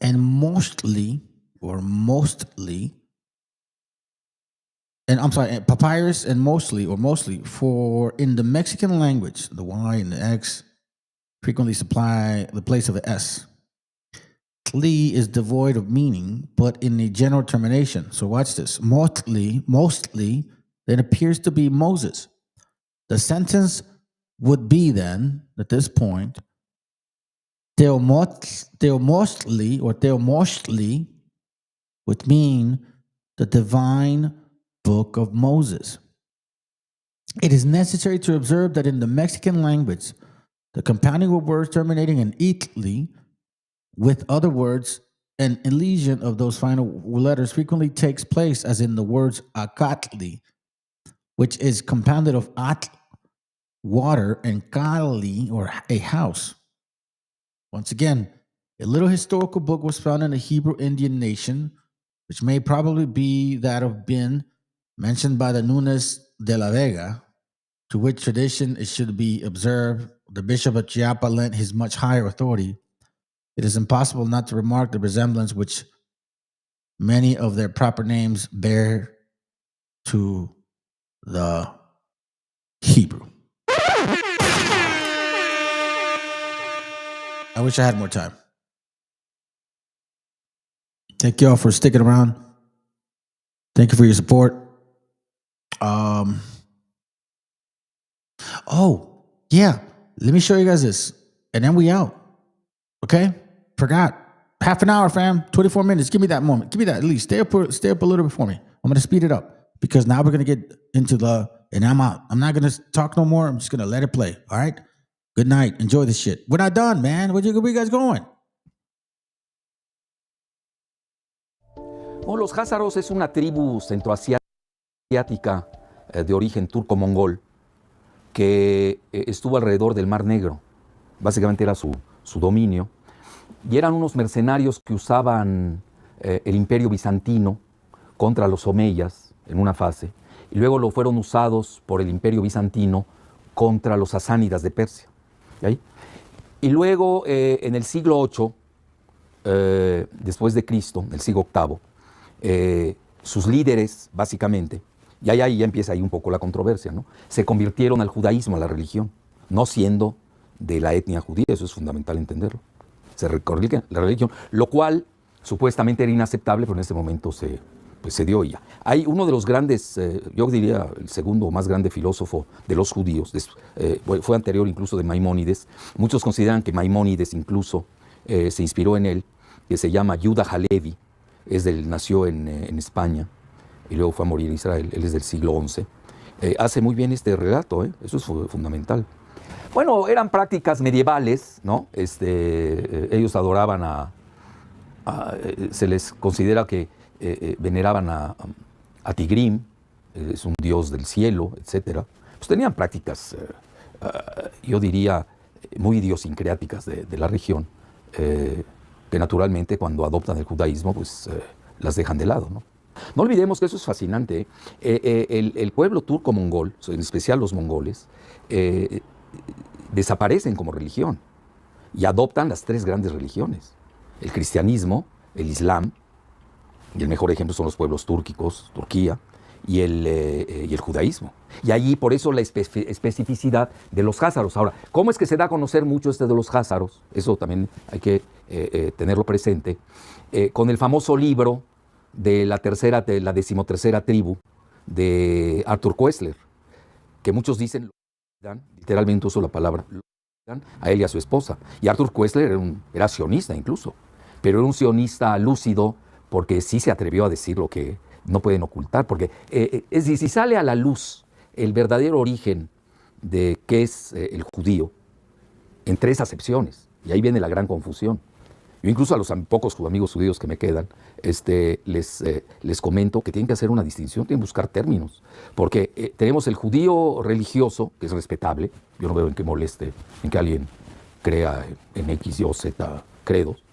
And mostly, papyrus and mostly for in the Mexican language, the Y and the X frequently supply the place of the S. Tli is devoid of meaning, but in a general termination. So watch this. Mostly, then appears to be Moses. The sentence would be then, at this point, Theomostli would mean the divine book of Moses. It is necessary to observe that in the Mexican language, the compounding of words terminating in itli with other words and elision of those final letters frequently takes place, as in the words acatli, which is compounded of at, water, and kali, or a house. Once again, a little historical book was found in a Hebrew Indian nation, which may probably be that of Bin, mentioned by the Nunes de la Vega, to which tradition it should be observed. The Bishop of Chiapa lent his much higher authority. It is impossible not to remark the resemblance which many of their proper names bear to the Hebrew. I wish I had more time. Thank you all for sticking around. Thank you for your support. Oh, yeah. Let me show you guys this. And then we out. Okay? Forgot. Half an hour, fam. 24 minutes. Give me that moment. Give me that at least. Stay up a little bit for me. I'm going to speed it up because now we're going to get into and I'm out. I'm not going to talk no more. I'm just going to let it play. All right? Good night. Enjoy this shit. We're not done, man. Where you guys going? Bueno, los házaros es una tribu centroasiática de origen turco-mongol que estuvo alrededor del Mar Negro. Básicamente era su dominio. Y eran unos mercenarios que usaban el Imperio Bizantino contra los omeyas en una fase. Y luego lo fueron usados por el Imperio Bizantino contra los sasánidas de Persia. ¿Okay? Y luego en el siglo VIII, después de Cristo, en el siglo VIII, sus líderes, básicamente, y ahí ya empieza ahí un poco la controversia, ¿no? Se convirtieron al judaísmo, a la religión, no siendo de la etnia judía. Eso es fundamental entenderlo. Se recorrió la religión, lo cual supuestamente era inaceptable, pero en ese momento se dio ya. Hay uno de los grandes, yo diría el segundo más grande filósofo de los judíos, fue anterior incluso de Maimónides. Muchos consideran que Maimónides incluso se inspiró en él, que se llama JUDAI-KKKA. Nació en España y luego fue a morir en Israel. Él es del siglo XI. Hace muy bien este relato, eso es fundamental. Bueno, eran prácticas medievales, ¿no? Ellos adoraban se les considera que veneraban a Tigrim, es un dios del cielo, etc. Pues tenían prácticas, yo diría, muy idiosincráticas de la región, que naturalmente cuando adoptan el judaísmo, pues las dejan de lado, ¿no? No olvidemos que eso es fascinante. El pueblo turco-mongol, en especial los mongoles, desaparecen como religión y adoptan las tres grandes religiones: el cristianismo, el islam, y el mejor ejemplo son los pueblos túrquicos, Turquía, y el judaísmo. Y allí, por eso, la especificidad de los házaros. Ahora, ¿cómo es que se da a conocer mucho de los házaros? Eso también hay que tenerlo presente. Con el famoso libro de la 13ª tribu de Arthur Koestler, que muchos dicen, literalmente uso la palabra, a él y a su esposa. Y Arthur Koestler era sionista incluso, pero era un sionista lúcido, porque sí se atrevió a decir lo que no pueden ocultar, porque es decir, si sale a la luz el verdadero origen de qué es el judío, en tres acepciones, y ahí viene la gran confusión. Yo incluso a los pocos amigos judíos que me quedan, les comento que tienen que hacer una distinción, tienen que buscar términos, porque tenemos el judío religioso, que es respetable. Yo no veo en qué moleste en que alguien crea en X, Y o Z credos,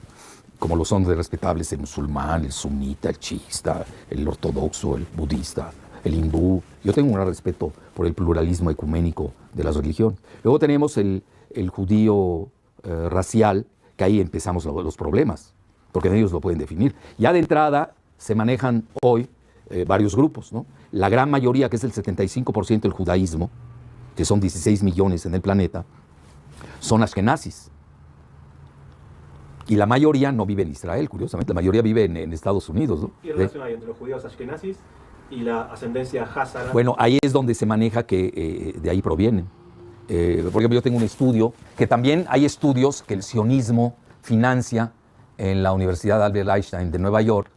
como lo son de respetables el musulmán, el sunita, el chiista, el ortodoxo, el budista, el hindú. Yo tengo un gran respeto por el pluralismo ecuménico de las religiones. Luego tenemos el judío racial, que ahí empezamos los problemas, porque ellos lo pueden definir. Ya de entrada se manejan hoy varios grupos, ¿no? La gran mayoría, que es el 75% del judaísmo, que son 16 millones en el planeta, son ashkenazis. Y la mayoría no vive en Israel, curiosamente. La mayoría vive en Estados Unidos, ¿no? ¿Qué relación hay entre los judíos ashkenazis y la ascendencia házara? Bueno, ahí es donde se maneja que de ahí provienen. Por ejemplo, yo tengo un estudio, que también hay estudios que el sionismo financia en la Universidad Albert Einstein de Nueva York,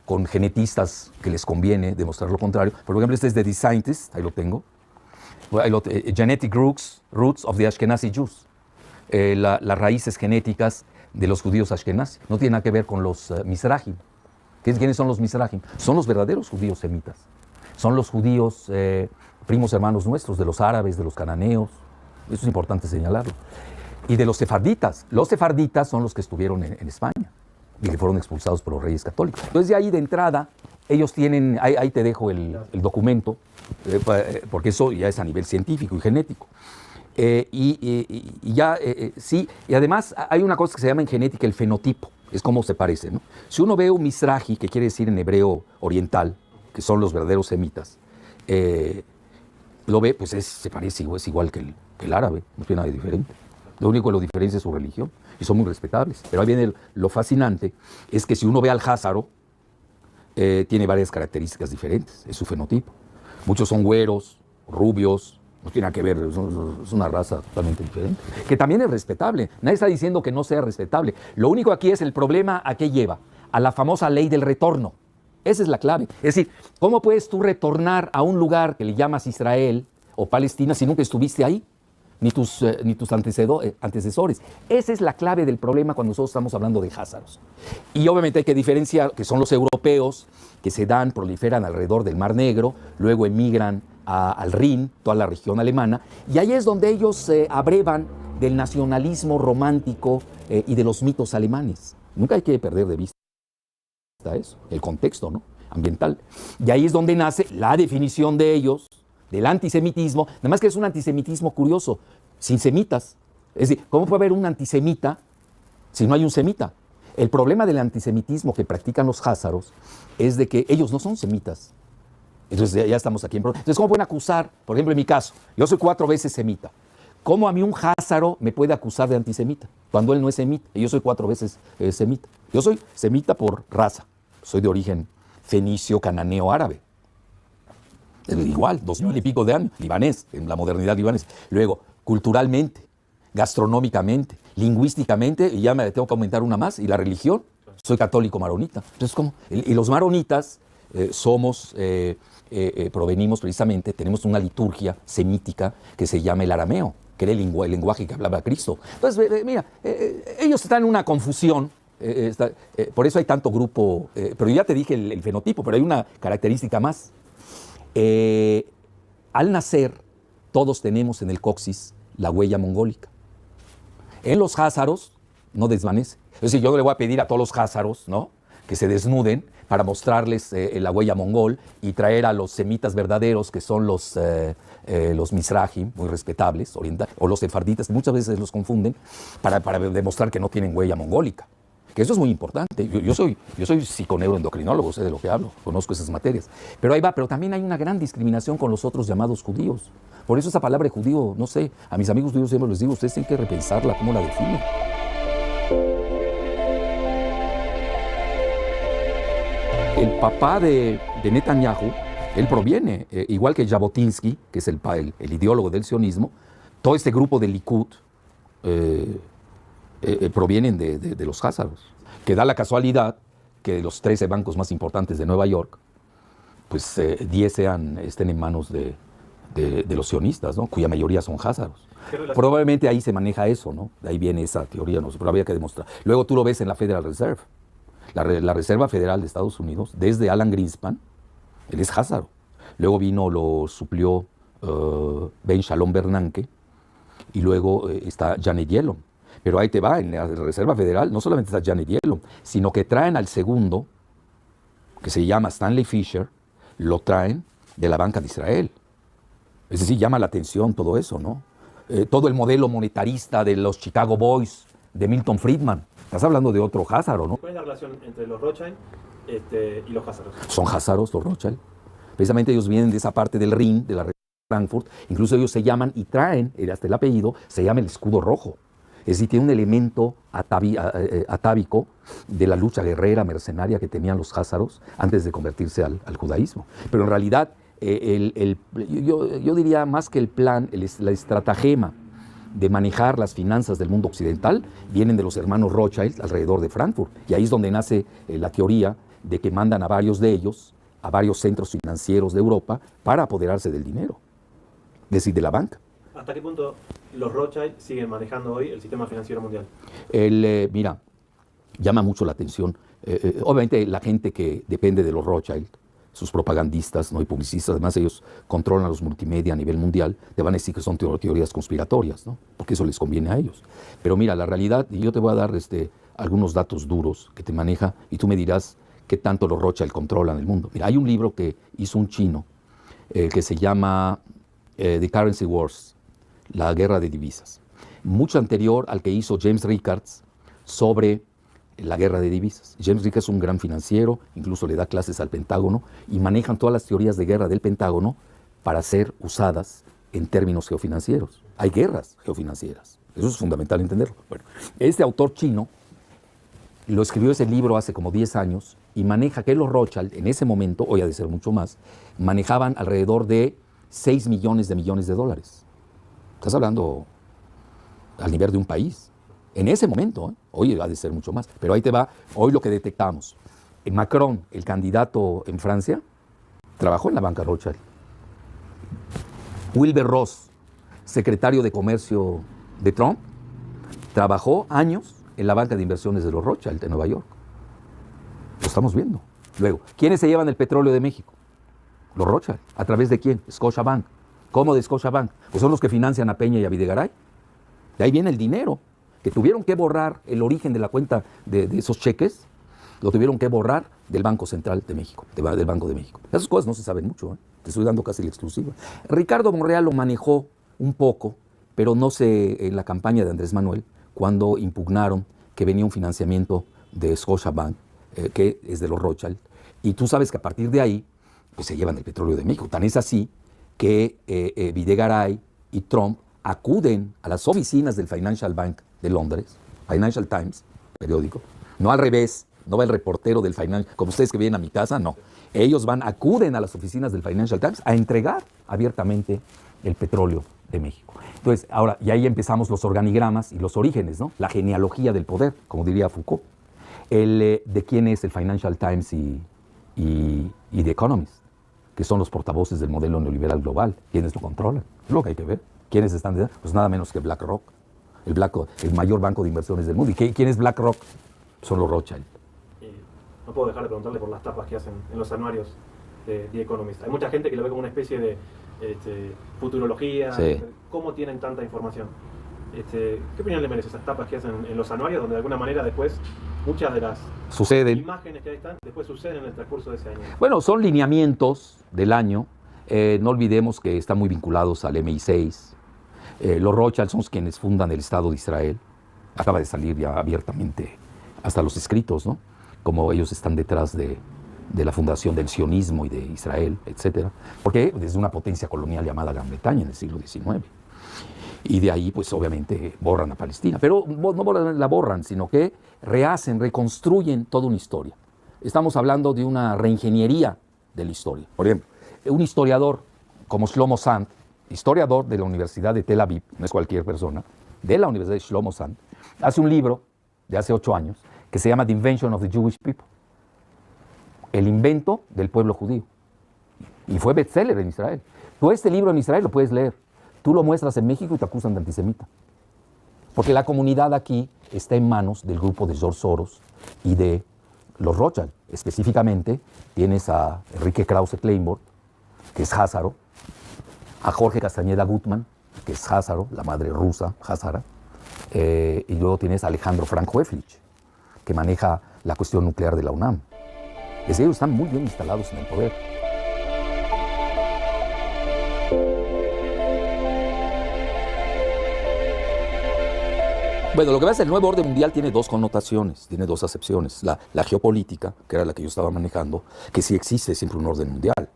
con genetistas que les conviene demostrar lo contrario. Por ejemplo, este es de The Scientist, ahí lo tengo. Genetic Roots of the Ashkenazi Jews. Las raíces genéticas de los judíos ashkenazis. No tiene nada que ver con los Mizrahim. ¿Quiénes son los Mizrahim? Son los verdaderos judíos semitas. Son los judíos primos hermanos nuestros, de los árabes, de los cananeos. Eso es importante señalarlo. Y de los sefarditas. Los sefarditas son los que estuvieron en España y que fueron expulsados por los reyes católicos. Entonces, de ahí de entrada, ellos tienen, ahí te dejo el documento, porque eso ya es a nivel científico y genético. Sí, y además hay una cosa que se llama en genética el fenotipo, es como se parece, ¿no? Si uno ve un Mizrahi, que quiere decir en hebreo oriental, que son los verdaderos semitas, lo ve, pues se parece, es igual que el árabe, no tiene nada de diferente. Lo único que lo diferencia es su religión, y son muy respetables. Pero ahí viene lo fascinante, es que si uno ve al házaro, tiene varias características diferentes, es su fenotipo. Muchos son güeros, rubios, no tiene nada que ver, es una raza totalmente diferente, que también es respetable. Nadie está diciendo que no sea respetable. Lo único aquí es el problema, ¿a qué lleva? A la famosa ley del retorno. Esa es la clave. Es decir, ¿cómo puedes tú retornar a un lugar que le llamas Israel o Palestina si nunca estuviste ahí? Ni tus antecesores. Esa es la clave del problema cuando nosotros estamos hablando de házaros. Y obviamente hay que diferenciar que son los europeos que se proliferan alrededor del Mar Negro, luego emigran al Rin, toda la región alemana, y ahí es donde ellos se abrevan del nacionalismo romántico y de los mitos alemanes. Nunca hay que perder de vista eso, el contexto, ¿no?, ambiental. Y ahí es donde nace la definición de ellos del antisemitismo, nada más que es un antisemitismo curioso, sin semitas. Es decir, ¿cómo puede haber un antisemita si no hay un semita? El problema del antisemitismo que practican los házaros es de que ellos no son semitas. Entonces ya estamos aquí en problema. Entonces, ¿cómo pueden acusar? Por ejemplo, en mi caso, yo soy 4 veces semita. ¿Cómo a mí un házaro me puede acusar de antisemita cuando él no es semita? Y yo soy 4 veces semita. Yo soy semita por raza. Soy de origen fenicio, cananeo, árabe. Igual, 2000 y pico de años, libanés, en la modernidad libanesa. Luego, culturalmente, gastronómicamente, lingüísticamente, y ya me tengo que aumentar una más, y la religión, soy católico maronita. Entonces, ¿cómo? Y los maronitas provenimos precisamente, tenemos una liturgia semítica que se llama el arameo, que era el lenguaje que hablaba Cristo. Entonces, mira, ellos están en una confusión. Por eso hay tanto grupo, pero ya te dije el fenotipo, pero hay una característica más. Al nacer, todos tenemos en el coxis la huella mongólica. En los házaros no desvanece. Es decir, yo no le voy a pedir a todos los házaros, ¿no?, que se desnuden para mostrarles la huella mongol y traer a los semitas verdaderos, que son los Mizrahim, muy respetables, o los sefarditas, que muchas veces los confunden, para demostrar que no tienen huella mongólica. Que eso es muy importante. Yo soy psiconeuroendocrinólogo, sé de lo que hablo, conozco esas materias. Pero ahí va, pero también hay una gran discriminación con los otros llamados judíos. Por eso esa palabra judío, no sé, a mis amigos judíos siempre les digo, ustedes tienen que repensarla, cómo la definen. El papá de Netanyahu, él proviene, igual que Jabotinsky, que es el ideólogo del sionismo, todo este grupo de Likud provienen de los házaros, que da la casualidad que de los 13 bancos más importantes de Nueva York, pues 10 estén en manos de los sionistas, ¿no? Cuya mayoría son házaros. Probablemente ahí se maneja eso, ¿no? De ahí viene esa teoría, no sé, pero había que demostrar. Luego tú lo ves en la Federal Reserve. La Reserva Federal de Estados Unidos, desde Alan Greenspan, él es házaro. Luego lo suplió Ben Shalom Bernanke, y luego está Janet Yellen. Pero ahí te va, en la Reserva Federal no solamente está Janet Yellen, sino que traen al segundo, que se llama Stanley Fischer, lo traen de la Banca de Israel. Es decir, llama la atención todo eso, ¿no? Todo el modelo monetarista de los Chicago Boys, de Milton Friedman. Estás hablando de otro házaro, ¿no? ¿Cuál es la relación entre los Rothschild y los házaros? Son házaros los Rothschild. Precisamente ellos vienen de esa parte del Rin, de la región de Frankfurt. Incluso ellos se llaman y traen, hasta el apellido, se llama el escudo rojo. Es decir, tiene un elemento atávico de la lucha guerrera, mercenaria que tenían los házaros antes de convertirse al judaísmo. Pero en realidad, yo diría más que el plan, la estratagema de manejar las finanzas del mundo occidental vienen de los hermanos Rothschild alrededor de Frankfurt. Y ahí es donde nace la teoría de que mandan a varios de ellos, a varios centros financieros de Europa, para apoderarse del dinero, es decir, de la banca. ¿Hasta qué punto los Rothschild siguen manejando hoy el sistema financiero mundial? Mira, llama mucho la atención. Obviamente la gente que depende de los Rothschild, sus propagandistas, ¿no? Y publicistas, además ellos controlan los multimedia a nivel mundial, te van a decir que son teorías conspiratorias, ¿no? Porque eso les conviene a ellos. Pero mira, la realidad, y yo te voy a dar algunos datos duros que te maneja, y tú me dirás qué tanto los Rothschild controlan el mundo. Mira, hay un libro que hizo un chino que se llama The Currency Wars, la guerra de divisas, mucho anterior al que hizo James Rickards sobre la guerra de divisas. James Rickards es un gran financiero, incluso le da clases al Pentágono, y manejan todas las teorías de guerra del Pentágono para ser usadas en términos geofinancieros. Hay guerras geofinancieras, eso es fundamental entenderlo. Bueno, este autor chino lo escribió ese libro hace como 10 años y maneja que los Rothschild en ese momento, hoy ha de ser mucho más, manejaban alrededor de 6 millones de dólares. Estás hablando al nivel de un país. En ese momento, hoy ha de ser mucho más, pero ahí te va, hoy lo que detectamos. Macron, el candidato en Francia, trabajó en la banca Rothschild. Wilbur Ross, secretario de Comercio de Trump, trabajó años en la banca de inversiones de los Rothschild en Nueva York. Lo estamos viendo. Luego, ¿quiénes se llevan el petróleo de México? Los Rothschild. ¿A través de quién? Scotiabank. ¿Cómo de Scotiabank? Pues son los que financian a Peña y a Videgaray. De ahí viene el dinero, que tuvieron que borrar el origen de la cuenta de esos cheques, lo tuvieron que borrar del Banco Central de México, del Banco de México. Esas cosas no se saben mucho, te estoy dando casi la exclusiva. Ricardo Monreal lo manejó un poco, pero no sé, en la campaña de Andrés Manuel, cuando impugnaron que venía un financiamiento de Scotiabank, que es de los Rothschild, y tú sabes que a partir de ahí, pues se llevan el petróleo de México. Tan es así que Videgaray y Trump acuden a las oficinas del Financial Bank de Londres, Financial Times, periódico, no al revés, no va el reportero del Financial, como ustedes que vienen a mi casa, no. Ellos acuden a las oficinas del Financial Times a entregar abiertamente el petróleo de México. Entonces, ahora, y ahí empezamos los organigramas y los orígenes, ¿no? La genealogía del poder, como diría Foucault. De quién es el Financial Times y The Economist, que son los portavoces del modelo neoliberal global. ¿Quiénes lo controlan? Es lo que hay que ver. ¿Quiénes están detrás? Pues nada menos que BlackRock, el mayor banco de inversiones del mundo. ¿Y quién es BlackRock? Son los Rothschild. No puedo dejar de preguntarle por las tapas que hacen en los anuarios de The Economist. Hay mucha gente que lo ve como una especie de futurología. Sí. ¿Cómo tienen tanta información? ¿Qué opinión le merece esas tapas que hacen en los anuarios, donde de alguna manera después muchas de las imágenes que ahí están después suceden en el transcurso de ese año. Bueno, son lineamientos del año. No olvidemos que están muy vinculados al MI6. Los Rothschild son quienes fundan el Estado de Israel. Acaba de salir ya abiertamente hasta los escritos, ¿no? Como ellos están detrás de la fundación del sionismo y de Israel, etcétera. Porque desde una potencia colonial llamada Gran Bretaña en el siglo XIX. Y de ahí, pues obviamente, borran a Palestina. Pero no la borran, sino que rehacen, reconstruyen toda una historia. Estamos hablando de una reingeniería de la historia. Por ejemplo, un historiador como Shlomo Sand, historiador de la Universidad de Tel Aviv, no es cualquier persona, de la Universidad de Shlomo Sand, hace un libro de hace 8 años que se llama The Invention of the Jewish People. El invento del pueblo judío. Y fue bestseller en Israel. Tú este libro en Israel lo puedes leer. Tú lo muestras en México y te acusan de antisemita. Porque la comunidad aquí está en manos del grupo de George Soros y de los Rothschild. Específicamente tienes a Enrique Krause Kleinborg, que es házaro, a Jorge Castañeda Gutmann, que es házaro, la madre rusa, házara, y luego tienes a Alejandro Frank Weflich, que maneja la cuestión nuclear de la UNAM. Es decir, ellos están muy bien instalados en el poder. Bueno, lo que pasa es que el nuevo orden mundial tiene 2 connotaciones, tiene 2 acepciones. La geopolítica, que era la que yo estaba manejando, que sí existe siempre un orden mundial,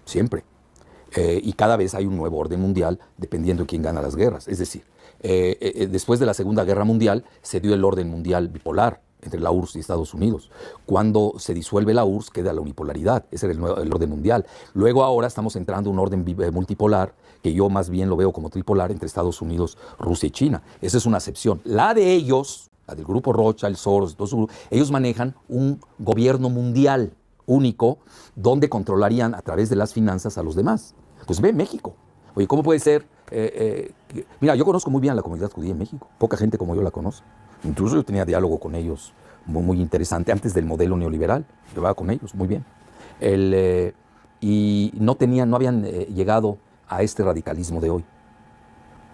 siempre. Y cada vez hay un nuevo orden mundial dependiendo de quién gana las guerras. Es decir, después de la Segunda Guerra Mundial se dio el orden mundial bipolar entre la URSS y Estados Unidos. Cuando se disuelve la URSS queda la unipolaridad, ese era el orden mundial. Luego ahora estamos entrando en un orden multipolar, que yo más bien lo veo como tripolar entre Estados Unidos, Rusia y China. Esa es una acepción. La de ellos, la del grupo Rothschild, Soros, todo su grupo, ellos manejan un gobierno mundial único donde controlarían a través de las finanzas a los demás. Pues ve México. Oye, ¿cómo puede ser? Mira, yo conozco muy bien a la comunidad judía en México. Poca gente como yo la conoce. Incluso yo tenía diálogo con ellos muy interesante antes del modelo neoliberal. Llevaba con ellos muy bien. Y no habían llegado a este radicalismo de hoy.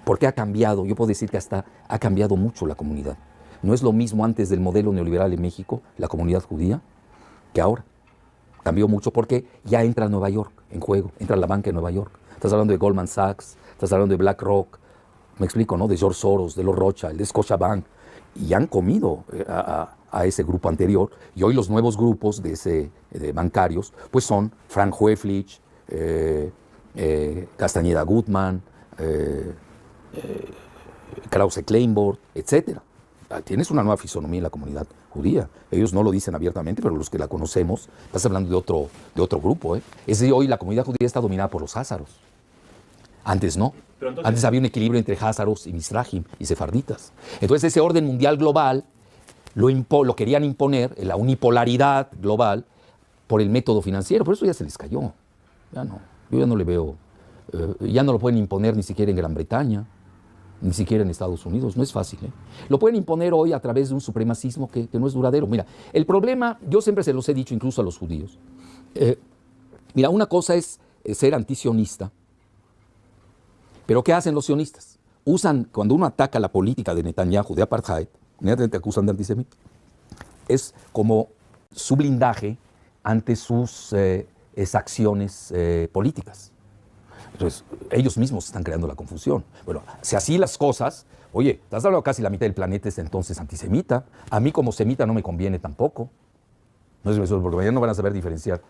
¿Por qué ha cambiado? Yo puedo decir que hasta ha cambiado mucho la comunidad. No es lo mismo antes del modelo neoliberal en México, la comunidad judía, que ahora. Cambió mucho porque ya entra Nueva York en juego, entra la banca de Nueva York. Estás hablando de Goldman Sachs, estás hablando de BlackRock, me explico, ¿no? De George Soros, de los Rothschild, de Scotiabank, y han comido a ese grupo anterior. Y hoy los nuevos grupos de bancarios, pues son Frank Weflich, Castañeda Gutmann, Krause Kleinborg, etcétera. Tienes una nueva fisonomía en la comunidad judía. Ellos no lo dicen abiertamente, pero los que la conocemos, estás hablando de otro grupo. Es decir, hoy la comunidad judía está dominada por los házaros. Antes no. Entonces, antes había un equilibrio entre házaros y mizrahim y sefarditas. Entonces ese orden mundial global lo querían imponer, la unipolaridad global, por el método financiero. Por eso ya se les cayó. Ya no. Yo ya no le veo. Ya no lo pueden imponer ni siquiera en Gran Bretaña, ni siquiera en Estados Unidos. No es fácil. Lo pueden imponer hoy a través de un supremacismo que no es duradero. Mira, el problema, yo siempre se los he dicho incluso a los judíos. Mira, una cosa es ser antisionista, pero ¿qué hacen los sionistas? Cuando uno ataca la política de Netanyahu, de apartheid, te acusan de antisemita. Es como su blindaje ante sus exacciones políticas. Entonces, ellos mismos están creando la confusión. Bueno, si así las cosas, oye, estás hablando casi la mitad del planeta es entonces antisemita. A mí como semita no me conviene tampoco. No es eso, porque mañana no van a saber diferenciar.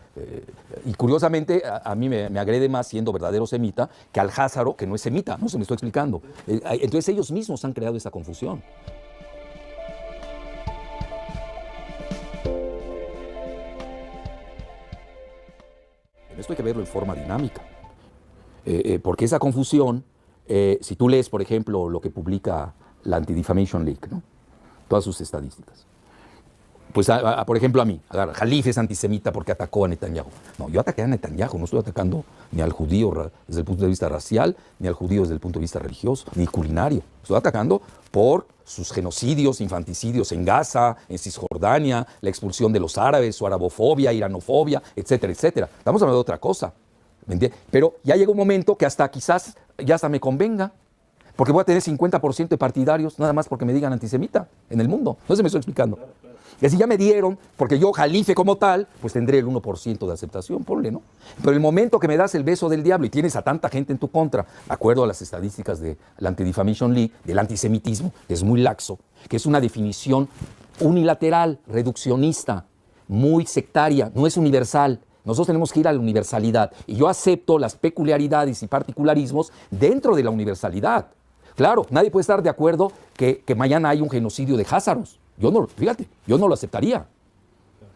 Y curiosamente, a mí me agrede más siendo verdadero semita que al házaro, que no es semita. No se me estoy explicando. Entonces ellos mismos han creado esa confusión. Esto hay que verlo en forma dinámica. Porque esa confusión, si tú lees, por ejemplo, lo que publica la Anti-Defamation League, ¿no? Todas sus estadísticas. Pues, por ejemplo, a mí, Jalif es antisemita porque atacó a Netanyahu. No, yo ataqué a Netanyahu, no estoy atacando ni al judío desde el punto de vista racial, ni al judío desde el punto de vista religioso, ni culinario. Estoy atacando por sus genocidios, infanticidios en Gaza, en Cisjordania, la expulsión de los árabes, su arabofobia, iranofobia, etcétera, etcétera. Estamos hablando de otra cosa. ¿Me entiendes? Pero ya llega un momento que quizás me convenga, porque voy a tener 50% de partidarios nada más porque me digan antisemita en el mundo. No se me estoy explicando. Que si ya me dieron, porque yo calife como tal, pues tendré el 1% de aceptación, ponle, ¿no? Pero el momento que me das el beso del diablo y tienes a tanta gente en tu contra, de acuerdo a las estadísticas de la Anti-Defamation League, del antisemitismo, que es muy laxo, que es una definición unilateral, reduccionista, muy sectaria, no es universal. Nosotros tenemos que ir a la universalidad. Y yo acepto las peculiaridades y particularismos dentro de la universalidad. Claro, nadie puede estar de acuerdo que mañana hay un genocidio de házaros. Yo no, fíjate, yo no lo aceptaría.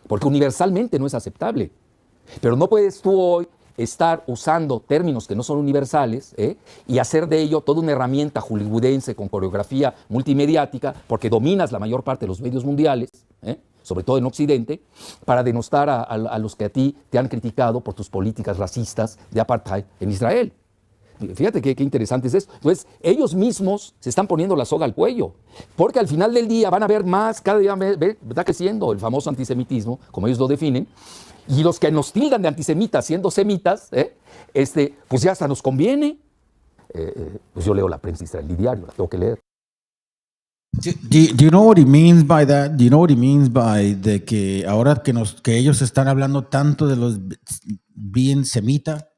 Porque universalmente no es aceptable. Pero no puedes tú hoy estar usando términos que no son universales y hacer de ello toda una herramienta hollywoodense con coreografía multimediática, porque dominas la mayor parte de los medios mundiales, sobre todo en Occidente, para denostar a los que a ti te han criticado por tus políticas racistas de apartheid en Israel. Fíjate qué interesante es esto. Entonces, ellos mismos se están poniendo la soga al cuello, porque al final del día van a ver más, cada día está creciendo el famoso antisemitismo, como ellos lo definen, y los que nos tildan de antisemitas siendo semitas, pues ya hasta nos conviene. Pues yo leo la prensa israelí diario, la tengo que leer. Do you know what he means by that? Do you know what he means by de que ahora que ellos están hablando tanto de los bien semita,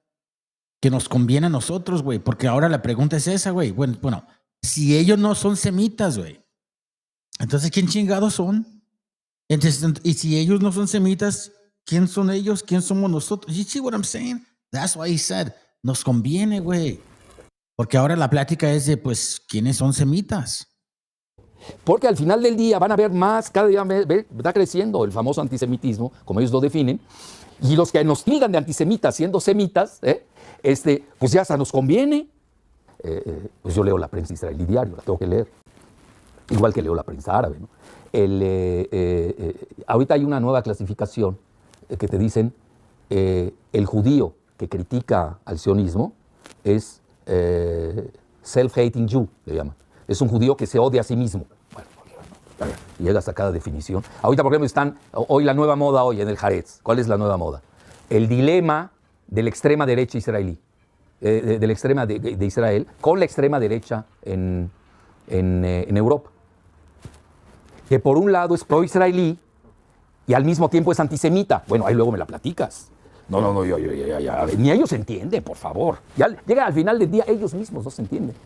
que nos conviene a nosotros, güey? Porque ahora la pregunta es esa, güey. Bueno, si ellos no son semitas, güey, entonces ¿quién chingados son? Entonces, y si ellos no son semitas, ¿quién son ellos? ¿Quién somos nosotros? You see what I'm saying? That's why he said, nos conviene, güey. Porque ahora la plática es de, pues, ¿quiénes son semitas? Porque al final del día van a ver más, cada día está creciendo el famoso antisemitismo, como ellos lo definen, y los que nos tildan de antisemitas siendo semitas, pues ya hasta nos conviene. Pues yo leo la prensa israelí diario, la tengo que leer, igual que leo la prensa árabe, ¿no? Ahorita hay una nueva clasificación que te dicen, el judío que critica al sionismo es self-hating Jew, le llaman. Es un judío que se odia a sí mismo. Bueno, llegas a cada definición. Ahorita, por ejemplo, hoy la nueva moda hoy en el Haaretz. ¿Cuál es la nueva moda? El dilema de la extrema derecha israelí, de la extrema de Israel, con la extrema derecha en Europa. Que por un lado es pro-israelí y al mismo tiempo es antisemita. Bueno, ahí luego me la platicas. No, ni ellos se entienden, por favor. Ya llega al final del día, ellos mismos no se entienden.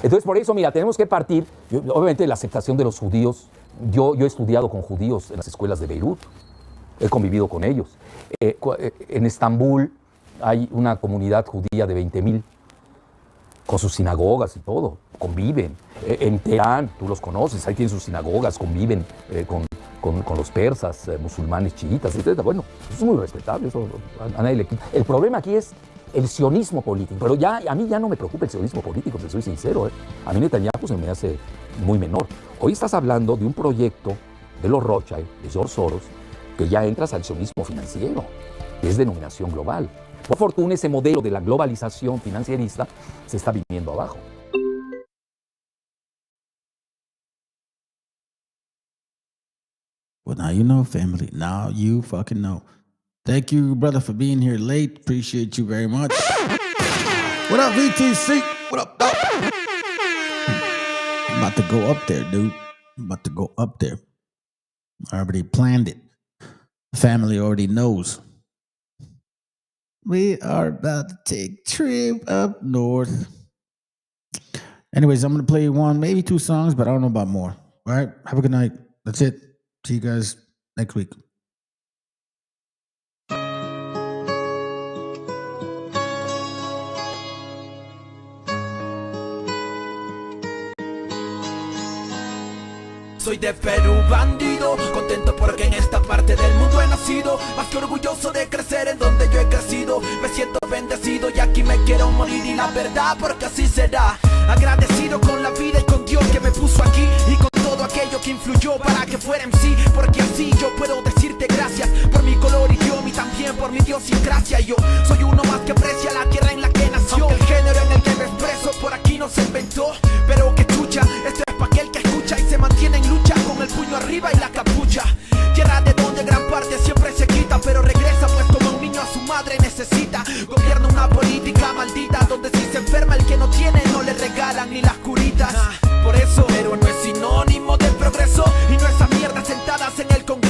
Entonces, por eso, mira, tenemos que partir, obviamente, la aceptación de los judíos. Yo he estudiado con judíos en las escuelas de Beirut, he convivido con ellos. En Estambul hay una comunidad judía de 20,000, con sus sinagogas y todo, conviven. En Teherán, tú los conoces, ahí tienen sus sinagogas, conviven con los persas, musulmanes, chiitas, etc. Bueno, eso es muy respetable, eso a nadie le quita. El problema aquí es el sionismo político, pero a mí ya no me preocupa el sionismo político, si soy sincero. A mí Netanyahu se me hace muy menor. Hoy estás hablando de un proyecto de los Rothschild, de George Soros, que ya entras al sionismo financiero, que es denominación global. Por fortuna, ese modelo de la globalización financierista se está viniendo abajo. Well, now you know, family. Now you fucking know. Thank you, brother, for being here late. Appreciate you very much. What up, VTC? What up, dog? I'm about to go up there, dude. I'm about to go up there. I already planned it. The family already knows. We are about to take a trip up north. Anyways, I'm going to play one, maybe two songs, but I don't know about more. All right? Have a good night. That's it. See you guys next week. Soy de Perú, bandido, contento porque en esta parte del mundo he nacido, más que orgulloso de crecer en donde yo he crecido. Me siento bendecido y aquí me quiero morir, y la verdad porque así será. Agradecido con la vida y con Dios que me puso aquí, y con todo aquello que influyó para que fuera MC, porque así yo puedo decirte gracias por mi color, idioma y también por mi idiosincrasia. Yo soy uno más que aprecia la tierra en la que nació, aunque el género en el que me expreso por aquí no se inventó, pero que chucha, esto es pa' aquel que escucha y se mantiene en lucha con el puño arriba y la capucha. Tierra de donde gran parte siempre se quita, pero regresa pues como un niño a su madre necesita. Gobierna una política maldita donde si se enferma el que no tiene no le regalan ni las curitas. Por eso, pero no es sinónimo del progreso y no esas mierdas sentadas en el Congreso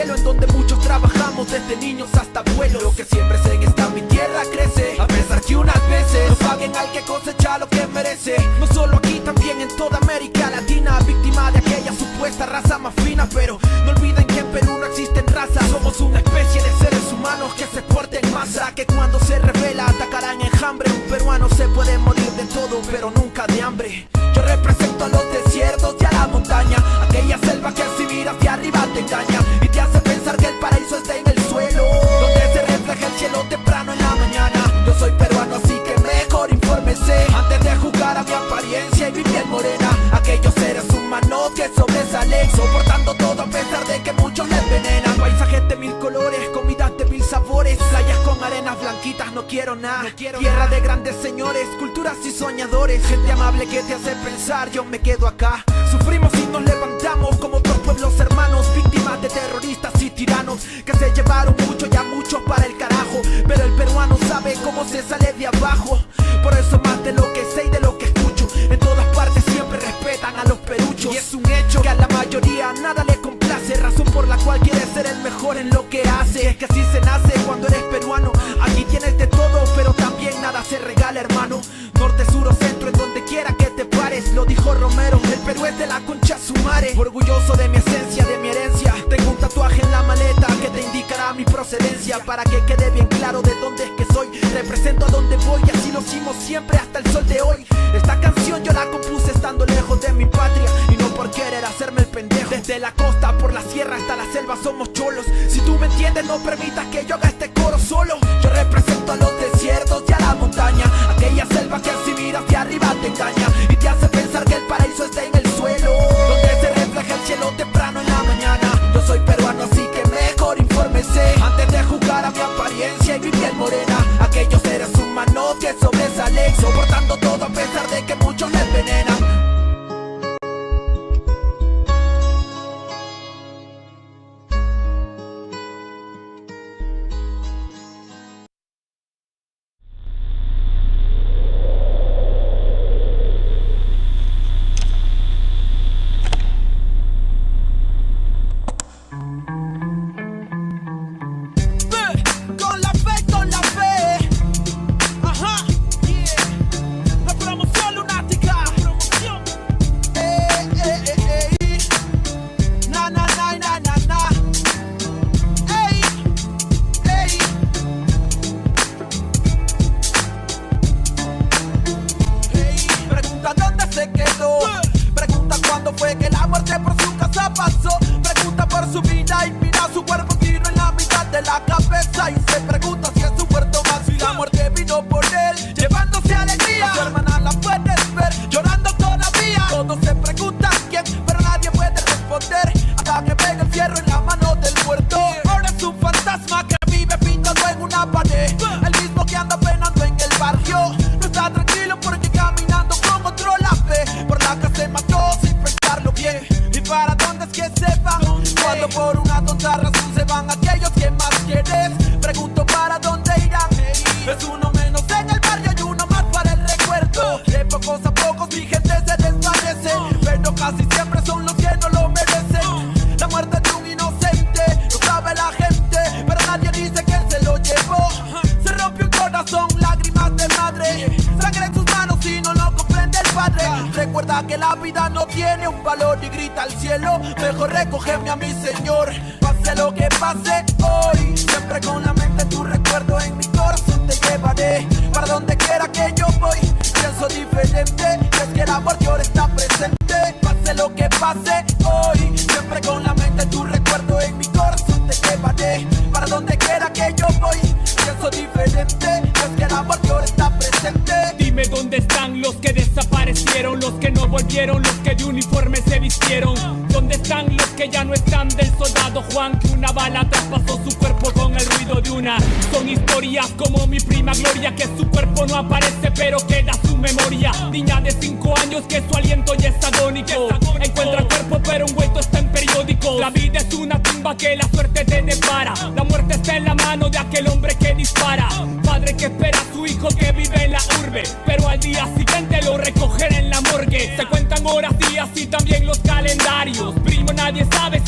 cielo en donde muchos trabajamos desde niños hasta abuelos. Lo que siempre sé en esta mi tierra crece, a pesar que unas veces no paguen al que cosecha lo que merece. No solo aquí, también en toda América Latina, víctima de aquella supuesta raza más fina. Pero no olviden que en Perú no existen razas, somos una especie de seres humanos que se porten en masa, que cuando se revela atacarán enjambre. Un peruano se puede morir de todo, pero nunca de hambre. Yo represento a los desiertos y a la montaña, aquella selva que si miras de arriba te engaña y te hace pensar que el paraíso está en el suelo, donde se refleja el cielo temprano en la mañana. Yo soy peruano, así que mejor infórmese antes de juzgar a mi apariencia y mi piel morena. Aquellos seres humanos que sobresalen, soportando todo a pesar de que muchos les envenenan. Paisajes de mil colores, comidas de mil sabores, playas con arenas blanquitas, no quiero nada. Tierra de grandes señores, culturas y soñadores, gente amable que te hace pensar, yo me quedo acá. Sufrimos y nos levantamos como otros pueblos hermanos, víctimas de terroristas y tiranos que se llevaron mucho y a muchos para el carajo. Pero el peruano sabe cómo se sale de abajo, por eso más de lo que sé y de lo que escucho, en todas partes siempre respetan a los peruchos. Y es un hecho que a la mayoría nada le complace, razón por la cual quiere ser el mejor en lo que hace. Es que así se nace cuando eres peruano, aquí tienes de todo, pero también nada se regala, hermano. Norte, sur o centro, en donde quiera que te pares, lo dijo Romero, el Perú es de la concha su madre. Orgulloso de mi esencia, de mi herencia, tengo un tatuaje en la maleta que te indicará mi procedencia, para que quede bien claro de dónde es que soy. Represento a donde voy y así lo hicimos siempre hasta el sol de hoy. Esta canción yo la compuse estando lejos de mi patria y no por querer hacerme el pendejo. Desde la costa, por la sierra hasta la selva somos cholos. Si tú me entiendes, no permitas que yo haga este coro solo. Yo represento a los desiertos y a la montaña, aquella selva que si miras de arriba te engaña y te hace pensar que el paraíso está en el suelo, donde se refleja el cielo temprano en la mañana. Yo soy peruano, así que mejor infórmese antes de juzgar a mi apariencia y mi piel morena. Aquellos seres humanos que sobresalen, soportando todo a pesar de que muchos les envenenan.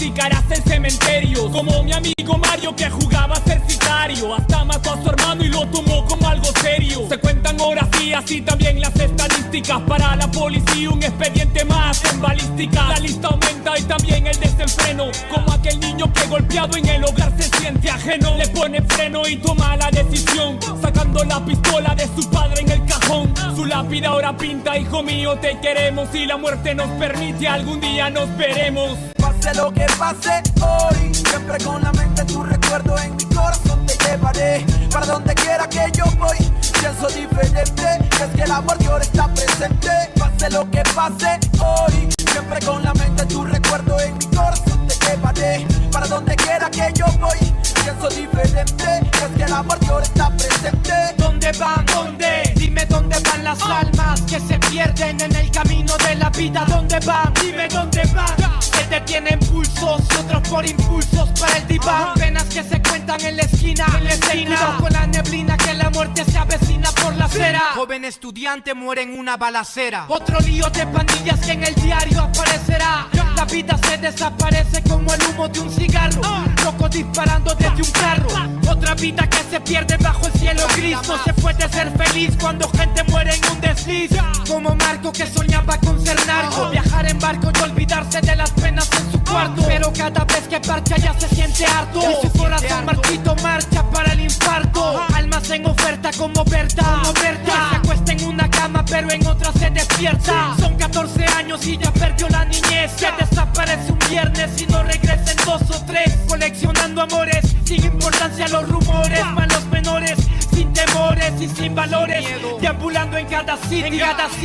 practicarás en cementerios. Como mi amigo Mario que jugaba a ser sicario. Hasta mató a su hermano y lo tomó como algo serio. Se cuentan horas y así también las estadísticas. Para la policía un expediente más en balística. La lista aumenta y también el desenfreno. Como aquel niño que golpeado en el hogar se siente ajeno. Le pone freno y toma la decisión, sacando la pistola de su padre en el cajón. Su lápida ahora pinta: hijo mío, te queremos. Si la muerte nos permite, algún día nos veremos. Pase lo que pase hoy, siempre con la mente tu recuerdo en mi corazón te llevaré. Para donde quiera que yo voy, pienso diferente, es que el amor de ahora está presente. Pase lo que pase hoy, siempre con la mente tu recuerdo en mi corazón te llevaré. Para donde quiera que yo voy, pienso diferente, es que el amor de ahora está presente. ¿Dónde van? ¿Dónde? Dime dónde van las almas que se pierden en el camino de la vida. ¿Dónde van? Dime dónde van. Que te tienen pulsos, otros por impulsos para el diván. Penas que se cuentan en la esquina, cuidado con la neblina que la muerte se avecina por la acera. Joven estudiante muere en una balacera. Otro lío de pandillas que en el diario aparecerá. La vida se desaparece como el humo de un cigarro. Locos disparando desde un carro. Otra vida que se pierde bajo el cielo gris. No se puede ser feliz cuando gente muere en un desliz. Como Marco que soñaba con ser narco, viajar en barco y olvidarse de las penas en su cuarto. Pero cada vez que parcha ya se siente harto. Y su corazón marchito marcha para el infarto. Almas en oferta como Berta. Que se acuesta en una cama pero en otra se despierta. Son 14 años y ya perdió la niñez. Que desaparece un viernes y no regresa en 2 o 3. Coleccionando amores sin importancia a los rumores. Malos menores sin temores y sin valores. Deambulando en cada city,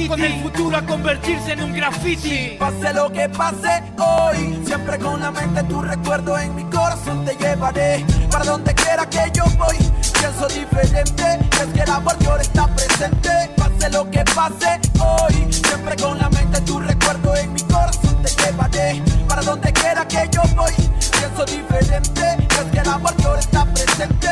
con el futuro a convertirse en un graffiti. Pase lo que pase hoy, siempre con la mente tu recuerdo en mi corazón te llevaré. Para donde quiera que yo voy, pienso diferente, es que el amor de ahora está presente. Pase lo que pase hoy, siempre con la mente tu recuerdo en mi corazón te llevaré. Para donde quiera que yo voy, pienso diferente, es que el amor de ahora está presente.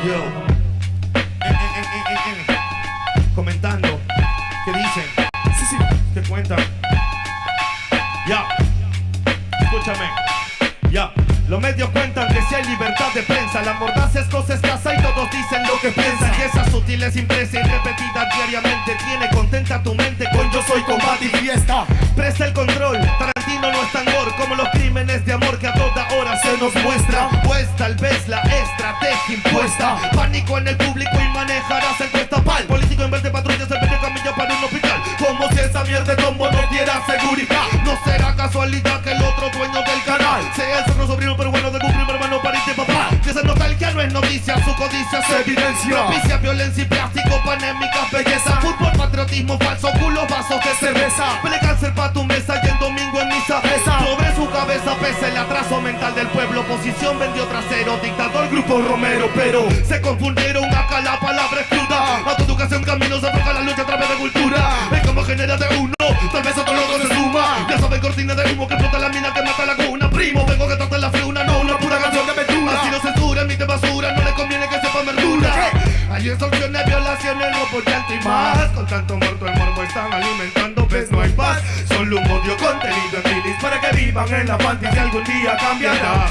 Yo, comentando, ¿qué dicen? Sí, ¿qué cuentan? Ya, escúchame, ya. Los medios cuentan que si hay libertad de prensa, la mordaza es cosa escasa y todos dicen lo que piensan. Y esa sutil es impresa y repetida diariamente tiene contenta tu mente con yo soy combate y fiesta. Presta el control, Tarantino no es tan gore como los crímenes de amor que a toda hora se nos muestran. Pues tal vez la estrategia impuesta, pánico en el público y manejarás el cuestapal. Político en vez de patrullas se vende camilla para un hospital. Como si esa mierda de tombo no diera seguridad. No será casualidad que el otro dueño del canal sea el otro sobrino pero bueno de un primo hermano pariente papá. Que esa nostalgia no es noticia, su codicia se evidencia. Propicia violencia y plástico, panémicas, belleza. Fútbol, patriotismo, falso, culos, vasos de cerveza. Pele cáncer pa' tu mesa y el domingo en misa. Sobre su cabeza pesa el atraso mental del pueblo. Oposición vendió trasero, dictador, grupo Romero. Pero se confundieron acá, la palabra es cruda. Autoeducación, camino, se afloja la lucha a través de cultura. Es como genera de uno, tal vez otro logo se suma. Ya saben, cortina de humo que explota la mina que mata la cuna. Primo, vengo que trata la fruna, no una pura canción de aventura. Así no censura, emite basura, no le conviene que sepa verdura. Hay extorsiones, violaciones, robo, llanto y más. Con tanto muerto el morbo están alimentando, pues no hay paz. Solo un odio contenido en milis para que vivan en la panty que algún día cambiará.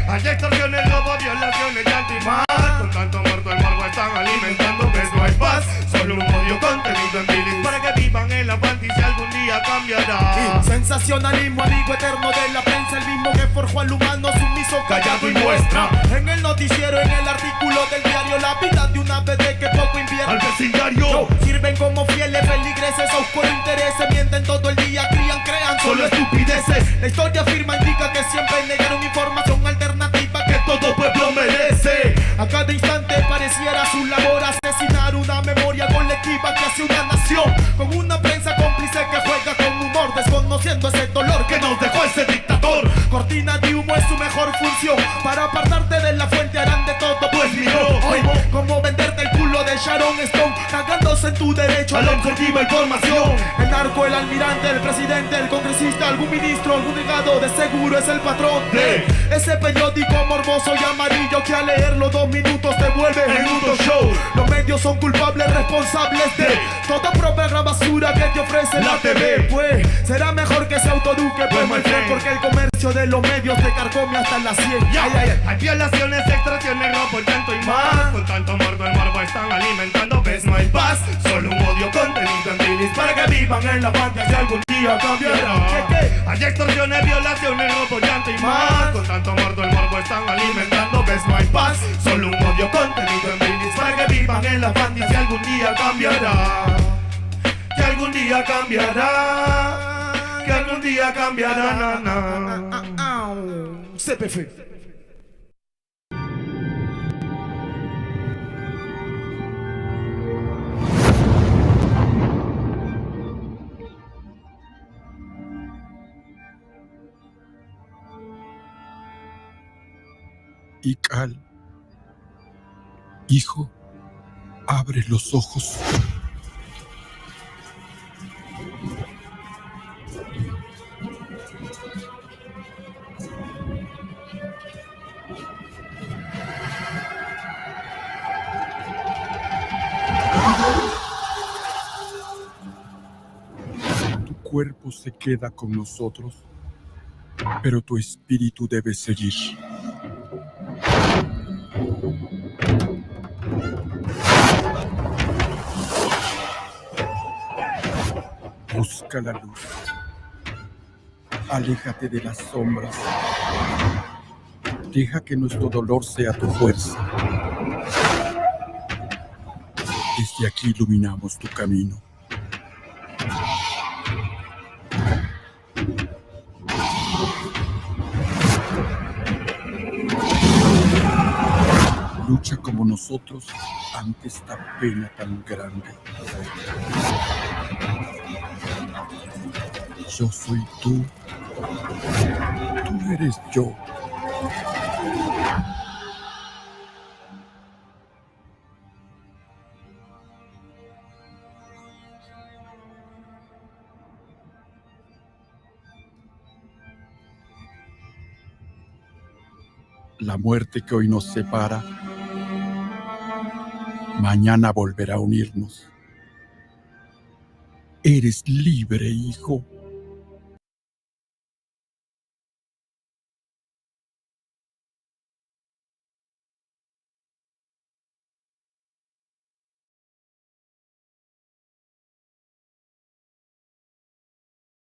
Hay extorsiones, robo, violaciones, llanto y más. Con tanto muerto el morbo están alimentando, pues no hay paz. Solo un odio contenido en milis para que vivan en la panty si algún día cambiará. Sensacionalismo, amigo eterno de la prensa, el mismo que forjó al humano sumiso, callado y muestra. En el noticiero, en el artículo del diario, la vida de una bebé que poco invierte. Al vecindario sirven como fieles feligreses a oscuro intereses, mienten todo el día, crían, crean, solo diciendo estupideces. La historia afirma, indica que siempre negaron información alternativa que todo pueblo merece. A cada instante pareciera su labor asesinar una memoria colectiva que hace una nación, con una prensa cómplice que juega con humor, desconociendo ese dolor que nos dejó ese dictador. Cortina de humo es su mejor función, para apartarte de la fuente harán de todo, pues miró hoy como venderte el culo de Sharon Stone, cagándose en tu derecho a la objetiva información. El narco, el almirante, el presidente, el congresista, algún ministro, algún delegado, de seguro es el patrón de ese periódico morboso y amarillo que al leerlo 2 minutos te vuelve en un show. Los medios son culpables, responsables de toda propaganda basura que te ofrece la TV. Pues será mejor que se autoeduque, pues my friend, porque el comercio de los medios te carcome hasta la 100. Hay violaciones, extorsiones, robo, llanto y más. Con tanto morbo, el morbo están alimentando. Ves, no hay paz, solo un odio contenido en bilis para que vivan en la pantalla si algún día cambiará. Hay extorsiones, violaciones, robo, llanto y más. Con tanto morbo, el morbo están alimentando. Ves, no hay paz, solo un odio contenido en bilis para que vivan en la pantalla si algún día cambiará. Que algún día cambiará. Que algún día cambiará. CPF. Ical, hijo, abre los ojos. Tu cuerpo se queda con nosotros, pero tu espíritu debe seguir. Busca la luz. Aléjate de las sombras. Deja que nuestro dolor sea tu fuerza. Desde aquí iluminamos tu camino. Lucha como nosotros ante esta pena tan grande. Yo soy tú. Tú eres yo. La muerte que hoy nos separa, mañana volverá a unirnos. Eres libre, hijo.